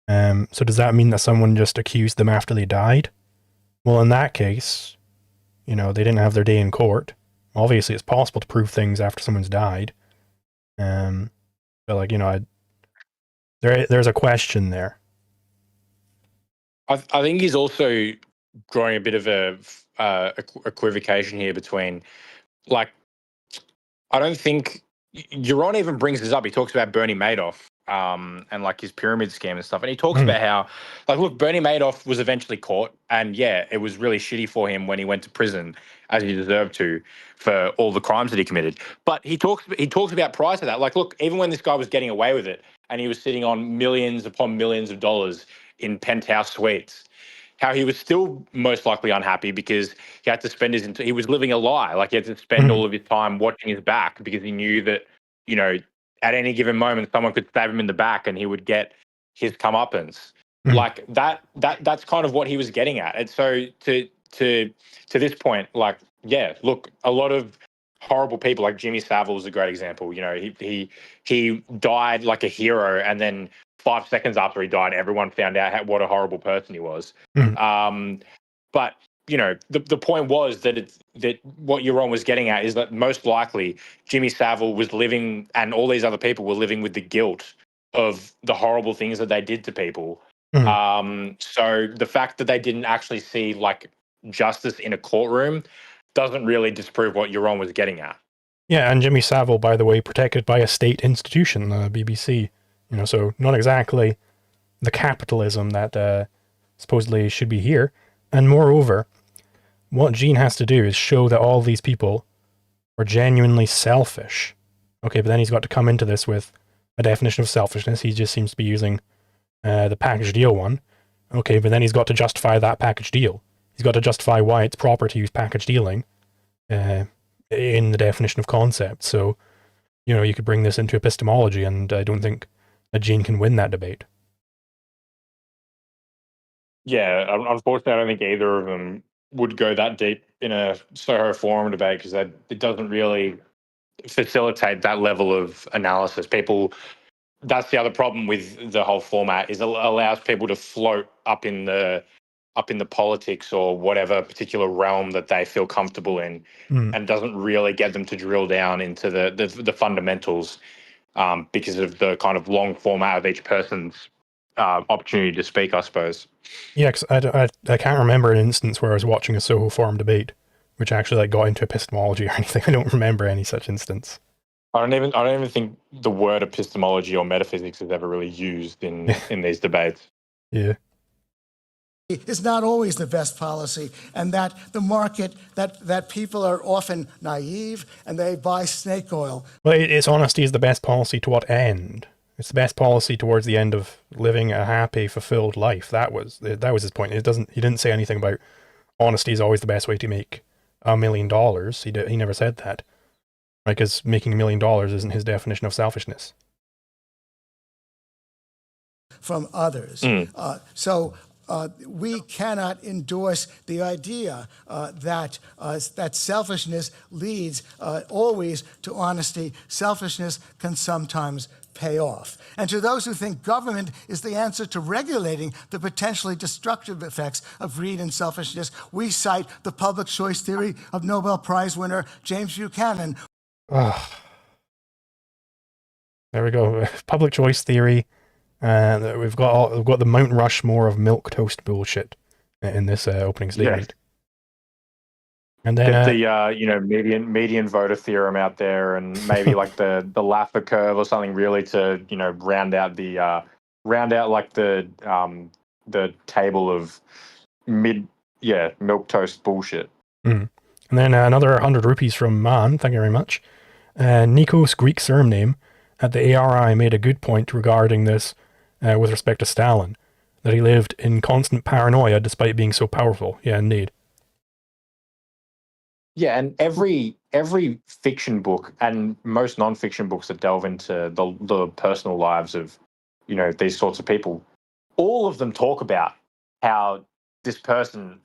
So does that mean that someone just accused them after they died? Well, in that case, you know, they didn't have their day in court. Obviously, it's possible to prove things after someone's died. But like, you know, there's a question there. I think he's also drawing a bit of a equivocation here between, like, I don't think Yaron even brings this up. He talks about Bernie Madoff and like his pyramid scheme and stuff. And he talks about how, like, look, Bernie Madoff was eventually caught, and yeah, it was really shitty for him when he went to prison, as he deserved to, for all the crimes that he committed. But he talks about prior to that, like, look, even when this guy was getting away with it, and he was sitting on millions upon millions of dollars in penthouse suites, how he was still most likely unhappy because he had to spend he was living a lie. Like, he had to spend all of his time watching his back because he knew that, you know, at any given moment, someone could stab him in the back and he would get his comeuppance. Like that's kind of what he was getting at. And so to this point, like, yeah, look, a lot of horrible people, like Jimmy Savile is a great example. You know, he died like a hero, and then 5 seconds after he died, everyone found out what a horrible person he was. But you know, the point was that that what Yaron was getting at is that most likely Jimmy Savile was living, and all these other people were living with the guilt of the horrible things that they did to people. So the fact that they didn't actually see like justice in a courtroom doesn't really disprove what Yaron was getting at. Yeah, and Jimmy Savile, by the way, protected by a state institution, the BBC. You know, so not exactly the capitalism that supposedly should be here. And moreover, what Gene has to do is show that all these people are genuinely selfish. Okay, but then he's got to come into this with a definition of selfishness. He just seems to be using the package deal one. Okay, but then he's got to justify that package deal. He's got to justify why it's proper to use package dealing in the definition of concept. So, you know, you could bring this into epistemology, and I don't think that Gene can win that debate. Yeah, unfortunately, I don't think either of them would go that deep in a Soho Forum debate, because it doesn't really facilitate that level of analysis. That's the other problem with the whole format, is it allows people to float up in the politics or whatever particular realm that they feel comfortable in, and doesn't really get them to drill down into the fundamentals, because of the kind of long format of each person's opportunity to speak, I suppose. Yeah, because I can't remember an instance where I was watching a Soho Forum debate which actually like got into epistemology or anything. I don't remember any such instance. I don't even think the word epistemology or metaphysics is ever really used in these debates. Yeah. Is not always the best policy, and that the market, that people are often naive and they buy snake oil. Well, it's honesty is the best policy to what end? It's the best policy towards the end of living a happy, fulfilled life. That was his point. He didn't say anything about honesty is always the best way to make $1 million. He never said that. Right, because making $1 million isn't his definition of selfishness. From others. We cannot endorse the idea that selfishness leads always to honesty. Selfishness can sometimes pay off. And to those who think government is the answer to regulating the potentially destructive effects of greed and selfishness, we cite the public choice theory of Nobel Prize winner James Buchanan. There we go. Public choice theory. We've got the Mount Rushmore of milquetoast bullshit in this opening statement. Yes. And then the median voter theorem out there, and maybe like the Laffer curve or something, really to round out like the table of milquetoast bullshit. And then another 100 rupees from Man. Thank you very much. Nikos' Greek surname at the ARI made a good point regarding this with respect to Stalin, that he lived in constant paranoia despite being so powerful. Yeah, indeed. Yeah, and every fiction book and most non-fiction books that delve into the personal lives of, these sorts of people, all of them talk about how this person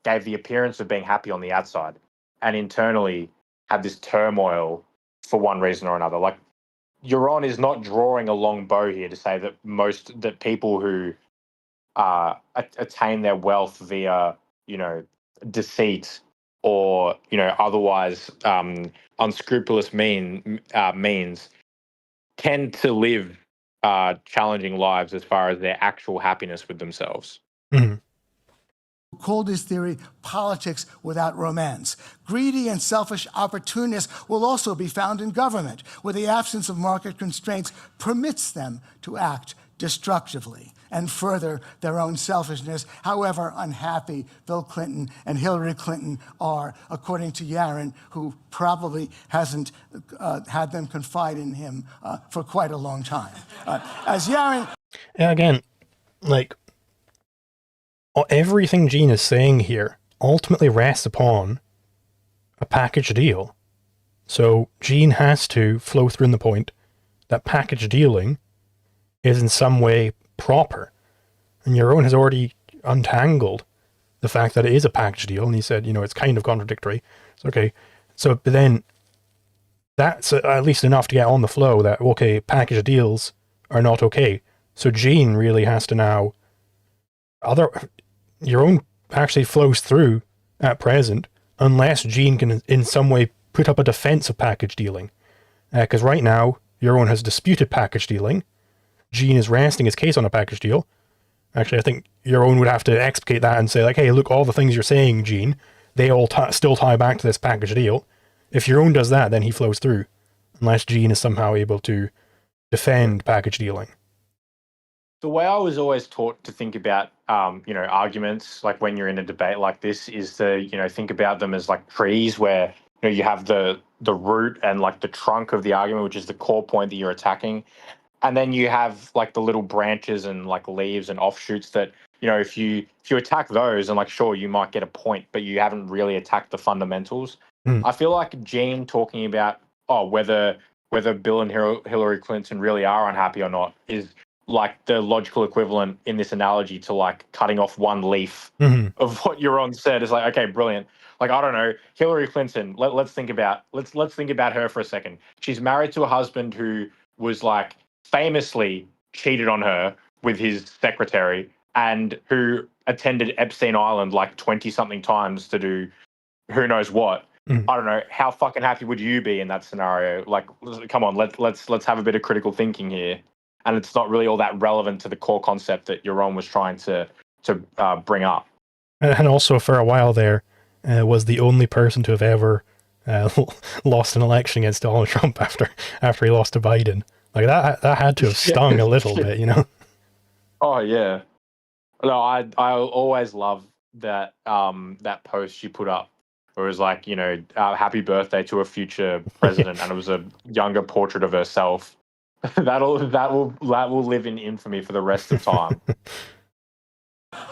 gave the appearance of being happy on the outside and internally had this turmoil for one reason or another. Like, Yaron is not drawing a long bow here to say that people who attain their wealth via, deceit or, otherwise unscrupulous means tend to live challenging lives as far as their actual happiness with themselves. Mm-hmm. Called his theory politics without romance. Greedy and selfish opportunists will also be found in government, where the absence of market constraints permits them to act destructively and further their own selfishness, however unhappy Bill Clinton and Hillary Clinton are, according to Yaron, who probably hasn't had them confide in him for quite a long time. As Yaron... Yeah, again, like, everything Gene is saying here ultimately rests upon a package deal. So Gene has to flow through in the point that package dealing is in some way proper. And Yaron has already untangled the fact that it is a package deal, and he said, it's kind of contradictory. It's okay. So, but then that's at least enough to get on the flow that, okay, package deals are not okay. So Gene really has to now... Yaron actually flows through at present unless Gene can in some way put up a defense of package dealing. Because right now, Yaron has disputed package dealing. Gene is resting his case on a package deal. Actually, I think Yaron would have to explicate that and say, like, hey, look, all the things you're saying, Gene, they all still tie back to this package deal. If Yaron does that, then he flows through. Unless Gene is somehow able to defend package dealing. The way I was always taught to think about, arguments, like when you're in a debate like this, is to, think about them as like trees where, you have the root and like the trunk of the argument, which is the core point that you're attacking. And then you have like the little branches and like leaves and offshoots that, if you attack those and like, sure, you might get a point, but you haven't really attacked the fundamentals. I feel like Gene talking about, whether Bill and Hillary Clinton really are unhappy or not is like the logical equivalent in this analogy to like cutting off one leaf of what Yaron said. Is like, okay, brilliant. Like, I don't know, Hillary Clinton, let's think about her for a second. She's married to a husband who was like famously cheated on her with his secretary and who attended Epstein Island like 20 something times to do who knows what. I don't know, how fucking happy would you be in that scenario? Like, come on, let's have a bit of critical thinking here. And it's not really all that relevant to the core concept that Yaron was trying to bring up. And also, for a while there, was the only person to have ever lost an election against Donald Trump after he lost to Biden. Like, that had to have stung a little bit, Oh yeah. No, I always love that that post she put up. Where it was like, happy birthday to a future president, and it was a younger portrait of herself. that will live in infamy for the rest of time.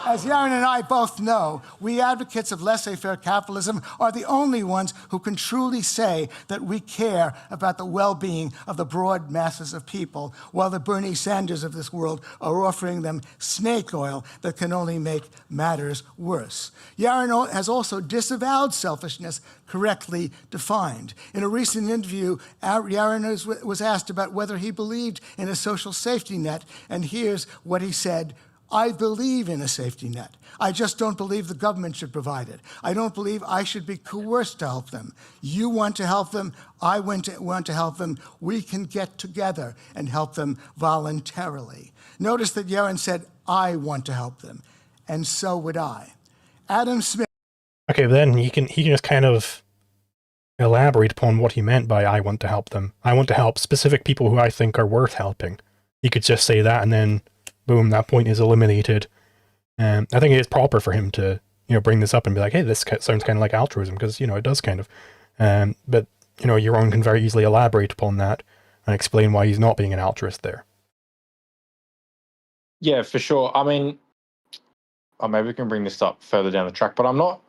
As Yaron and I both know, we advocates of laissez-faire capitalism are the only ones who can truly say that we care about the well-being of the broad masses of people, while the Bernie Sanders of this world are offering them snake oil that can only make matters worse. Yaron has also disavowed selfishness correctly defined. In a recent interview, Yaron was asked about whether he believed in a social safety net, and here's what he said: I believe in a safety net. I just don't believe the government should provide it. I don't believe I should be coerced to help them. You want to help them. I want to help them. We can get together and help them voluntarily. Notice that Yaron said, I want to help them. And so would I. Adam Smith. Okay, then he can just kind of elaborate upon what he meant by I want to help them. I want to help specific people who I think are worth helping. He could just say that and then boom, that point is eliminated. I think it is proper for him to, bring this up and be like, hey, this sounds kind of like altruism, because, it does kind of. But Yaron can very easily elaborate upon that and explain why he's not being an altruist there. Yeah, for sure. I mean, maybe we can bring this up further down the track, but I'm not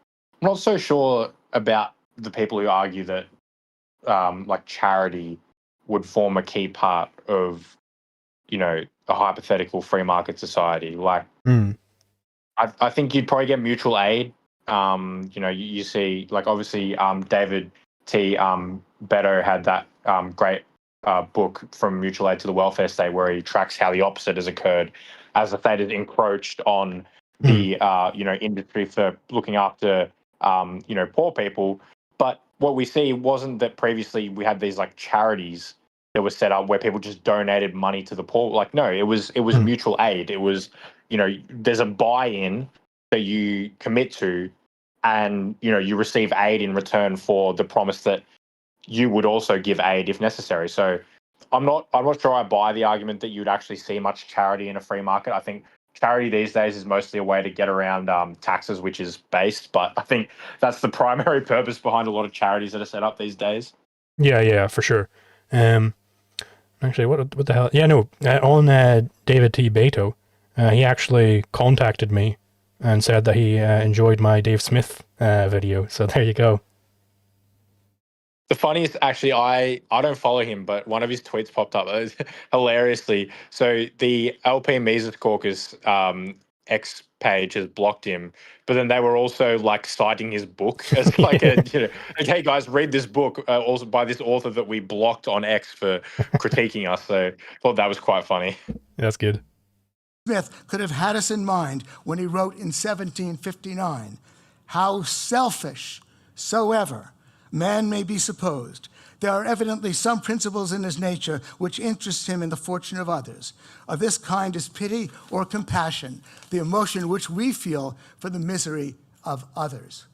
so sure about the people who argue that like charity would form a key part of a hypothetical free market society. Like, I think you'd probably get mutual aid. You see, like, obviously, David T. Beto had that great book From Mutual Aid to the Welfare State, where he tracks how the opposite has occurred as the state has encroached on the industry for looking after poor people. But what we see wasn't that previously we had these like charities that were set up where people just donated money to the poor. Like, no, it was mutual aid. It was, there's a buy-in that you commit to, and you receive aid in return for the promise that you would also give aid if necessary. So I'm not sure I buy the argument that you'd actually see much charity in a free market. I think charity these days is mostly a way to get around taxes, which is based. But I think that's the primary purpose behind a lot of charities that are set up these days. Yeah, for sure. Actually, what the hell? Yeah, no. On David T. Beto, he actually contacted me and said that he enjoyed my Dave Smith video. So there you go. The funniest, actually, I don't follow him, but one of his tweets popped up hilariously. So the LP Mises Caucus X page has blocked him, but then they were also like citing his book as like hey guys, read this book also by this author that we blocked on X for critiquing us. So I thought that was quite funny. That's good. Smith could have had us in mind when he wrote in 1759, "How selfish soever man may be supposed, there are evidently some principles in his nature which interest him in the fortune of others. Of this kind is pity or compassion, the emotion which we feel for the misery of others.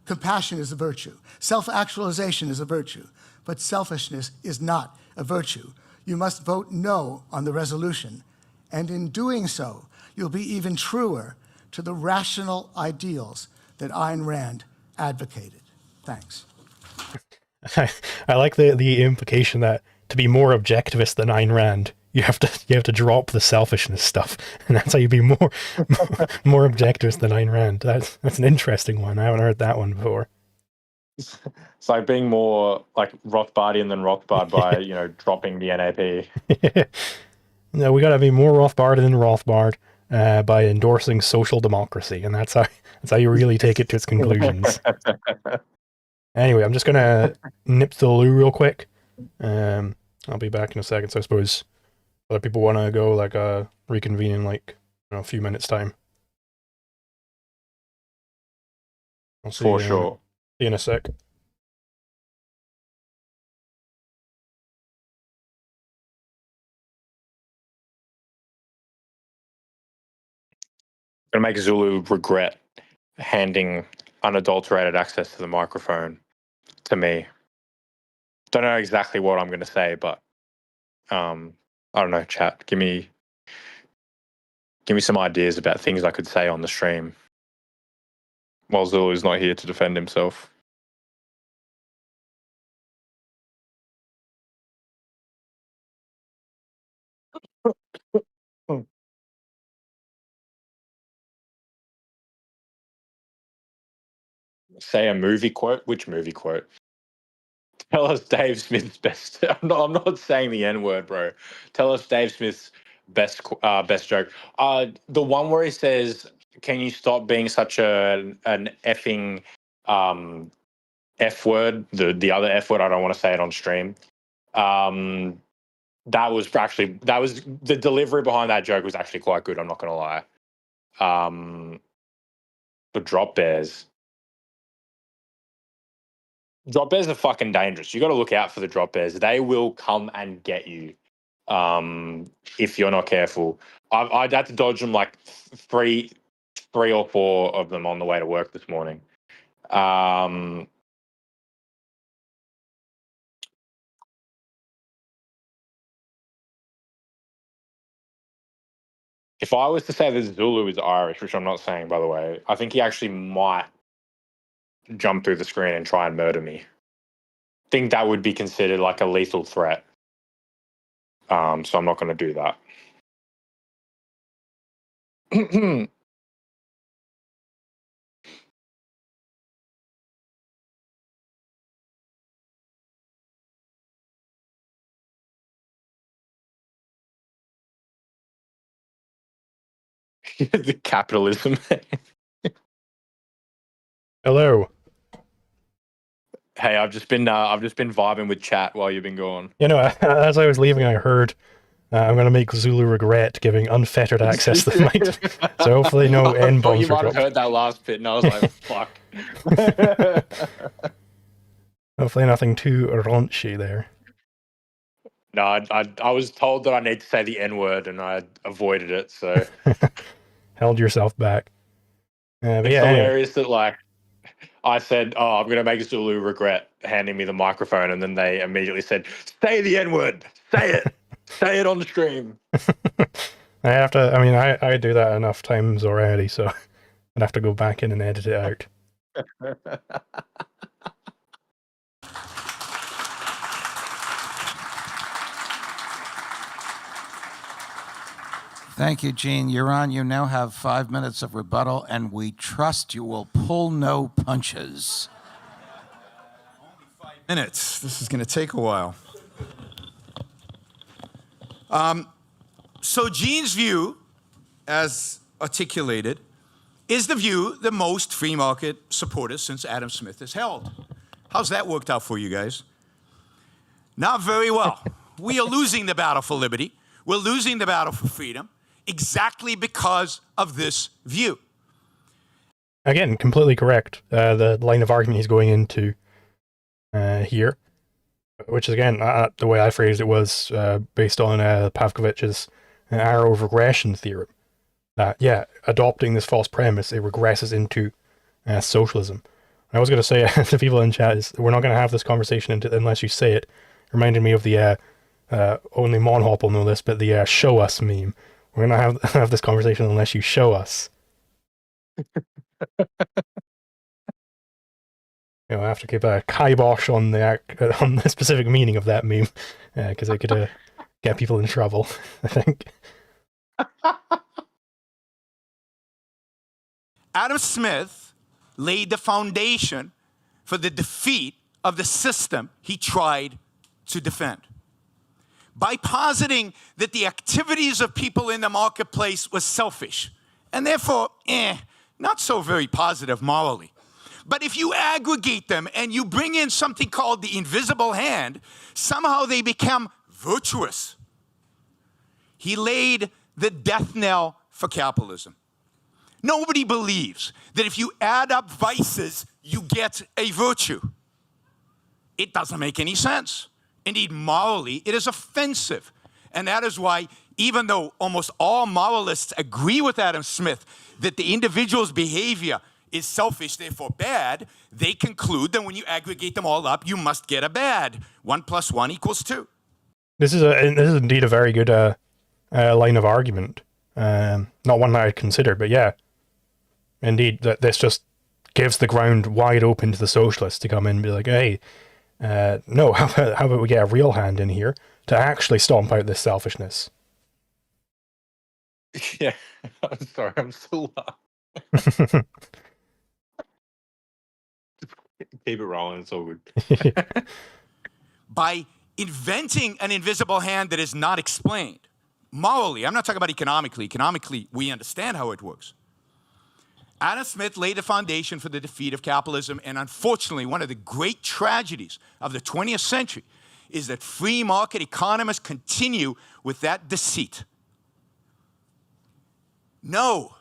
Compassion is a virtue. Self-actualization is a virtue. But selfishness is not a virtue. You must vote no on the resolution. And in doing so, you'll be even truer to the rational ideals that Ayn Rand advocated." Thanks. I like the implication that to be more objectivist than Ayn Rand, you have to drop the selfishness stuff, and that's how you be more objectivist than Ayn Rand. That's an interesting one. I haven't heard that one before. It's like being more like Rothbardian than Rothbard by dropping the NAP. No, we got to be more Rothbard than Rothbard by endorsing social democracy, and that's how you really take it to its conclusions. Anyway, I'm just gonna nip to the loo real quick. I'll be back in a second. So I suppose other people want to go like reconvene in like a few minutes time. I'll see For sure. See you in a sec. Gonna make Zulu regret handing unadulterated access to the microphone to me. Don't know exactly what I'm going to say, but I don't know, chat. Give me some ideas about things I could say on the stream while Zulu's not here to defend himself. Say a movie quote. Which movie quote? Tell us Dave Smith's best. I'm not saying the N word, bro. Tell us Dave Smith's best joke. The one where he says, "Can you stop being such an effing F word?" The other F word. I don't want to say it on stream. That was the delivery behind that joke was actually quite good. I'm not gonna lie. The drop bears. Drop bears are fucking dangerous. You got to look out for the drop bears. They will come and get you if you're not careful. I'd had to dodge them like three or four of them on the way to work this morning. If I was to say that Zulu is Irish, which I'm not saying, by the way, I think he actually might jump through the screen and try and murder me. think that would be considered like a lethal threat. So I'm not going to do that. The capitalism. Hello. Hey, I've just been vibing with chat while you've been gone. You know, as I was leaving, I heard I'm going to make Zulu regret giving unfettered access to the mic. So hopefully no N bombs you were might have dropped. heard that last bit, and I was like, "Fuck." Hopefully nothing too raunchy there. No, I was told that I need to say the N word, and I avoided it. So Held yourself back. But it's yeah, anyway. hilarious that like I said, "Oh, I'm going to make Zulu regret handing me the microphone," and then they immediately said, "Say the N word. Say it. Say it on the stream." I have to. I mean, I do that enough times already, so I'd have to go back in and edit it out. Thank you, Gene. Yaron, you now have 5 minutes of rebuttal, and we trust you will pull no punches. Minutes. This is going to take a while. So Gene's view, as articulated, is the view that most free market supporters since Adam Smith has held. How's that worked out for you guys? Not very well. We are losing the battle for liberty. We're losing the battle for freedom exactly because of this view. Again, completely correct. The line of argument he's going into here, which is, again, the way I phrased it was based on Pavkovich's arrow of regression theorem. That, yeah, adopting this false premise, it regresses into socialism. I was going to say to people in chat, is we're not going to have this conversation unless you say it. Reminded me of the, only MonHop will know this, but the show us meme. We're going to have this conversation unless you show us. You know, I have to keep a kibosh on the specific meaning of that meme, because it could get people in trouble, I think. Adam Smith laid the foundation for the defeat of the system he tried to defend. By positing that the activities of people in the marketplace was selfish, and therefore, not so very positive morally. But if you aggregate them and you bring in something called the invisible hand, somehow they become virtuous. He laid the death knell for capitalism. Nobody believes that if you add up vices, you get a virtue. It doesn't make any sense. Indeed, morally, it is offensive. And that is why, even though almost all moralists agree with Adam Smith that the individual's behavior is selfish, therefore bad, they conclude that when you aggregate them all up, you must get a bad. 1 + 1 = 2. This is indeed a very good line of argument. Not one that I'd considered, but yeah. Indeed, that this just gives the ground wide open to the socialists to come in and be like, hey, no, how about we get a real hand in here to actually stomp out this selfishness? Yeah, I'm sorry, I'm still laughing. Keep it rolling, it's all good. By inventing an invisible hand that is not explained, morally, I'm not talking about economically. Economically, we understand how it works. Adam Smith laid the foundation for the defeat of capitalism, and unfortunately, one of the great tragedies of the 20th century is that free market economists continue with that deceit. No,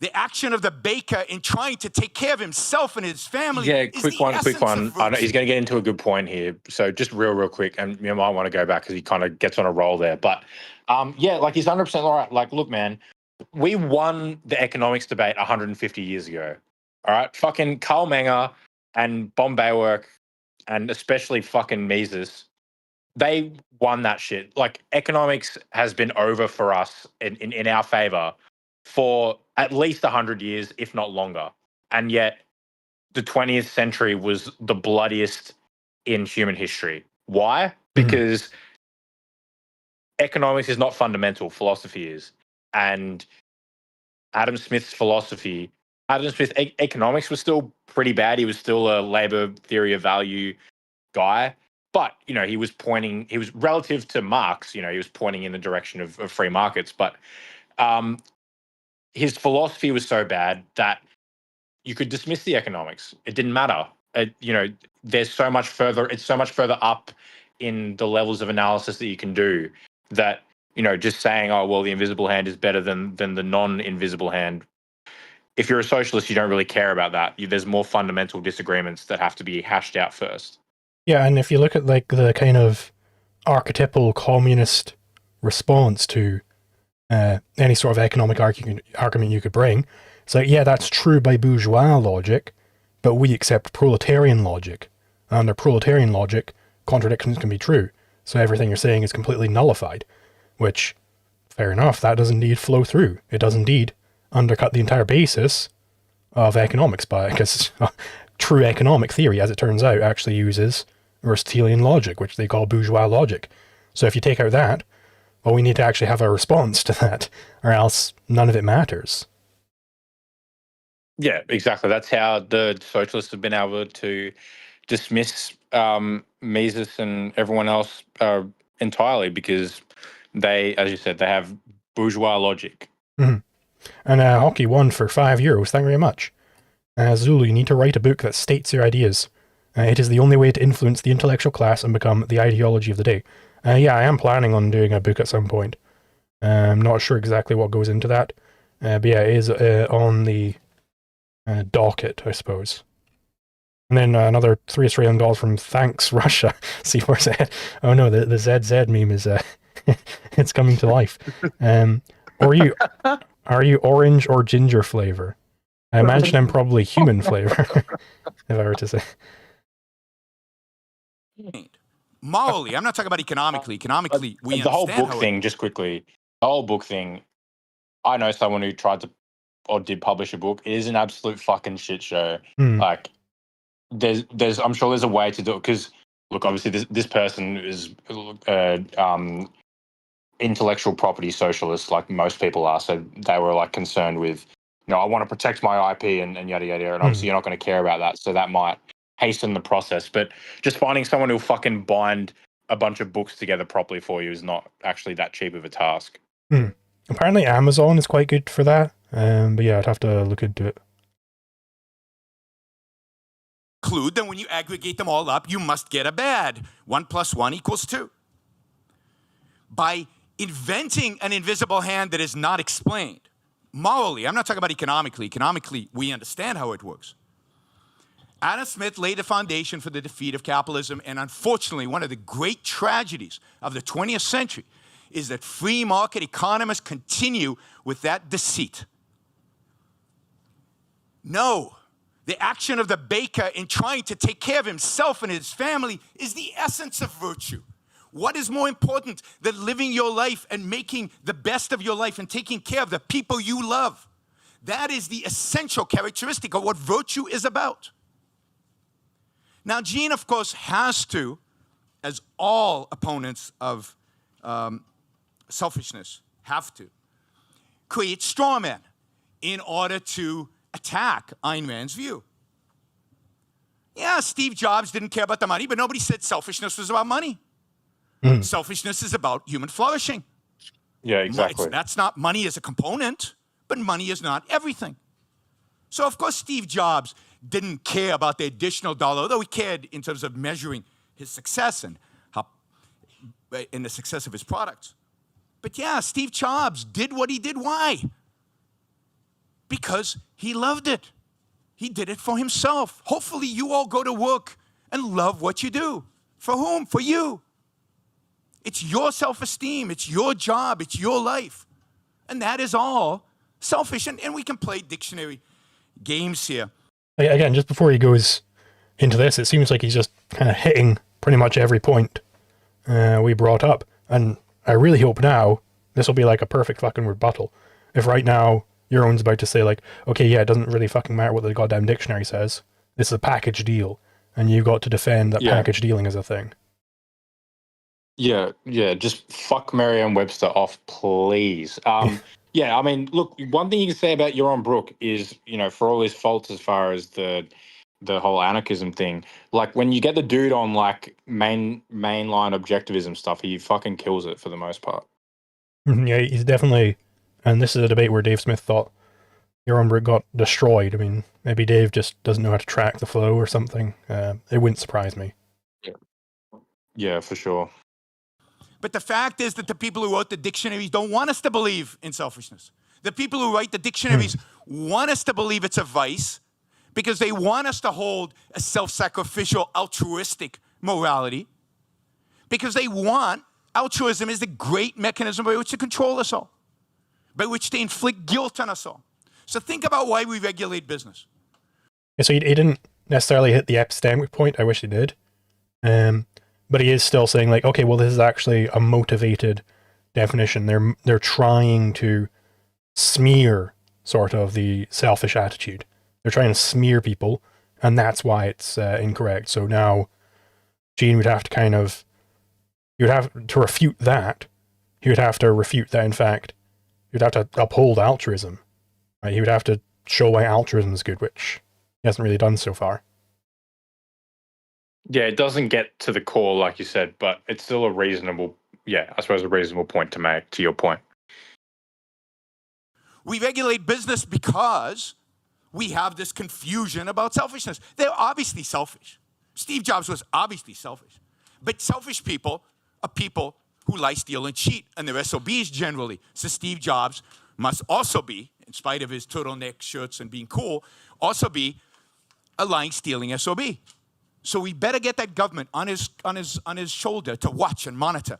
the action of the baker in trying to take care of himself and his family. Yeah, is quick the one. essence of I know virtue. he's going to get into a good point here. So just real quick, and you might want to go back because he kind of gets on a roll there. But yeah, like he's 100% all right. Like, look, man, we won the economics debate 150 years ago. All right, fucking Karl Menger and Bombay and especially fucking Mises, they won that shit. Like, economics has been over for us in our favor for at least 100 years, if not longer. And yet the 20th century was the bloodiest in human history. Why? Because economics is not fundamental, philosophy is. And Adam Smith's economics was still pretty bad. He was still a labor theory of value guy. But, he was relative to Marx, he was pointing in the direction of free markets. But his philosophy was so bad that you could dismiss the economics. It didn't matter. It's so much further up in the levels of analysis that you can do that, just saying, oh, well, the invisible hand is better than the non-invisible hand. If you're a socialist, you don't really care about that. There's more fundamental disagreements that have to be hashed out first. Yeah, and if you look at like the kind of archetypal communist response to any sort of economic argument you could bring, it's like, yeah, that's true by bourgeois logic, but we accept proletarian logic. And under proletarian logic, contradictions can be true. So everything you're saying is completely nullified, which, fair enough, that does indeed flow through. It does indeed undercut the entire basis of economics, because true economic theory, as it turns out, actually uses Aristotelian logic, which they call bourgeois logic. So if you take out that, well, we need to actually have a response to that, or else none of it matters. Yeah, exactly. That's how the socialists have been able to dismiss Mises and everyone else entirely, because they, as you said, they have bourgeois logic. Mm-hmm. And Hockey won for €5. Thank you very much. Zulu, you need to write a book that states your ideas. It is the only way to influence the intellectual class and become the ideology of the day. Yeah, I am planning on doing a book at some point. I'm not sure exactly what goes into that. But yeah, it is on the docket, I suppose. And then another $3 from Thanks Russia. See where's it? Oh no, the ZZ meme is it's coming to life. Are you orange or ginger flavor? I imagine I'm probably human flavor, if I were to say. Morally, I'm not talking about economically. Economically, we the whole understand book thing. Just quickly, the whole book thing. I know someone who tried to or did publish a book. It is an absolute fucking shit show. Like, there's I'm sure there's a way to do it, because look, obviously this person is intellectual property socialist, like most people are. So they were like concerned with, I want to protect my IP and yada yada. And obviously you're not going to care about that, so that might hasten the process. But just finding someone who'll fucking bind a bunch of books together properly for you is not actually that cheap of a task. Apparently Amazon is quite good for that. But yeah, I'd have to look into it. Conclude that when you aggregate them all up, you must get a bad. 1 + 1 = 2. By inventing an invisible hand that is not explained, morally, I'm not talking about economically. Economically, we understand how it works. Adam Smith laid the foundation for the defeat of capitalism, and unfortunately, one of the great tragedies of the 20th century is that free market economists continue with that deceit. No, the action of the baker in trying to take care of himself and his family is the essence of virtue. What is more important than living your life and making the best of your life and taking care of the people you love? That is the essential characteristic of what virtue is about. Now, Gene, of course, has to, as all opponents of selfishness have to, create straw men in order to attack Ayn Rand's view. Yeah, Steve Jobs didn't care about the money, but nobody said selfishness was about money. Selfishness is about human flourishing. Yeah, exactly. That's not, money is a component, but money is not everything. So, of course, Steve Jobs didn't care about the additional dollar, although he cared in terms of measuring his success and the success of his products. But yeah, Steve Jobs did what he did. Why? Because he loved it. He did it for himself. Hopefully you all go to work and love what you do. For whom? For you. It's your self-esteem. It's your job. It's your life. And that is all selfish. And we can play dictionary games here. Again, just before he goes into this, it seems like he's just kind of hitting pretty much every point we brought up. And I really hope now this will be like a perfect fucking rebuttal. If right now Yaron's about to say like, okay, yeah, it doesn't really fucking matter what the goddamn dictionary says. This is a package deal. and you got to defend that Yeah. package dealing is a thing. Yeah, just fuck Merriam-Webster off, please. Yeah, I mean, look, one thing you can say about Yaron Brook is, for all his faults as far as the whole anarchism thing, like when you get the dude on like mainline objectivism stuff, he fucking kills it for the most part. Yeah, he's definitely, and this is a debate where Dave Smith thought Yaron Brook got destroyed. I mean, maybe Dave just doesn't know how to track the flow or something. It wouldn't surprise me. Yeah, for sure. But the fact is that the people who wrote the dictionaries don't want us to believe in selfishness. The people who write the dictionaries want us to believe it's a vice because they want us to hold a self-sacrificial, altruistic morality because they want altruism is the great mechanism by which to control us all, by which to inflict guilt on us all. So think about why we regulate business. Yeah, so he didn't necessarily hit the epistemic point. I wish he did. But he is still saying like, okay, well, this is actually a motivated definition. They're trying to smear sort of the selfish attitude. They're trying to smear people, and that's why it's incorrect. So now Gene would have to you'd have to refute that. He would have to refute that, in fact, you'd have to uphold altruism. Right? He would have to show why altruism is good, which he hasn't really done so far. Yeah, it doesn't get to the core, like you said, but it's still a reasonable point to make, to your point. We regulate business because we have this confusion about selfishness. They're obviously selfish. Steve Jobs was obviously selfish. But selfish people are people who lie, steal, and cheat, and they're SOBs generally. So Steve Jobs must also be, in spite of his turtleneck shirts and being cool, also be a lying, stealing SOB. So we better get that government on his shoulder to watch and monitor.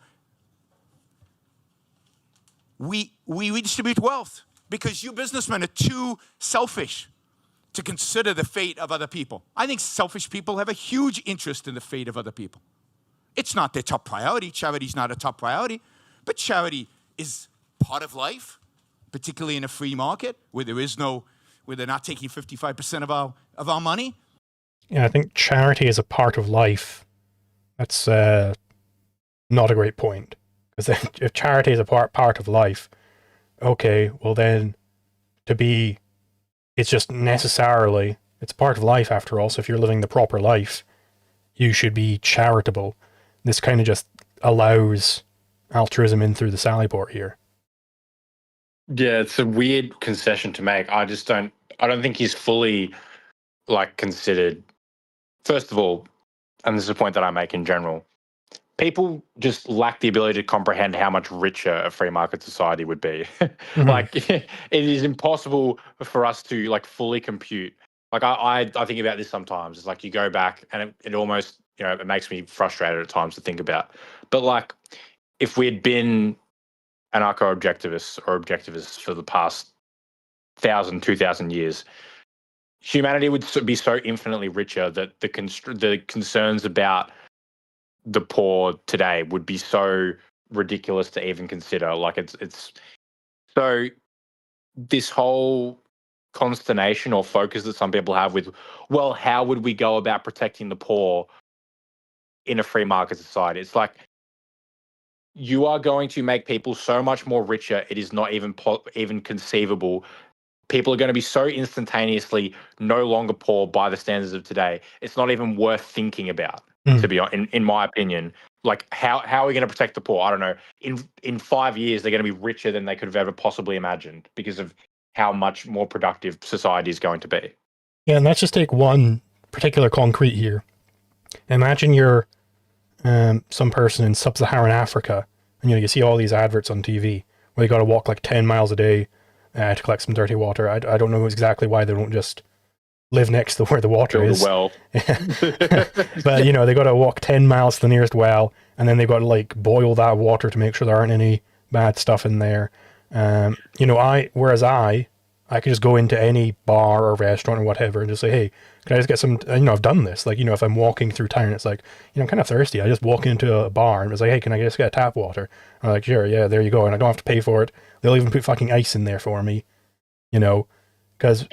We redistribute wealth because you businessmen are too selfish to consider the fate of other people. I think selfish people have a huge interest in the fate of other people. It's not their top priority. Charity's not a top priority, but charity is part of life, particularly in a free market where they're not taking 55% of our money. Yeah, I think charity is a part of life. That's not a great point. Because if charity is a part of life, okay, well then it's just necessarily, it's part of life after all. So if you're living the proper life, you should be charitable. This kind of just allows altruism in through the sally port here. Yeah, it's a weird concession to make. I don't think he's fully considered. First of all, and this is a point that I make in general, people just lack the ability to comprehend how much richer a free market society would be. Mm-hmm. It is impossible for us to fully compute. I think about this sometimes. It's you go back and it almost, it makes me frustrated at times to think about. But if we had been anarcho-objectivists or objectivists for the past 1,000, 2,000 years, humanity would be so infinitely richer that the concerns about the poor today would be so ridiculous to even consider. It's so this whole consternation or focus that some people have with, well, how would we go about protecting the poor in a free market society? It's you are going to make people so much more richer. It is not even conceivable. People are going to be so instantaneously no longer poor by the standards of today. It's not even worth thinking about, to be honest, in my opinion. How are we going to protect the poor? I don't know. In 5 years, they're going to be richer than they could have ever possibly imagined because of how much more productive society is going to be. Yeah, and let's just take one particular concrete here. Imagine you're some person in sub-Saharan Africa, and you see all these adverts on TV where you got to walk 10 miles a day to collect some dirty water. I don't know exactly why they don't just live next to where the water is. Well. But, they got to walk 10 miles to the nearest well, and then they've got to boil that water to make sure there aren't any bad stuff in there. Whereas I could just go into any bar or restaurant or whatever and just say, hey, can I just get some, I've done this. If I'm walking through town, it's I'm kind of thirsty. I just walk into a bar and it's hey, can I just get tap water? I'm sure, yeah, there you go. And I don't have to pay for it. They'll even put fucking ice in there for me, because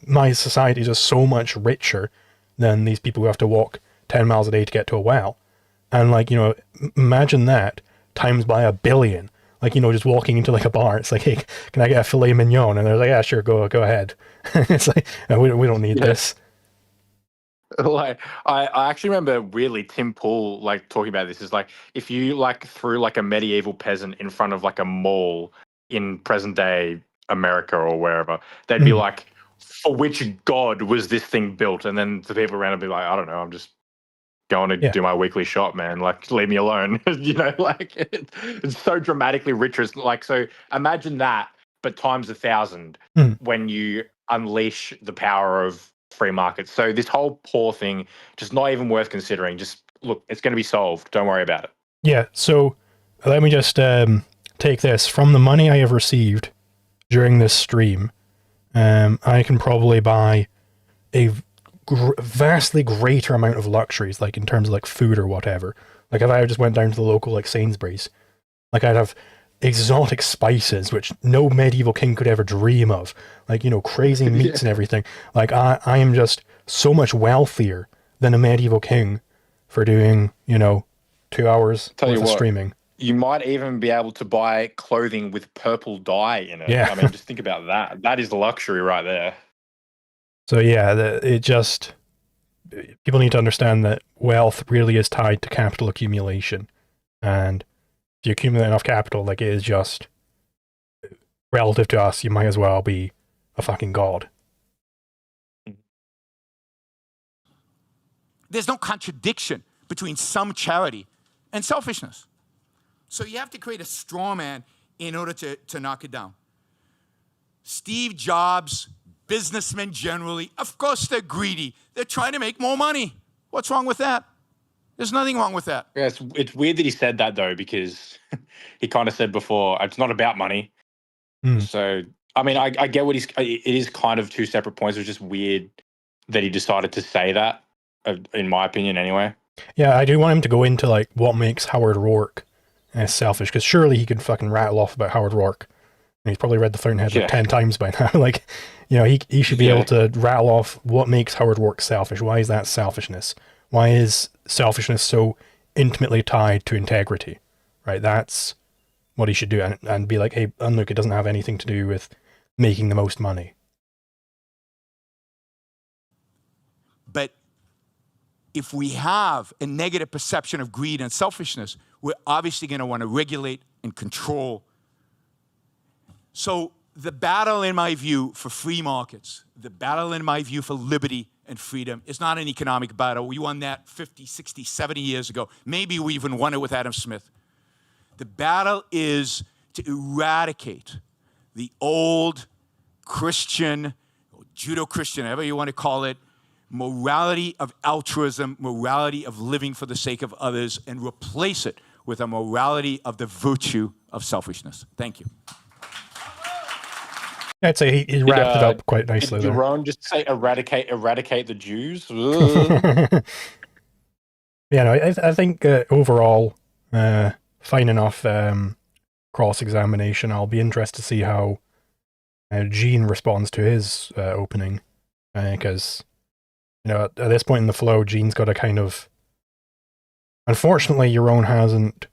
my society is just so much richer than these people who have to walk 10 miles a day to get to a well. And like, you know, imagine that times by 1 billion. Like, you know, just walking into like a bar, it's like, hey, can I get a filet mignon? And they're like, yeah, sure, go ahead. It's like, we don't need this. Like, I actually remember weirdly Tim Pool like talking about this. Is like, if you like threw like a medieval peasant in front of like a mall in present day America or wherever, they'd be like, for which god was this thing built? And then the people around would be like, I don't know, I'm just going to do my weekly shop, man. Like, leave me alone. You know, like it's so dramatically richer. It's like, so imagine that, but times 1,000 when you unleash the power of free markets. So this whole poor thing, just not even worth considering. Just look, it's going to be solved. Don't worry about it. Yeah. So let me just take this from the money I have received during this stream. I can probably buy a vastly greater amount of luxuries, like in terms of like food or whatever. Like if I just went down to the local like Sainsbury's, like I'd have exotic spices which no medieval king could ever dream of, like, you know, crazy meats and everything. Like I am just so much wealthier than a medieval king for doing, you know, 2 hours worth of streaming. You might even be able to buy clothing with purple dye in it. Yeah. I mean, just think about that. That is the luxury right there. So yeah, people need to understand that wealth really is tied to capital accumulation, and if you accumulate enough capital, like, it is just relative to us, you might as well be a fucking god. There's no contradiction between some charity and selfishness. So you have to create a straw man in order to knock it down. Steve Jobs, businessmen generally, of course they're greedy. They're trying to make more money. What's wrong with that? There's nothing wrong with that. Yeah, it's weird that he said that, though, because he kind of said before, it's not about money. So, I mean, I get what it is kind of two separate points. It was just weird that he decided to say that, in my opinion, anyway. Yeah, I do want him to go into, like, what makes Howard Rourke selfish, because surely he could fucking rattle off about Howard Rourke. And he's probably read The Fountainhead like 10 times by now. Like, you know, he should be able to rattle off what makes Howard Rourke selfish. Why is that selfishness? Why is selfishness so intimately tied to integrity? Right? That's what he should do. And be like, hey, and look, it doesn't have anything to do with making the most money. But if we have a negative perception of greed and selfishness, we're obviously going to want to regulate and control. So the battle, in my view, for free markets, the battle, in my view, for liberty and freedom is not an economic battle. We won that 50, 60, 70 years ago. Maybe we even won it with Adam Smith. The battle is to eradicate the old Christian, Judeo-Christian, however you want to call it, morality of altruism, morality of living for the sake of others, and replace it with a morality of the virtue of selfishness. Thank you. I'd say he wrapped it up quite nicely did there. Yaron just say eradicate the Jews? Yeah, no, I think overall, fine enough cross-examination. I'll be interested to see how Gene responds to his opening, because, you know, at this point in the flow, Gene's got a kind of... Unfortunately, Yaron hasn't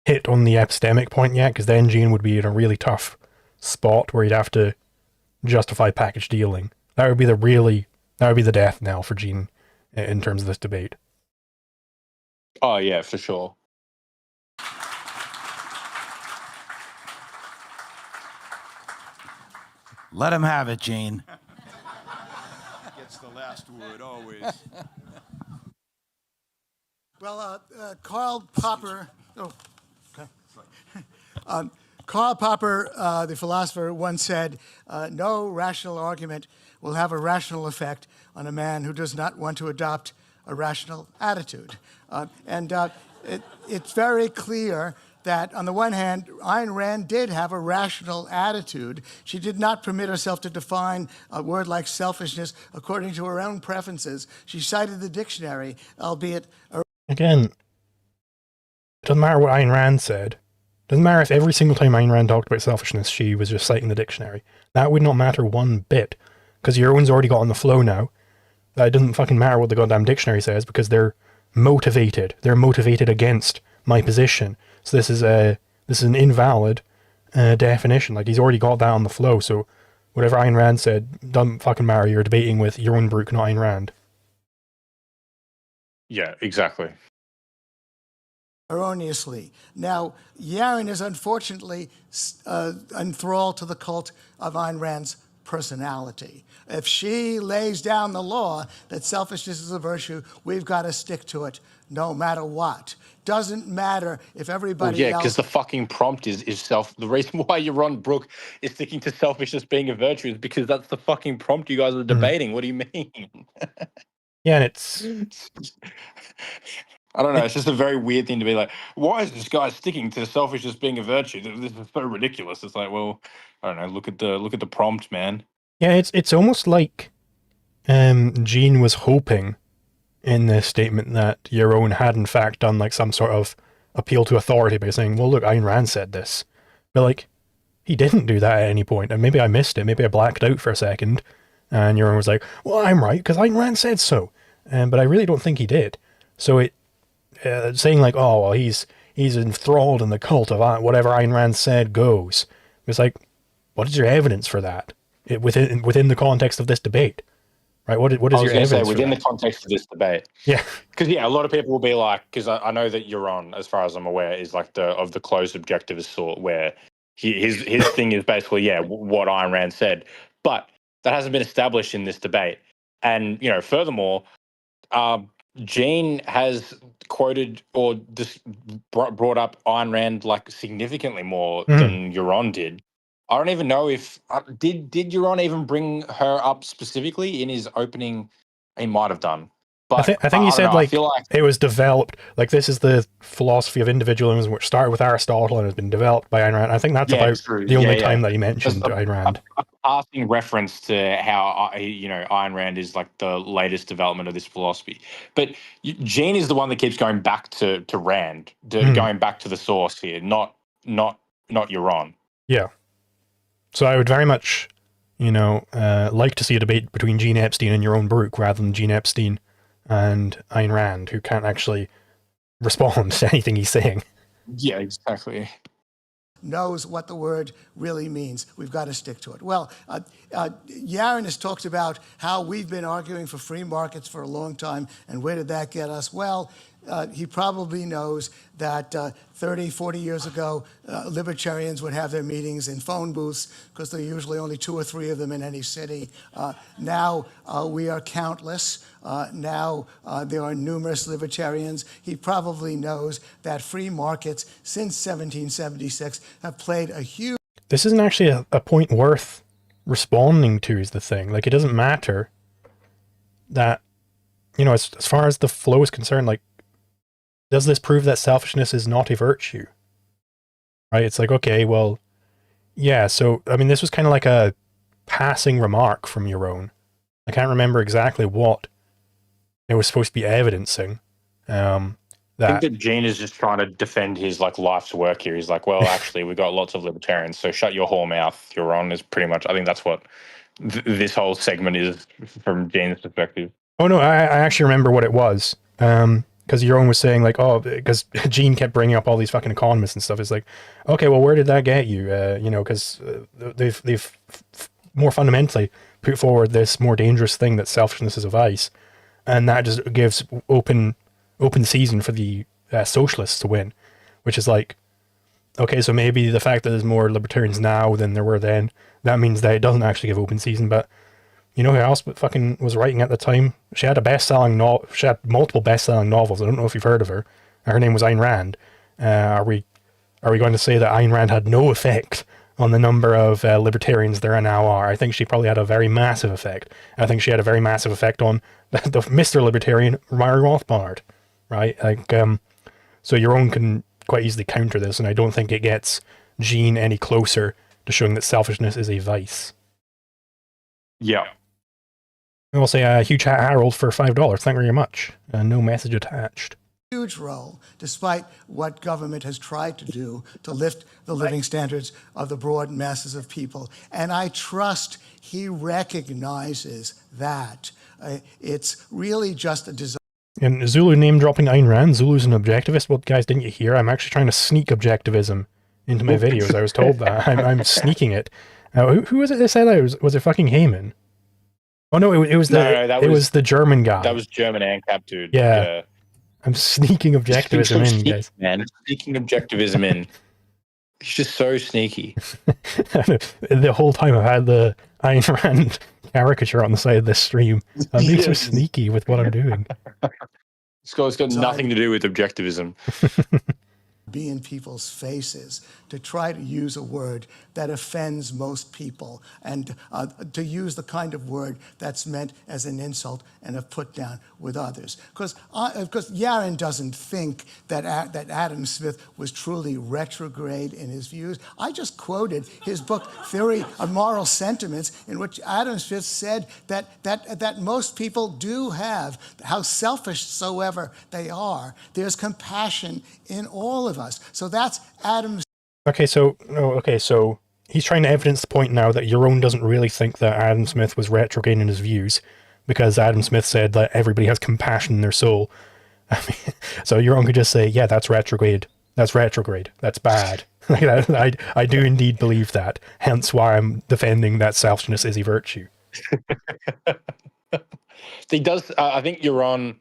hit on the epistemic point yet, because then Gene would be in a really tough spot where he'd have to justify package dealing. That would be the death knell for Gene in terms of this debate. Oh, yeah, for sure. Let him have it, Gene. Gets the last word always. Well, Karl Popper. Oh, okay. Karl Popper, the philosopher, once said, no rational argument will have a rational effect on a man who does not want to adopt a rational attitude. It's very clear that, on the one hand, Ayn Rand did have a rational attitude. She did not permit herself to define a word like selfishness according to her own preferences. She cited the dictionary, albeit... Again, it doesn't matter what Ayn Rand said. Doesn't matter if every single time Ayn Rand talked about selfishness, she was just citing the dictionary. That would not matter one bit, because Yaron's already got on the flow now. that it doesn't fucking matter what the goddamn dictionary says because they're motivated. They're motivated against my position. So this is an invalid definition. Like, he's already got that on the flow. So whatever Ayn Rand said doesn't fucking matter. You're debating with Yaron Brook, not Ayn Rand. Yeah, exactly. Erroneously. Now, Yaron is unfortunately enthralled to the cult of Ayn Rand's personality. If she lays down the law that selfishness is a virtue, we've got to stick to it no matter what. Doesn't matter if everybody else... Yeah, because the fucking prompt is the reason why Yaron Brook is sticking to selfishness being a virtue is because that's the fucking prompt you guys are debating. What do you mean? Yeah, and it's... I don't know. It's just a very weird thing to be like, why is this guy sticking to selfishness being a virtue? This is so ridiculous. It's like, well, I don't know. Look at the prompt, man. Yeah, it's almost like Jean was hoping in this statement that Yaron had in fact done like some sort of appeal to authority by saying, well, look, Ayn Rand said this. But like, he didn't do that at any point, and maybe I missed it. Maybe I blacked out for a second, and Yaron was like, well, I'm right, because Ayn Rand said so. But I really don't think he did. So it saying like, oh, well, he's enthralled in the cult of whatever Ayn Rand said goes. It's like, what is your evidence for that within the context of this debate? Right? What is your evidence? Say, within the context of this debate. Yeah. Because a lot of people will be like, because I know that Yaron, as far as I'm aware, is like the closed objectivist sort, where his thing is basically what Ayn Rand said, but that hasn't been established in this debate. And furthermore, Jean has quoted or brought up Ayn Rand like significantly more than Yaron did. I don't even know if did Yaron even bring her up specifically in his opening. He might have done, but I think he said like it was developed. Like, this is the philosophy of individualism, which started with Aristotle and has been developed by Ayn Rand. I think that's about the only time that he mentioned Ayn Rand. A passing reference to how Ayn Rand is like the latest development of this philosophy. But Jean is the one that keeps going back to Rand, going back to the source here, not Yaron. Yeah. So I would very much, like to see a debate between Gene Epstein and Yaron Brook rather than Gene Epstein and Ayn Rand, who can't actually respond to anything he's saying. Yeah, exactly. Knows what the word really means. We've got to stick to it. Well, Yaron has talked about how we've been arguing for free markets for a long time, and where did that get us? Well, he probably knows that 30, 40 years ago, libertarians would have their meetings in phone booths because there are usually only 2 or 3 of them in any city. Now we are countless. Now there are numerous libertarians. He probably knows that free markets since 1776 have played a huge... This isn't actually a point worth responding to, is the thing. Like, it doesn't matter that, as far as the flow is concerned, like, does this prove that selfishness is not a virtue? Right? It's like, okay, well, yeah, so, I mean, this was kind of like a passing remark from Yaron. I can't remember exactly what it was supposed to be evidencing. I think that Gene is just trying to defend his like life's work here. He's like, well, actually, we've got lots of libertarians, so shut your whore mouth. Yaron is pretty much, I think that's what this whole segment is from Gene's perspective. Oh, no, I actually remember what it was. Because Yaron was saying, like, oh, because Gene kept bringing up all these fucking economists and stuff. It's like, okay, well, where did that get you? Because they've more fundamentally put forward this more dangerous thing that selfishness is a vice. And that just gives open season for the socialists to win, which is like, okay, so maybe the fact that there's more libertarians now than there were then, that means that it doesn't actually give open season. But you know who else fucking was writing at the time? She had she had multiple best-selling novels. I don't know if you've heard of her. Her name was Ayn Rand. Are we going to say that Ayn Rand had no effect on the number of libertarians there now are? I think she probably had a very massive effect. I think she had a very massive effect on the Mr. Libertarian, Murray Rothbard, right? Like, so Yaron can quite easily counter this, and I don't think it gets Gene any closer to showing that selfishness is a vice. Yeah. I will say a huge hat Harold for $5. Thank you very much. No message attached. Huge role, despite what government has tried to do to lift the living standards of the broad masses of people. And I trust he recognizes that. It's really just a desire. And Zulu name dropping Ayn Rand. Zulu's an objectivist. Well, guys, didn't you hear? I'm actually trying to sneak objectivism into my videos. I was told that. I'm sneaking it. Who was it that said that? Was it fucking Heyman? Oh no, it was the German guy. That was German ANCAP dude. Yeah. I'm sneaking objectivism in, guys. Man, sneaking objectivism in. He's just so sneaky. The whole time I've had the Ayn Rand caricature on the side of this stream. I'm being so sneaky with what I'm doing. It's got nothing to do with objectivism. Be in people's faces, to try to use a word that offends most people, and to use the kind of word that's meant as an insult and a put down with others. Because Yaron doesn't think that Adam Smith was truly retrograde in his views. I just quoted his book, Theory of Moral Sentiments, in which Adam Smith said that most people do have, how selfish soever they are, there's compassion in all of us. So that's Adam's. Okay, so he's trying to evidence the point now that Yaron doesn't really think that Adam Smith was retrograde in his views, because Adam Smith said that everybody has compassion in their soul. I mean, so Yaron could just say, yeah, that's retrograde. That's retrograde. That's bad. I do indeed believe that. Hence why I'm defending that selfishness is a virtue. He does. I think Yaron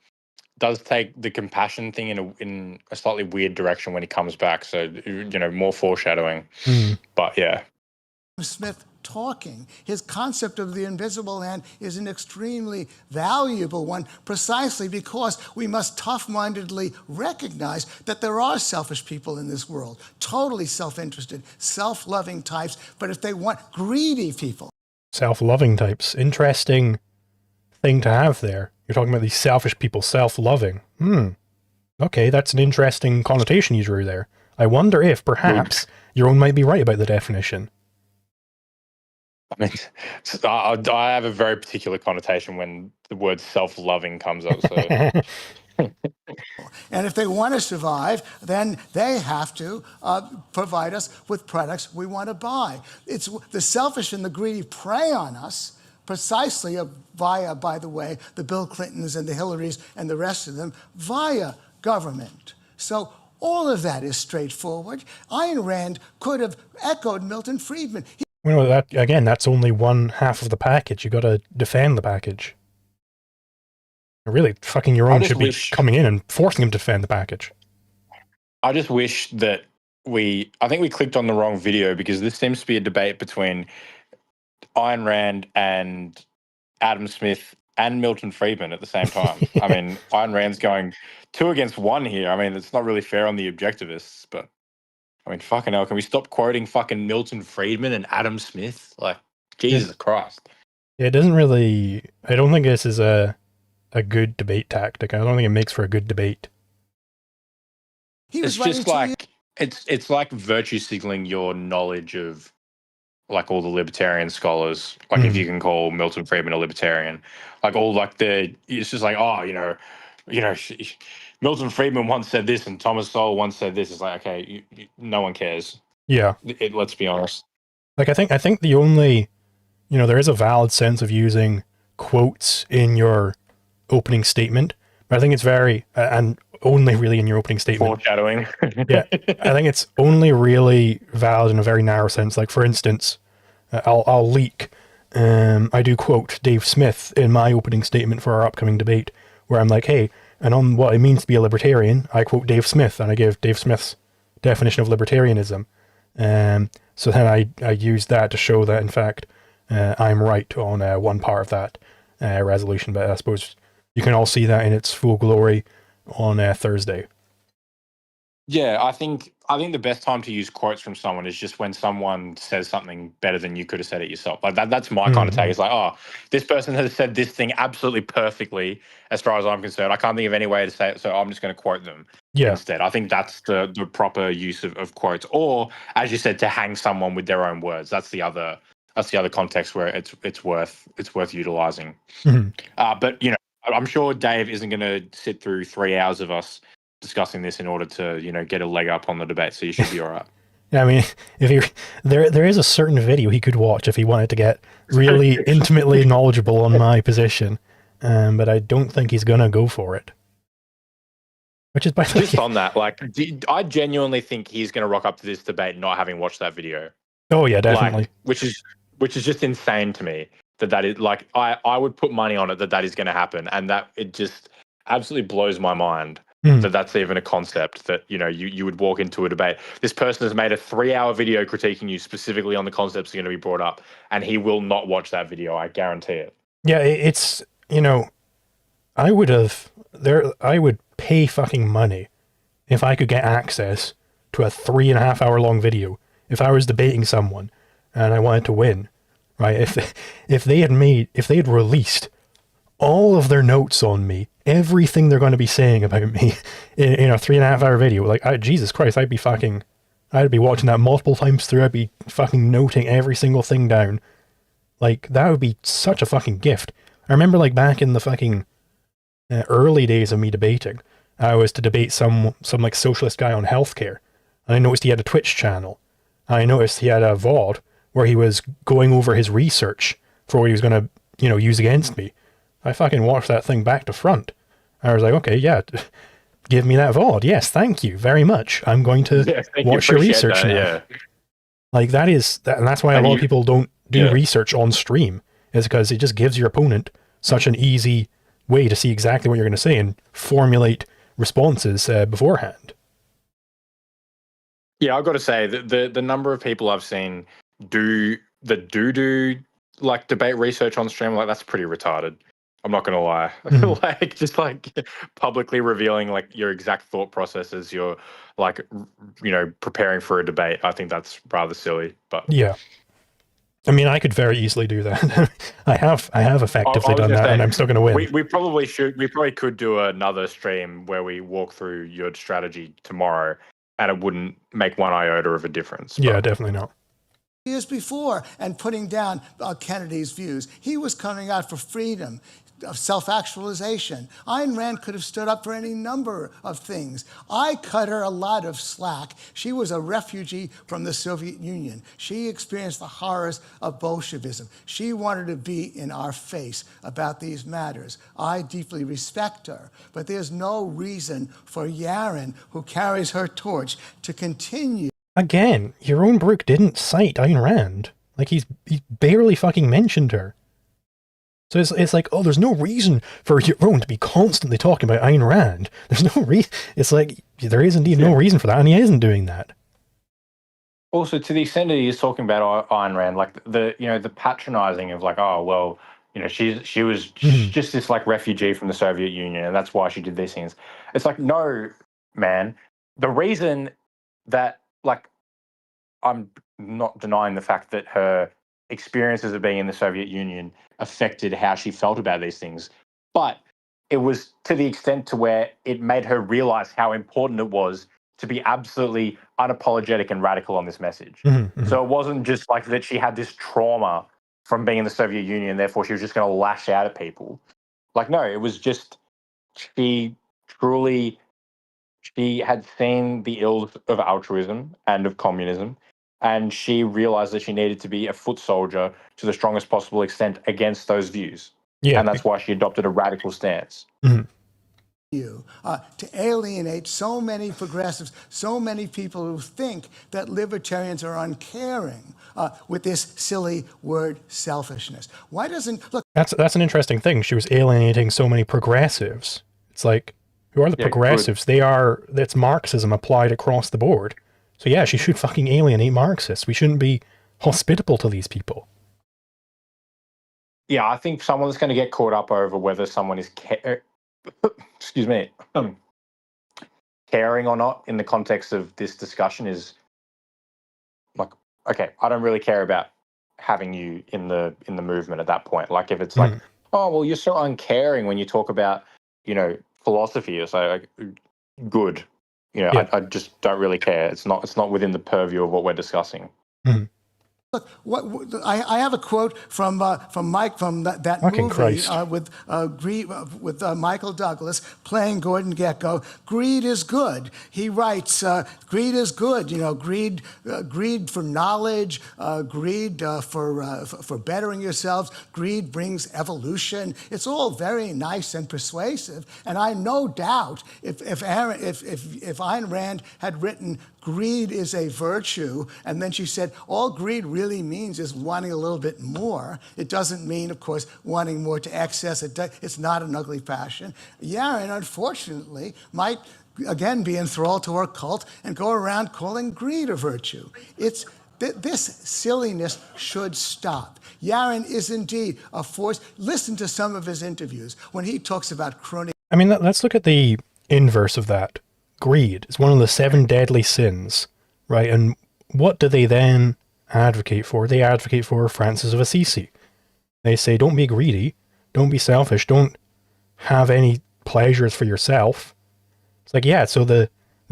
does take the compassion thing in a slightly weird direction when he comes back. So, more foreshadowing. But yeah. Smith talking. His concept of the invisible hand is an extremely valuable one, precisely because we must tough-mindedly recognize that there are selfish people in this world, totally self-interested, self-loving types, but if they want greedy people. Self-loving types. Interesting thing to have there. You're talking about these selfish people, self-loving. Okay, that's an interesting connotation you drew there. I wonder if, perhaps, Yaron might be right about the definition. I mean, I have a very particular connotation when the word self-loving comes up. So. And if they want to survive, then they have to provide us with products we want to buy. It's the selfish and the greedy prey on us, precisely via, by the way, the Bill Clintons and the Hillarys and the rest of them, via government. So all of that is straightforward. Ayn Rand could have echoed Milton Friedman. That's only one half of the package. You got to defend the package. Really, fucking Yaron should be coming in and forcing him to defend the package. I just wish that I think we clicked on the wrong video, because this seems to be a debate between Ayn Rand and Adam Smith and Milton Friedman at the same time. I mean, Ayn Rand's going 2 against 1 here. I mean, it's not really fair on the objectivists, but I mean, fucking hell, can we stop quoting fucking Milton Friedman and Adam Smith? Like, Jesus Christ. Yeah, it doesn't really, I don't think this is a good debate tactic. I don't think it makes for a good debate. It's just like, it's like virtue signaling your knowledge of like all the libertarian scholars, like if you can call Milton Friedman a libertarian, like all like it's just like, Milton Friedman once said this and Thomas Sowell once said this. It's like, okay, no one cares. Yeah. Let's be honest. Like, I think the only, there is a valid sense of using quotes in your opening statement, but I think it's very, and only really in your opening statement. Foreshadowing. Yeah. I think it's only really valid in a very narrow sense. Like, for instance, I'll leak, I do quote Dave Smith in my opening statement for our upcoming debate, where I'm like, hey, and on what it means to be a libertarian, I quote Dave Smith, and I give Dave Smith's definition of libertarianism. So then I use that to show that, in fact, I'm right on one part of that resolution. But I suppose you can all see that in its full glory on Thursday. Yeah, I think the best time to use quotes from someone is just when someone says something better than you could have said it yourself. Like that's my kind of take. It's like, oh, this person has said this thing absolutely perfectly as far as I'm concerned. I can't think of any way to say it, so I'm just going to quote them instead. I think that's the proper use of quotes. Or, as you said, to hang someone with their own words. That's the other context where it's worth utilizing. But I'm sure Dave isn't going to sit through 3 hours of us discussing this in order to, get a leg up on the debate. So you should be all right. Yeah, I mean, if there is a certain video he could watch if he wanted to get really intimately knowledgeable on my position. but I don't think he's gonna go for it. Which is by the way, Just on that, like, I genuinely think he's going to rock up to this debate not having watched that video. oh yeah, definitely. Like, which is just insane to me. That is like, I would put money on it that is going to happen, and that it just absolutely blows my mind that that's even a concept that you would walk into a debate. This person has made a 3-hour video critiquing you specifically on the concepts that are going to be brought up, and he will not watch that video. I guarantee it. Yeah, it's I would pay fucking money if I could get access to a 3.5 hour long video. If I was debating someone and I wanted to win, right? If they had released all of their notes on me, everything they're going to be saying about me in a 3.5 hour video, like, Jesus Christ, I'd be watching that multiple times through. I'd be fucking noting every single thing down. Like, that would be such a fucking gift. I remember, like, back in the fucking early days of me debating, I was to debate some like socialist guy on healthcare. And I noticed he had a Twitch channel. I noticed he had a VOD where he was going over his research for what he was going to, use against me. I fucking watched that thing back to front. I was like, okay, yeah, give me that VOD. Yes, thank you very much. I'm going to watch your research now. Yeah. Like, and that's why a lot of people don't do research on stream, is because it just gives your opponent such an easy way to see exactly what you're going to say and formulate responses beforehand. Yeah, I've got to say that the number of people I've seen do like debate research on stream, like, that's pretty retarded. I'm not going to lie. Like, just like publicly revealing like your exact thought processes, you're like, preparing for a debate. I think that's rather silly, but yeah. I mean, I could very easily do that. I have effectively done that, and I'm still going to win. We probably could do another stream where we walk through your strategy tomorrow, and it wouldn't make one iota of a difference. Yeah, definitely not. Years before and putting down Kennedy's views. He was coming out for freedom, of self-actualization. Ayn Rand could have stood up for any number of things. I cut her a lot of slack. She was a refugee from the Soviet Union. She experienced the horrors of Bolshevism. She wanted to be in our face about these matters. I deeply respect her, but there's no reason for Yaron, who carries her torch, to continue. Again, Yaron Brook didn't cite Ayn Rand. Like, he's barely fucking mentioned her. So it's like, oh, there's no reason for Yaron to be constantly talking about Ayn Rand. There's no reason. It's like, there is indeed no reason for that, and he isn't doing that. Also, to the extent that he's talking about Ayn Rand, like the patronizing of like, oh, well, she was just this like refugee from the Soviet Union, and that's why she did these things. It's like, no, man. The reason that, like, I'm not denying the fact that her experiences of being in the Soviet Union affected how she felt about these things, but it was to the extent to where it made her realize how important it was to be absolutely unapologetic and radical on this message. So it wasn't just like that she had this trauma from being in the Soviet Union, therefore she was just going to lash out at people. Like, no, it was just she had seen the ills of altruism and of communism, and she realized that she needed to be a foot soldier to the strongest possible extent against those views. Yeah. And that's why she adopted a radical stance. To alienate so many progressives, so many people who think that libertarians are uncaring with this silly word selfishness. Why doesn't... Look, that's an interesting thing. She was alienating so many progressives. It's like, who are the progressives? Good. That's Marxism applied across the board. So yeah, she should fucking alienate Marxists. We shouldn't be hospitable to these people. Yeah, I think someone's going to get caught up over whether someone is caring or not in the context of this discussion is like, okay, I don't really care about having you in the movement at that point. Like, if it's like, oh, well, you're so uncaring when you talk about, philosophy, or so, like, good. I just don't really care. It's not within the purview of what we're discussing. Look, I have a quote from Mike from that Fucking movie Christ. with Michael Douglas playing Gordon Gekko. Greed is good. He writes, greed is good. You know, greed for knowledge, greed for bettering yourselves. Greed brings evolution. It's all very nice and persuasive. And I no doubt if Ayn Rand had written greed is a virtue, and then she said, all greed really means is wanting a little bit more. It doesn't mean, of course, wanting more to excess. It's not an ugly passion. Yaron, unfortunately, might again be enthralled to her cult and go around calling greed a virtue. This silliness should stop. Yaron is indeed a force. Listen to some of his interviews when he talks about crony. I mean, let's look at the inverse of that. Greed is one of the 7 deadly sins, right? And what do they then advocate for? They advocate for Francis of Assisi. They say, don't be greedy, don't be selfish, don't have any pleasures for yourself. It's like, yeah, so the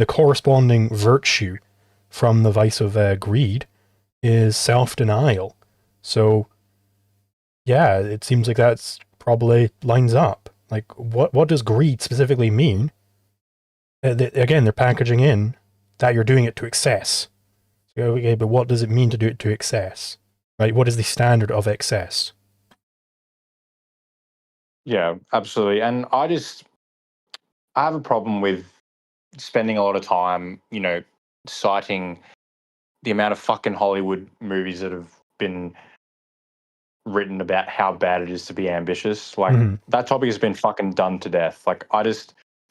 corresponding virtue from the vice of greed is self-denial. So, yeah, it seems like that's probably lines up. Like, what does greed specifically mean? Again, they're packaging in that you're doing it to excess. So, okay, but what does it mean to do it to excess? Right? What is the standard of excess? Yeah, absolutely. And I have a problem with spending a lot of time, you know, citing the amount of fucking Hollywood movies that have been written about how bad it is to be ambitious. Like, that topic has been fucking done to death. Like,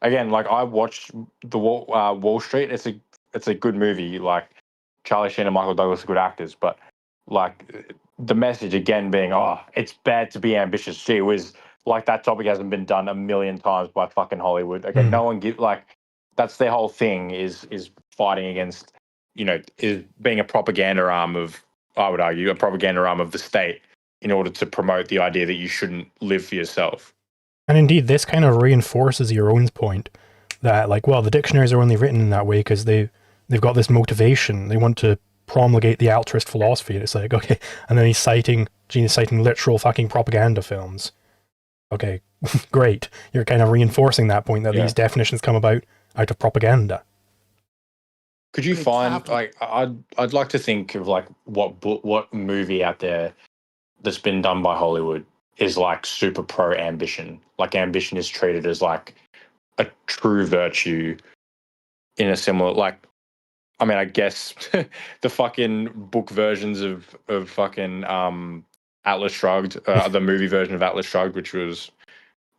again, like I watched the Wall Street. It's a good movie. Like Charlie Sheen and Michael Douglas are good actors, but like the message again being, oh, it's bad to be ambitious. Gee whiz, like that topic hasn't been done a million times by fucking Hollywood. Again, no one that's their whole thing is fighting against, you know, is being a propaganda arm of, I would argue, a propaganda arm of the state in order to promote the idea that you shouldn't live for yourself. And indeed, this kind of reinforces Yaron's point that, like, well, the dictionaries are only written in that way because they've got this motivation. They want to promulgate the altruist philosophy. And it's like, okay, and then he's citing literal fucking propaganda films. Okay, great. You're kind of reinforcing that point that these definitions come about out of propaganda. Could you find, like, I'd like to think of like what movie out there that's been done by Hollywood is like super pro ambition. Like ambition is treated as like a true virtue in a similar, like, I mean, I guess the fucking book versions of fucking Atlas Shrugged, the movie version of Atlas Shrugged, which was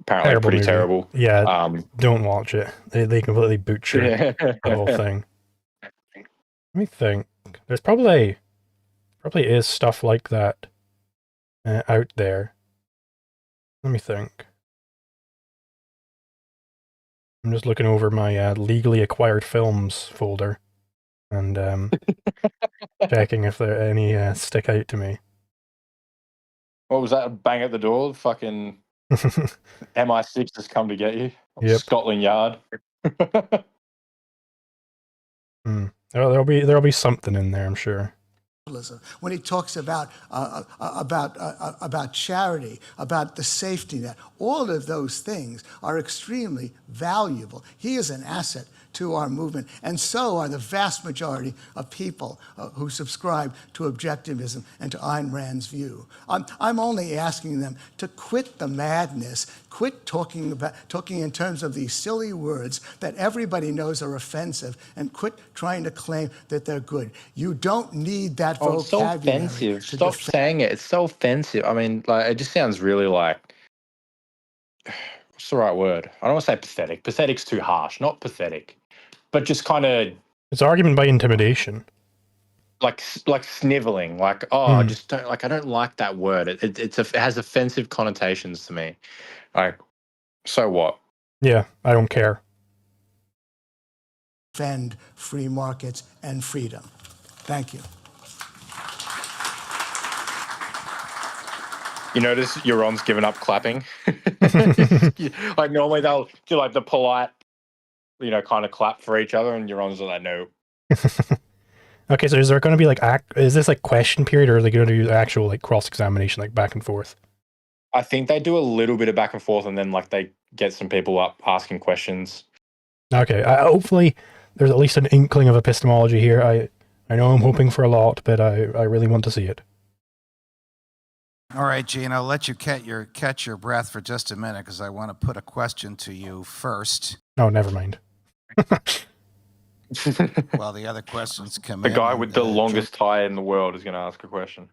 apparently pretty terrible. Yeah, don't watch it. They completely butcher the whole thing. Let me think. There's probably is stuff like that out there. Let me think. I'm just looking over my legally acquired films folder and checking if there are any stick out to me. What was that? A bang at the door? Fucking MI6 has come to get you. Yep. Scotland Yard. There'll be something in there, I'm sure. When he talks about charity, about the safety net, all of those things are extremely valuable. He is an asset to our movement, and so are the vast majority of people who subscribe to objectivism and to Ayn Rand's view. I'm only asking them to quit the madness, quit talking in terms of these silly words that everybody knows are offensive, and quit trying to claim that they're good. You don't need that vocabulary. It's so offensive. Stop saying it. It's so offensive. I mean, like, it just sounds really like, what's the right word? I don't want to say pathetic. Pathetic's too harsh. Not pathetic, but just kind of, it's argument by intimidation. Like sniveling. Like, oh, I just don't like. I don't like that word. It has offensive connotations to me. Like, so what? Yeah, I don't care. Defend free markets and freedom. Thank you. You notice Yaron's given up clapping. Like normally they'll do like the polite, you know, kind of clap for each other, and Yaron's like, no. Okay, so is there going to be like is this like question period, or are they going to do actual like cross examination, like back and forth? I think they do a little bit of back and forth, and then like they get some people up asking questions. Okay, hopefully there's at least an inkling of epistemology here. I know I'm hoping for a lot, but I really want to see it. All right, Gene, I'll let you catch your breath for just a minute because I want to put a question to you first. Oh, never mind. While the other questions come The in. guy with the longest tie in the world is going to ask a question.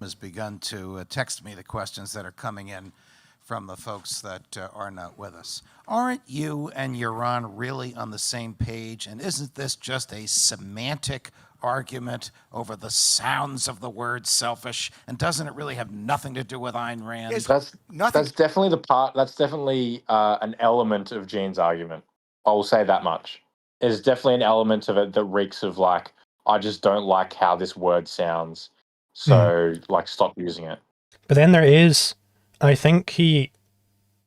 Has begun to text me the questions that are coming in from the folks that are not with us. Aren't you and Yaron really on the same page? And isn't this just a semantic argument over the sounds of the word selfish? And doesn't it really have nothing to do with Ayn Rand? That's definitely the part. That's definitely an element of Gene's argument. I will say that much. There's definitely an element of it that reeks of like, I just don't like how this word sounds. So like, stop using it. But then I think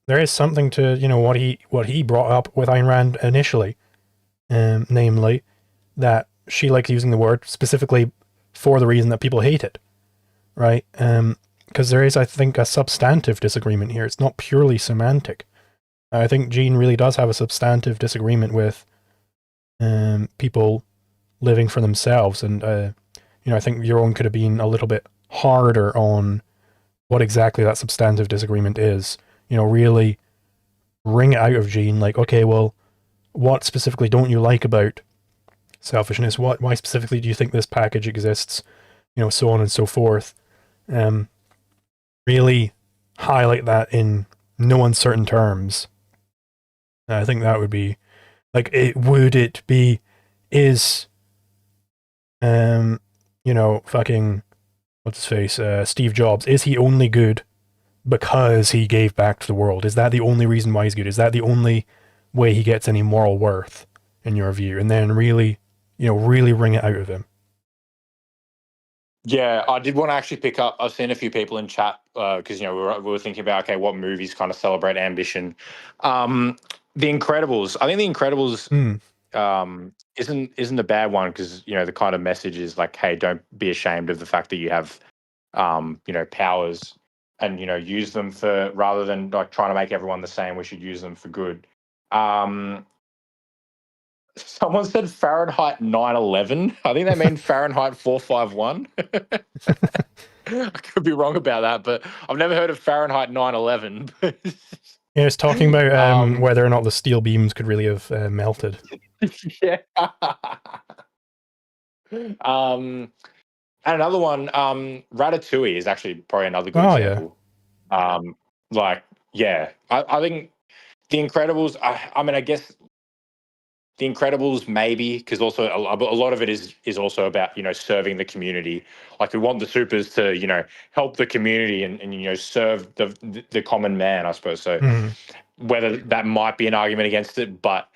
there is something to, you know, what he brought up with Ayn Rand initially, namely that she likes using the word specifically for the reason that people hate it, right? Because there is, I think, a substantive disagreement here. It's not purely semantic. I think Gene really does have a substantive disagreement with people living for themselves, and you know, I think Yaron could have been a little bit harder on what exactly that substantive disagreement is. You know, really wring it out of Gene, like, okay, well, what specifically don't you like about selfishness? Why specifically do you think this package exists? You know, so on and so forth. Really highlight that in no uncertain terms. I think that would be like, you know, fucking, what's his face, Steve Jobs, is he only good because he gave back to the world? Is that the only reason why he's good? Is that the only way he gets any moral worth, in your view? And then really, you know, really wring it out of him. Yeah, I did want to actually pick up. I've seen a few people in chat because, you know, we were thinking about, okay, what movies kind of celebrate ambition. The Incredibles. I think The Incredibles isn't a bad one because, you know, the kind of message is like, hey, don't be ashamed of the fact that you have, you know, powers, and, you know, use them for, rather than like trying to make everyone the same, we should use them for good. Someone said Fahrenheit 9/11. I think they mean Fahrenheit 451. I could be wrong about that, but I've never heard of Fahrenheit 9/11. Yeah, it's talking about whether or not the steel beams could really have melted. Yeah. And another one, Ratatouille is actually probably another good example. Yeah. Like, yeah, I think The Incredibles. I mean, I guess The Incredibles maybe, because also a lot of it is also about, you know, serving the community. Like, we want the supers to, you know, help the community and you know, serve the common man, I suppose. So whether that might be an argument against it, but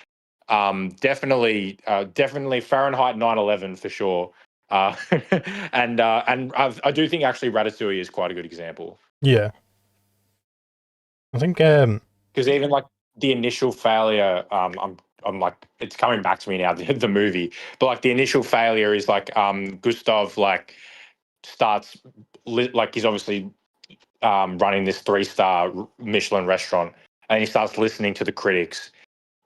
definitely Fahrenheit 9/11 for sure. And I do think actually Ratatouille is quite a good example. Yeah, I think because even like the initial failure, I'm like, it's coming back to me now, the movie, but like the initial failure is like Gustav like starts like, he's obviously running this 3-star Michelin restaurant, and he starts listening to the critics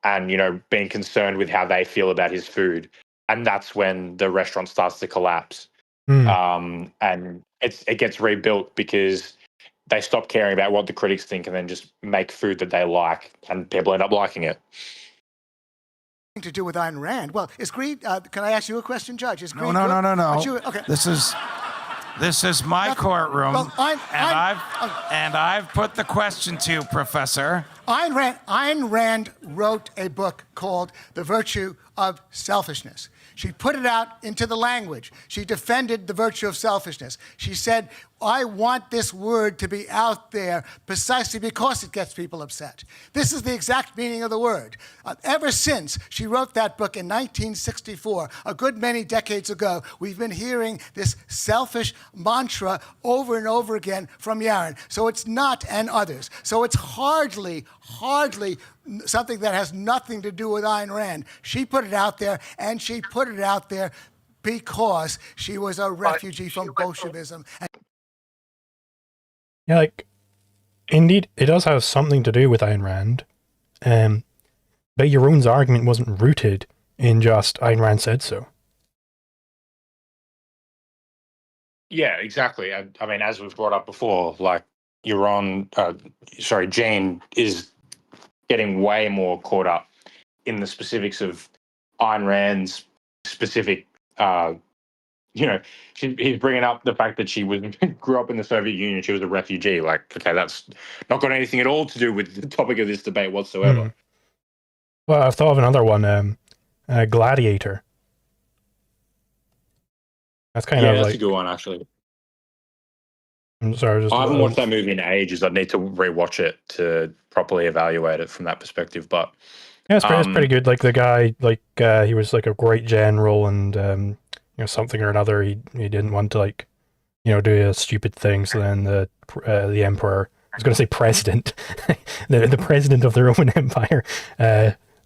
and, you know, being concerned with how they feel about his food, and that's when the restaurant starts to collapse. And it gets rebuilt because they stop caring about what the critics think and then just make food that they like, and people end up liking it. To do with Ayn Rand. Well, is greed? Can I ask you a question, Judge? Is greed? No. Okay. This is my courtroom, well, I've put the question to you, Professor. Ayn Rand wrote a book called The Virtue of Selfishness. She put it out into the language. She defended the virtue of selfishness. She said, I want this word to be out there precisely because it gets people upset. This is the exact meaning of the word. Ever since she wrote that book in 1964, a good many decades ago, we've been hearing this selfish mantra over and over again from Yaron. So it's not and others. So it's hardly something that has nothing to do with Ayn Rand. She put it out there, and she put it out there because she was a refugee from Bolshevism. Yeah, like, indeed, it does have something to do with Ayn Rand. But Yaron's argument wasn't rooted in just Ayn Rand said so. Yeah, exactly. I mean, as we've brought up before, like Jane is getting way more caught up in the specifics of Ayn Rand's specific, he's bringing up the fact that she grew up in the Soviet Union. She was a refugee. Like, okay, that's not got anything at all to do with the topic of this debate whatsoever. Well, I've thought of another one, Gladiator. That's kind of that's like a good one, actually. I'm sorry, I haven't watched that movie in ages. I'd need to rewatch it to properly evaluate it from that perspective. But yeah, it's pretty good. Like the guy, he was like a great general, and something or another. He didn't want to do a stupid thing. So then the emperor, I was going to say president, the president of the Roman Empire,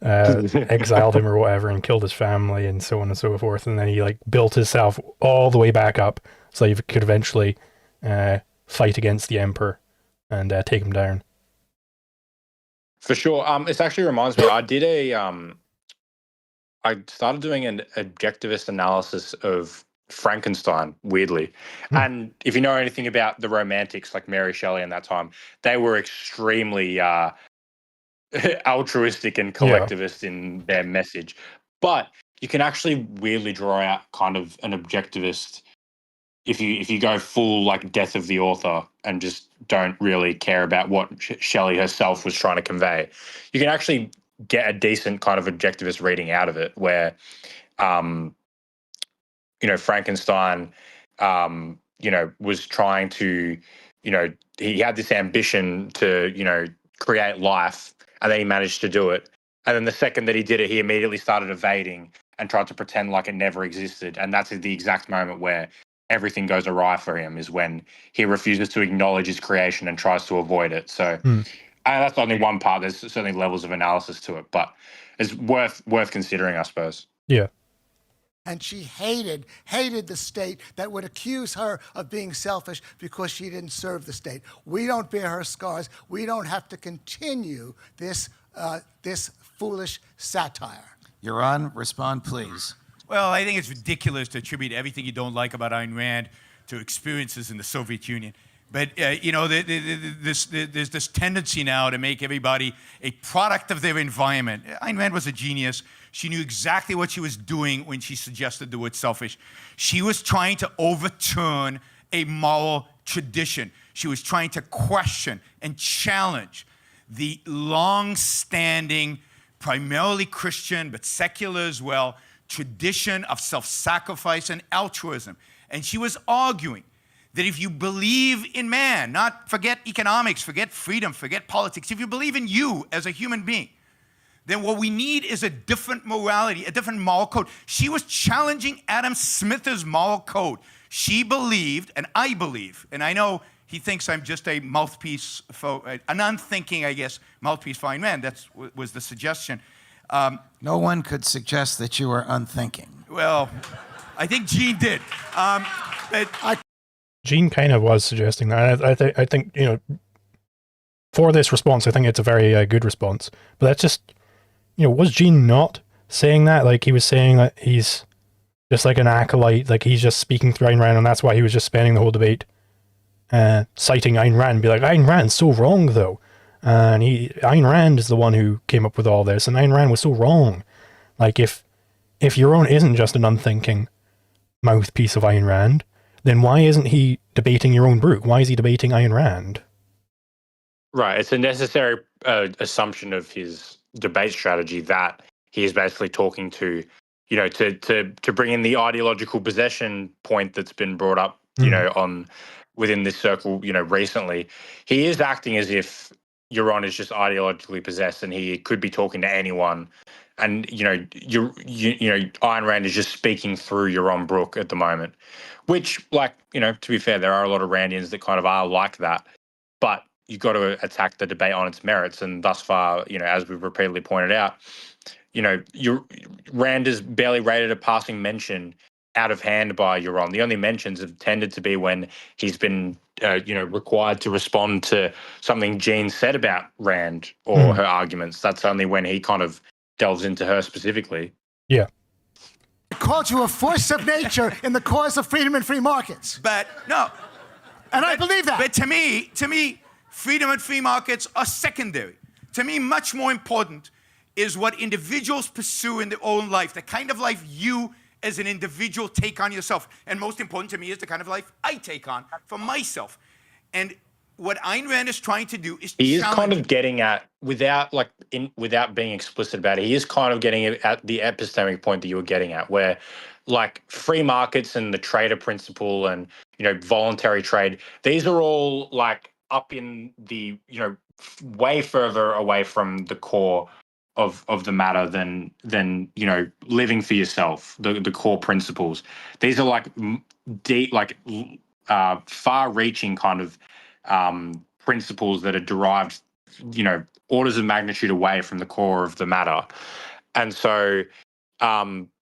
exiled him or whatever, and killed his family, and so on and so forth. And then he built himself all the way back up, so he could eventually fight against the emperor and take him down. For sure. It actually reminds me, I started doing an objectivist analysis of Frankenstein, weirdly. And if you know anything about the Romantics, like Mary Shelley in that time, they were extremely altruistic and collectivist in their message. But you can actually weirdly draw out kind of an objectivist if you go full death of the author and just don't really care about what Shelley herself was trying to convey. You can actually get a decent kind of objectivist reading out of it where Frankenstein was trying to he had this ambition to create life, and then he managed to do it, and then the second that he did it, he immediately started evading and tried to pretend like it never existed. And that's the exact moment where everything goes awry for him, is when he refuses to acknowledge his creation and tries to avoid it. So that's only one part. There's certainly levels of analysis to it, but it's worth considering, I suppose. Yeah. And she hated the state that would accuse her of being selfish because she didn't serve the state. We don't bear her scars. We don't have to continue this foolish satire. Yaron, respond, please. Well, I think it's ridiculous to attribute everything you don't like about Ayn Rand to experiences in the Soviet Union. But, there's this tendency now to make everybody a product of their environment. Ayn Rand was a genius. She knew exactly what she was doing when she suggested the word selfish. She was trying to overturn a moral tradition. She was trying to question and challenge the long-standing, primarily Christian, but secular as well, tradition of self-sacrifice and altruism. And she was arguing that if you believe in man, forget economics, forget freedom, forget politics, if you believe in you as a human being, then what we need is a different morality, a different moral code. She was challenging Adam Smith's moral code. She believed, and I believe, and I know he thinks I'm just a mouthpiece, an unthinking, I guess, mouthpiece for Ayn Rand. That was the suggestion. No one could suggest that you are unthinking. Well, I think Gene did. Gene kind of was suggesting that. I think, for this response, I think it's a very good response. But that's just, was Gene not saying that? He was saying that he's just like an acolyte, he's just speaking through Ayn Rand, and that's why he was just spending the whole debate citing Ayn Rand and be like, Ayn Rand's so wrong, though. And Ayn Rand is the one who came up with all this, and Ayn Rand was so wrong. If Yaron isn't just an unthinking mouthpiece of Ayn Rand, then why isn't he debating Yaron Brook? Why is he debating Ayn Rand? Right. It's a necessary assumption of his debate strategy that he is basically talking to, to bring in the ideological possession point that's been brought up, within this circle, recently. He is acting as if Yaron is just ideologically possessed and he could be talking to anyone. And, Ayn Rand is just speaking through Yaron Brook at the moment, which, to be fair, there are a lot of Randians that kind of are like that. But you've got to attack the debate on its merits. And thus far, as we've repeatedly pointed out, Rand is barely rated a passing mention out of hand by Yaron. The only mentions have tended to be when he's been, required to respond to something Jean said about Rand or her arguments. That's only when he kind of delves into her specifically. Yeah. Called you a force of nature in the cause of freedom and free markets. But no. And I believe that. But to me, freedom and free markets are secondary. To me, much more important is what individuals pursue in their own life, the kind of life you as an individual take on yourself. And most important to me is the kind of life I take on for myself. And what Ayn Rand is trying to do is he is kind of getting at, without being explicit about it, he is kind of getting at the epistemic point that you were getting at, where like free markets and the trader principle and, voluntary trade, these are all like up in the, way further away from the core of the matter than living for yourself, the core principles. These are like deep, like far-reaching kind of principles that are derived, orders of magnitude away from the core of the matter. And so,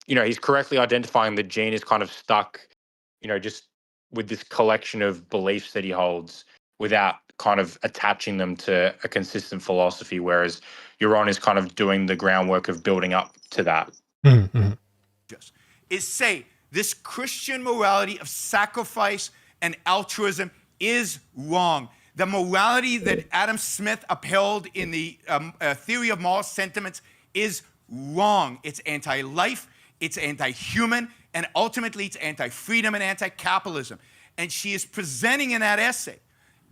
he's correctly identifying that Jean is kind of stuck, just with this collection of beliefs that he holds without kind of attaching them to a consistent philosophy, whereas Yaron is kind of doing the groundwork of building up to that. Mm-hmm. Is say this Christian morality of sacrifice and altruism is wrong. The morality that Adam Smith upheld in the theory of moral sentiments is wrong. It's anti-life, it's anti-human, and ultimately it's anti-freedom and anti-capitalism. And she is presenting in that essay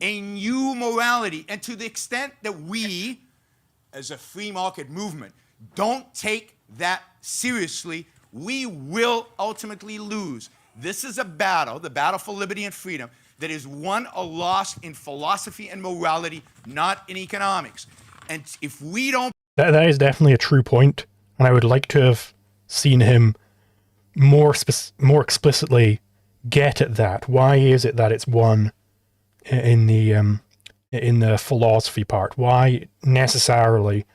a new morality. And to the extent that we, as a free market movement, don't take that seriously, we will ultimately lose. This is a battle, the battle for liberty and freedom, that is won or lost in philosophy and morality, not in economics. And if we don't... That is definitely a true point, and I would like to have seen him more explicitly get at that. Why is it that it's won in the philosophy part? Why necessarily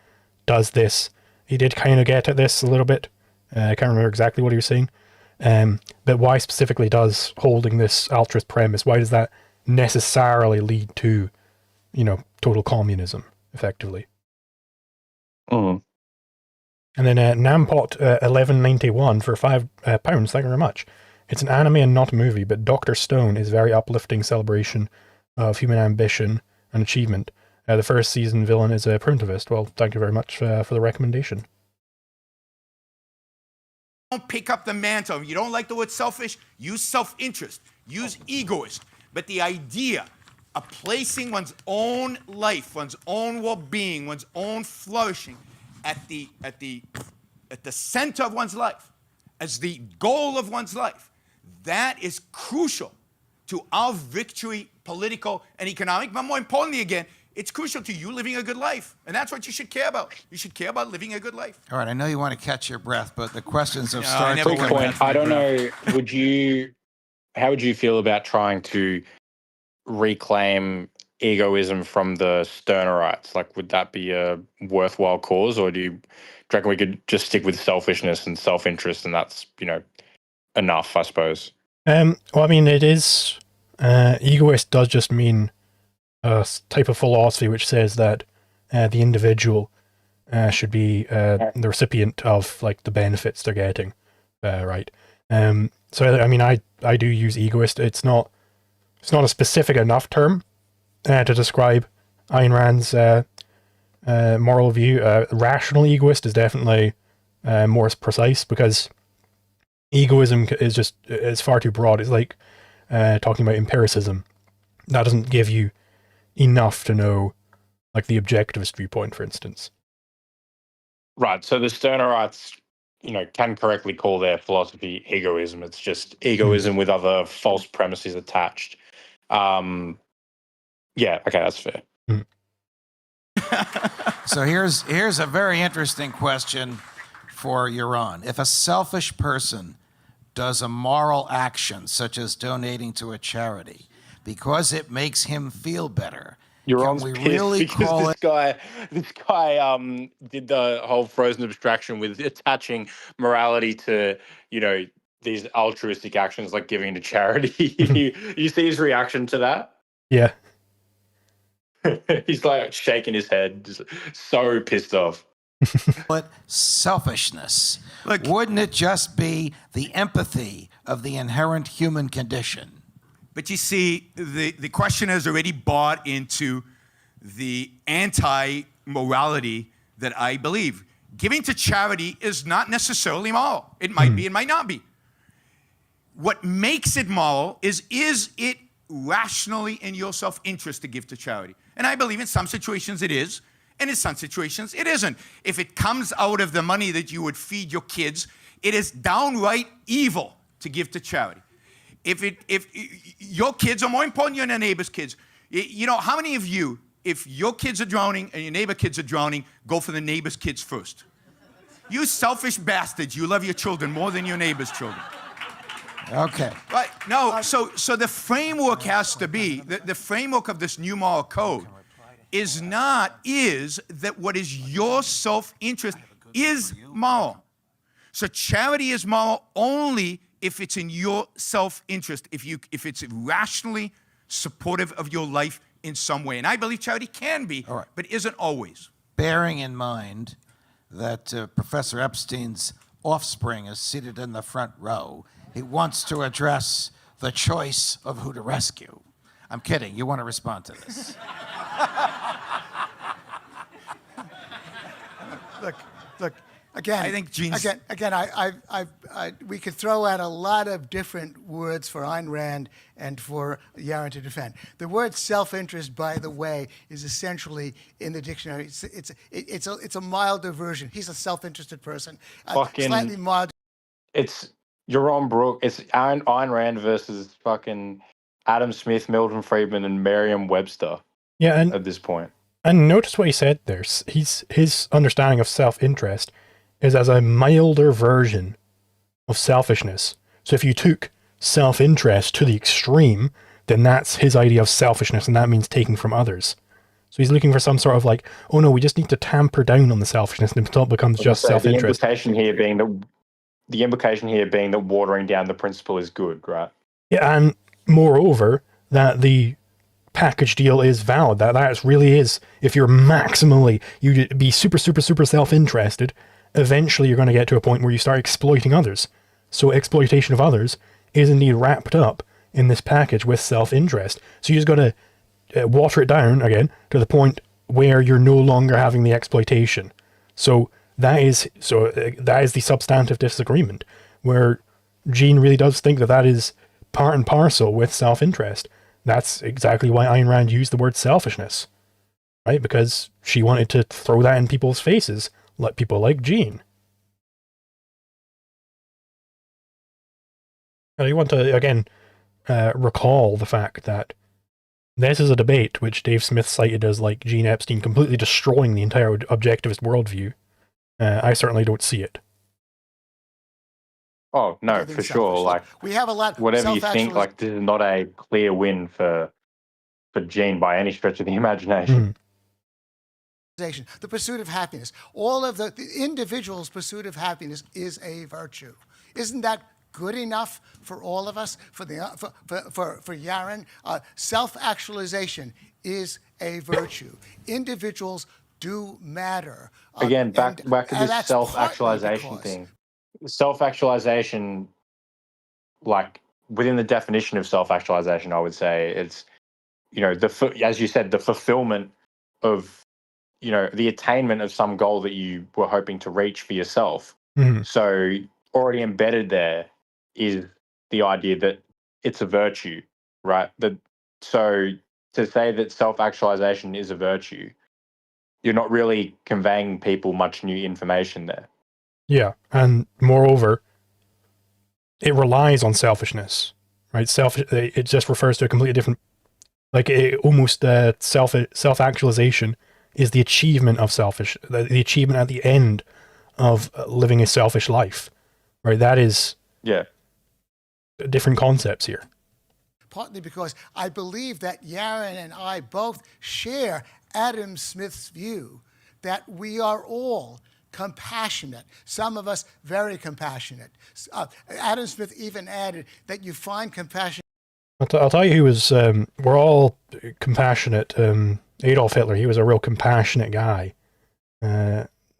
does this? He did kind of get at this a little bit. I can't remember exactly what he was saying. But why specifically does holding this altruist premise, why does that necessarily lead to, total communism, effectively? Mm. And then Nampot 1191 for £5. Thank you very much. It's an anime and not a movie, but Dr. Stone is a very uplifting celebration of human ambition and achievement. The first season villain is a primitivist. Well, thank you very much for the recommendation. Don't pick up the mantle. You don't like the word selfish, use self-interest, use egoist. But the idea of placing one's own life, one's own well-being, one's own flourishing at the center of one's life, as the goal of one's life, that is crucial to our victory, political and economic, but more importantly, again, it's crucial to you living a good life. And that's what you should care about. You should care about living a good life. All right, I know you want to catch your breath, but the questions have No, started I never to want come to in. catch my I don't breath. know, how would you feel about trying to reclaim egoism from the Stirnerites? Like, would that be a worthwhile cause, or do you reckon we could just stick with selfishness and self-interest and that's, enough, I suppose? Well, I mean, it is... egoist does just mean a type of philosophy which says that the individual should be the recipient of like the benefits they're getting, right? So I mean, I do use egoist. It's not a specific enough term to describe Ayn Rand's moral view. Rational egoist is definitely more precise, because egoism is far too broad. It's like talking about empiricism. That doesn't give you enough to know, like, the objectivist viewpoint, for instance. Right. So the Stirnerites, can correctly call their philosophy egoism. It's just egoism with other false premises attached. Yeah. Okay, that's fair. So here's a very interesting question for Yaron. If a selfish person does a moral action, such as donating to a charity, because it makes him feel better, Yaron's can we pissed really because call this guy did the whole frozen abstraction with attaching morality to, these altruistic actions like giving to charity. You see his reaction to that? Yeah. He's like shaking his head, just so pissed off. But selfishness. Look- Wouldn't it just be the empathy of the inherent human condition? But you see, the question has already bought into the anti-morality that I believe. Giving to charity is not necessarily moral. It might be, it might not be. What makes it moral is it rationally in your self-interest to give to charity? And I believe in some situations it is, and in some situations it isn't. If it comes out of the money that you would feed your kids, it is downright evil to give to charity. If your kids are more important than your neighbor's kids, you know, how many of you, if your kids are drowning and your neighbor kids are drowning, go for the neighbor's kids first? You selfish bastards, you love your children more than your neighbor's children. Okay. Right, no, so the framework has to be, the framework of this new moral code is that what is your self-interest is moral. So charity is moral only if it's in your self-interest, if it's rationally supportive of your life in some way. And I believe charity can be, All right. but isn't always. Bearing in mind that Professor Epstein's offspring is seated in the front row, he wants to address the choice of who to rescue. I'm kidding. You want to respond to this? Look. Again, I think Gene's- we could throw out a lot of different words for Ayn Rand and for Yaron to defend. The word self-interest, by the way, is essentially in the dictionary. It's a milder version. He's a self-interested person. Slightly mild. It's Yaron Brook. It's Ayn Rand versus fucking Adam Smith, Milton Friedman, and Merriam-Webster. Yeah, and at this point. And notice what he said there. His understanding of self-interest is as a milder version of selfishness. So if you took self-interest to the extreme, then that's his idea of selfishness, and that means taking from others. So he's looking for some sort of like, oh no, we just need to tamper down on the selfishness until it becomes just self-interest. The implication here being that watering down the principle is good, right? Yeah, and moreover, that the package deal is valid. That really is, if you're maximally, you be super self-interested, eventually you're going to get to a point where you start exploiting others. So exploitation of others is indeed wrapped up in this package with self-interest. So you just got to water it down again to the point where you're no longer having the exploitation. So that is the substantive disagreement, where Jean really does think that is part and parcel with self-interest. That's exactly why Ayn Rand used the word selfishness, right? Because she wanted to throw that in people's faces, let people like Jean. And I want to, again, recall the fact that this is a debate which Dave Smith cited as like Gene Epstein completely destroying the entire objectivist worldview. I certainly don't see it. Oh, no, for sure. Like, we have a lot. Whatever you think, like, this is not a clear win for Gene by any stretch of the imagination. The pursuit of happiness. All of the individual's pursuit of happiness is a virtue. Isn't that good enough for all of us? For Yaron, self-actualization is a virtue. Individuals do matter. Again, back to this self-actualization thing. Self-actualization, like within the definition of self-actualization, I would say it's, as you said, the fulfillment of, the attainment of some goal that you were hoping to reach for yourself. Mm-hmm. So already embedded there is the idea that it's a virtue, right? So to say that self-actualization is a virtue, you're not really conveying people much new information there. Yeah, and moreover, it relies on selfishness, right? It just refers to a completely different, self-actualization is the achievement of the achievement at the end of living a selfish life, right? That is different concepts here. Partly because I believe that Yaron and I both share Adam Smith's view that we are all compassionate. Some of us very compassionate. Adam Smith even added that you find compassion. I'll tell you who was, we're all compassionate. Adolf Hitler, he was a real compassionate guy.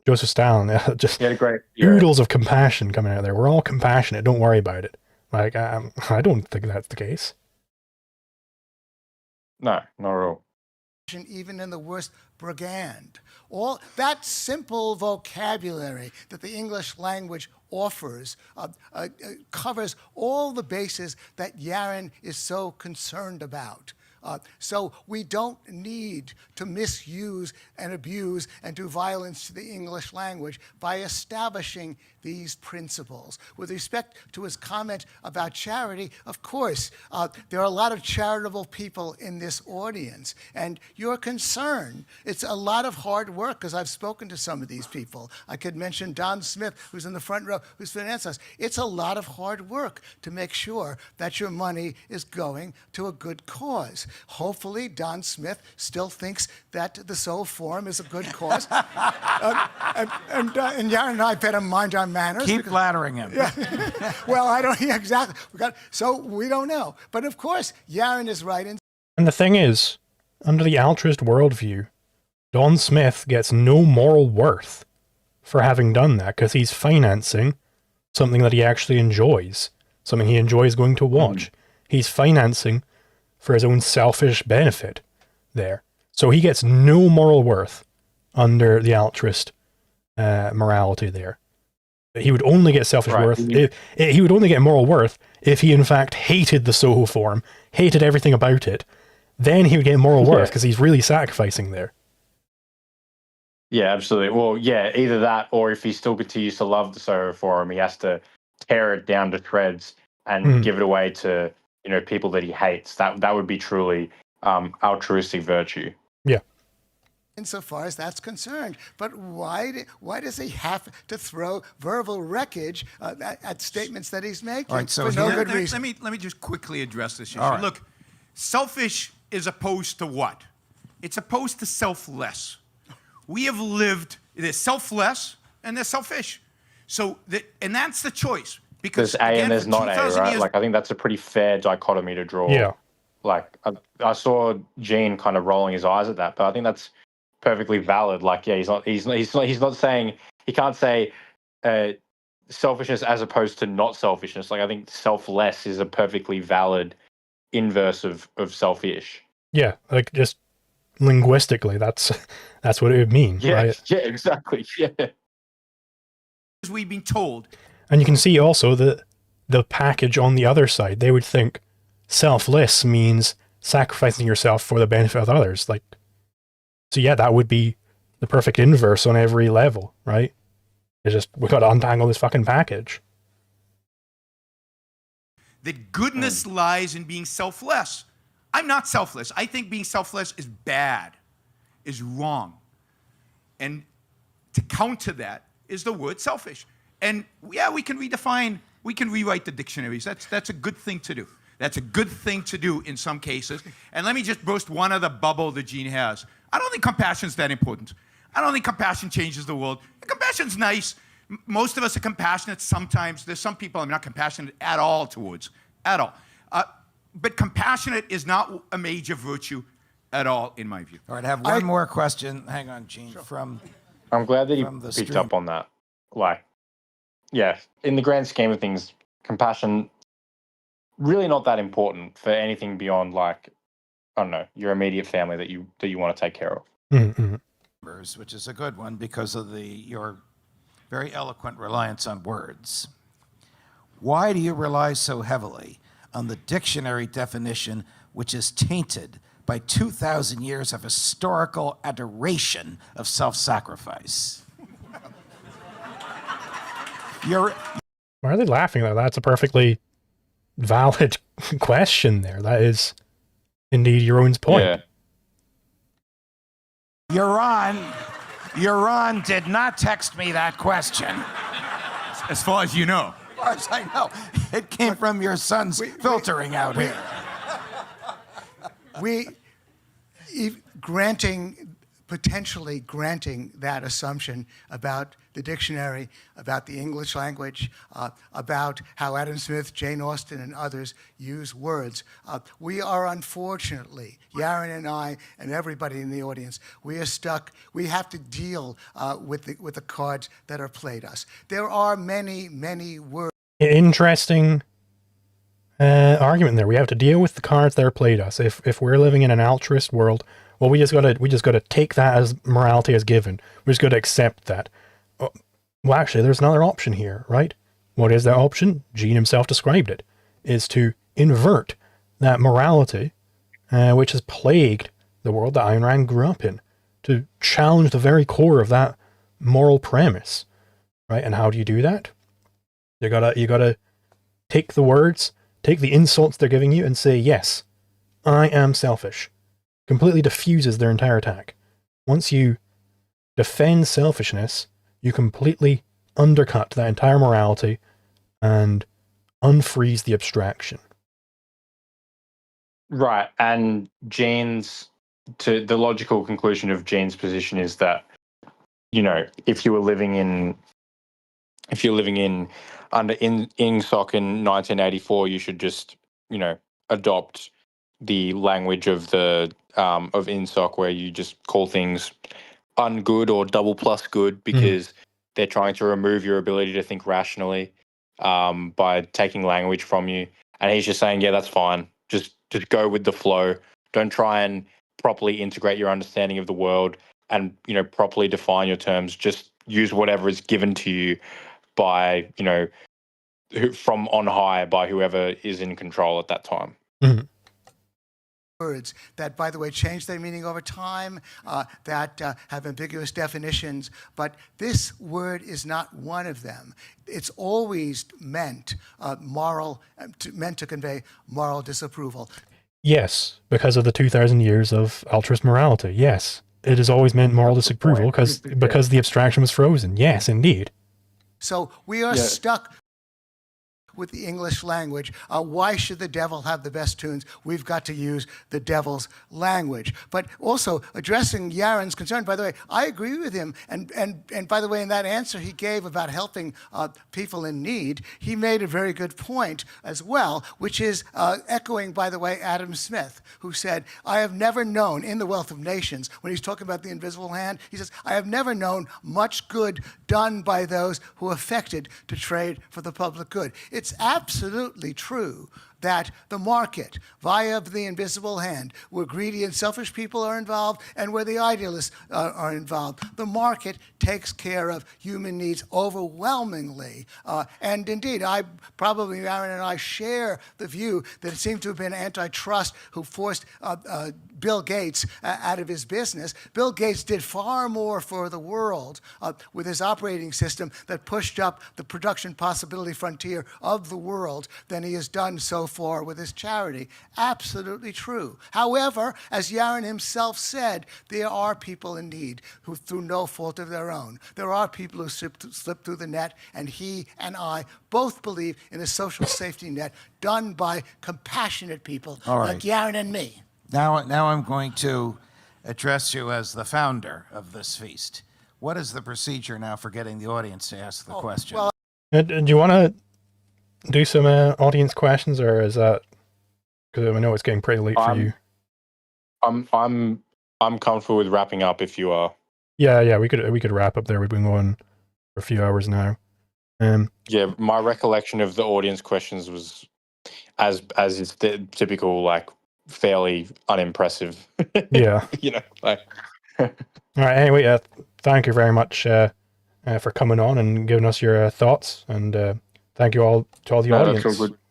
Joseph Stalin, just He had a great oodles of compassion coming out of there. We're all compassionate. Don't worry about it. Like, I don't think that's the case. No, not at all. Even in the worst brigand. All that simple vocabulary that the English language offers covers all the bases that Yaron is so concerned about. So we don't need to misuse and abuse and do violence to the English language by establishing these principles. With respect to his comment about charity, of course, there are a lot of charitable people in this audience, and your concern, it's a lot of hard work, because I've spoken to some of these people. I could mention Don Smith, who's in the front row, who's financed us. It's a lot of hard work to make sure that your money is going to a good cause. Hopefully, Don Smith still thinks that the Soul Forum is a good cause. And Yaron and I better mind our manners. Keep flattering him. Yeah. Well, I don't, yeah, exactly. So we don't know. But of course, Yaron is right. And the thing is, under the altruist worldview, Don Smith gets no moral worth for having done that, because he's financing something that he actually enjoys, something he enjoys going to watch. He's financing for his own selfish benefit there. So he gets no moral worth under the altruist morality there. He would only get selfish worth, he would only get moral worth if he in fact hated the Soho Forum, hated everything about it. Then he would get moral worth, because he's really sacrificing there. Yeah, absolutely. Well, yeah, either that, or if he still continues to love the Soho Forum, he has to tear it down to shreds and give it away to, you know, people that he hates. That would be truly altruistic virtue. Yeah. Insofar as that's concerned. But why does he have to throw verbal wreckage at statements that he's making? All right, so for no good reason? Let me just quickly address this issue. All right. Look, selfish is opposed to what? It's opposed to selfless. We have lived, there's selfless and there's selfish. So, and that's the choice. Because there's A again, and there's not A, right? Like, I think that's a pretty fair dichotomy to draw. Yeah. Like, I saw Gene kind of rolling his eyes at that, but I think that's perfectly valid. Like, yeah, he's not saying, he can't say selfishness as opposed to not selfishness. Like, I think selfless is a perfectly valid inverse of selfish. Yeah, like, just linguistically, that's what it would mean. Yeah, right? yeah, exactly. Yeah. As we've been told. And you can see also the package on the other side. They would think selfless means sacrificing yourself for the benefit of others. Like, so yeah, that would be the perfect inverse on every level, right? It's just, we got to untangle this fucking package. That goodness lies in being selfless. I'm not selfless. I think being selfless is bad, is wrong. And to counter that is the word selfish. And yeah, we can rewrite the dictionaries. That's a good thing to do. That's a good thing to do in some cases. And let me just burst one other bubble that Gene has. I don't think compassion's that important. I don't think compassion changes the world. Compassion's nice. Most of us are compassionate sometimes. There's some people I'm not compassionate at all towards, at all. But compassionate is not a major virtue at all, in my view. All right, I have one more question. Hang on, Gene. From I'm glad that he the picked stream. up on that. Like, yeah, in the grand scheme of things, compassion really not that important for anything beyond, like, I don't know, your immediate family that you want to take care of. Mm-hmm. Which is a good one because of your very eloquent reliance on words. Why do you rely so heavily on the dictionary definition, which is tainted by 2,000 years of historical adoration of self-sacrifice? Why are they laughing though? That's a perfectly valid question there. That is indeed Yaron's point. Yeah. Yaron did not text me that question. As far as you know. As far as I know, it came from your son's filtering out here. Granting potentially granting that assumption about the dictionary, about the English language, about how Adam Smith, Jane Austen, and others use words. We are unfortunately, Yaron and I and everybody in the audience, we are stuck. We have to deal with the cards that are played us. There are many, many words. Interesting argument there. We have to deal with the cards that are played us. If we're living in an altruist world, well, we just gotta take that as morality as given. We just gotta accept that. Well, actually, there's another option here, right? What is that option? Gene himself described it, is to invert that morality, which has plagued the world that Ayn Rand grew up in, to challenge the very core of that moral premise, right? And how do you do that? You gotta take the words, take the insults they're giving you, and say, yes, I am selfish. Completely diffuses their entire attack. Once you defend selfishness, you completely undercut that entire morality and unfreeze the abstraction. Right, and the logical conclusion of Gene's position is that, if you're living in under INGSOC in 1984, you should just, adopt the language of the of INSOC, where you just call things ungood or double plus good, because they're trying to remove your ability to think rationally by taking language from you. And he's just saying, yeah, that's fine. Just go with the flow. Don't try and properly integrate your understanding of the world and properly define your terms. Just use whatever is given to you by from on high, by whoever is in control at that time. Mm-hmm. Words that, by the way, change their meaning over time, that have ambiguous definitions, but this word is not one of them. It's always meant meant to convey moral disapproval. Yes, because of the 2,000 years of altruist morality. Yes, it has always meant moral disapproval because the abstraction was frozen. Yes, indeed. So we are stuck with the English language. Why should the devil have the best tunes? We've got to use the devil's language. But also addressing Yaron's concern, by the way, I agree with him. And by the way, in that answer he gave about helping people in need, he made a very good point as well, which is echoing, by the way, Adam Smith, who said, I have never known, in The Wealth of Nations, when he's talking about the invisible hand, he says, I have never known much good done by those who affected to trade for the public good. It's absolutely true that the market, via the invisible hand, where greedy and selfish people are involved and where the idealists are involved, the market takes care of human needs overwhelmingly. And indeed, Yaron and I share the view that it seemed to have been antitrust who forced Bill Gates out of his business. Bill Gates did far more for the world with his operating system that pushed up the production possibility frontier of the world than he has done so far with his charity. Absolutely true. However, as Yaron himself said, there are people in need who, through no fault of their own, there are people who slip through the net, and he and I both believe in a social safety net done by compassionate people like Yaron and me. Now I'm going to address you as the founder of this feast. What is the procedure now for getting the audience to ask the question? Well, do you want to do some audience questions, or is that, because I know it's getting pretty late for you? I'm comfortable with wrapping up if you are. Yeah, we could wrap up there. We've been going for a few hours now. Yeah, my recollection of the audience questions was as is the typical, like, fairly unimpressive. Yeah. All right. Anyway, thank you very much for coming on and giving us your thoughts, and thank you all to all the audience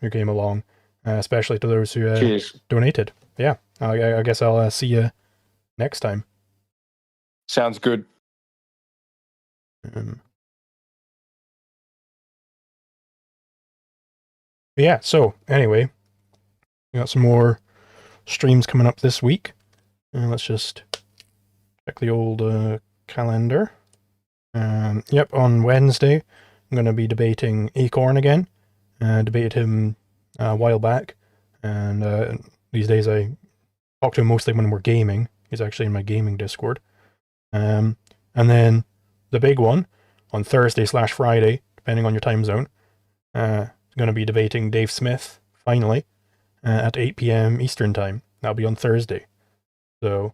who came along, especially to those who donated. Yeah, I guess I'll see you next time. Sounds good. Yeah. So anyway, we got some more streams coming up this week. Let's just check the old calendar. Yep, on Wednesday, I'm going to be debating Acorn again. Debated him a while back, and these days I talk to him mostly when we're gaming. He's actually in my gaming Discord. And then the big one on Thursday/Friday, depending on your time zone, going to be debating Dave Smith, finally, at 8 p.m. Eastern Time. That'll be on Thursday. So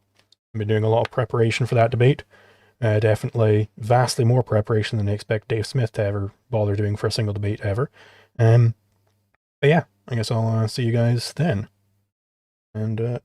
I've been doing a lot of preparation for that debate. Definitely vastly more preparation than I expect Dave Smith to ever bother doing for a single debate ever. But yeah, I guess I'll see you guys then. And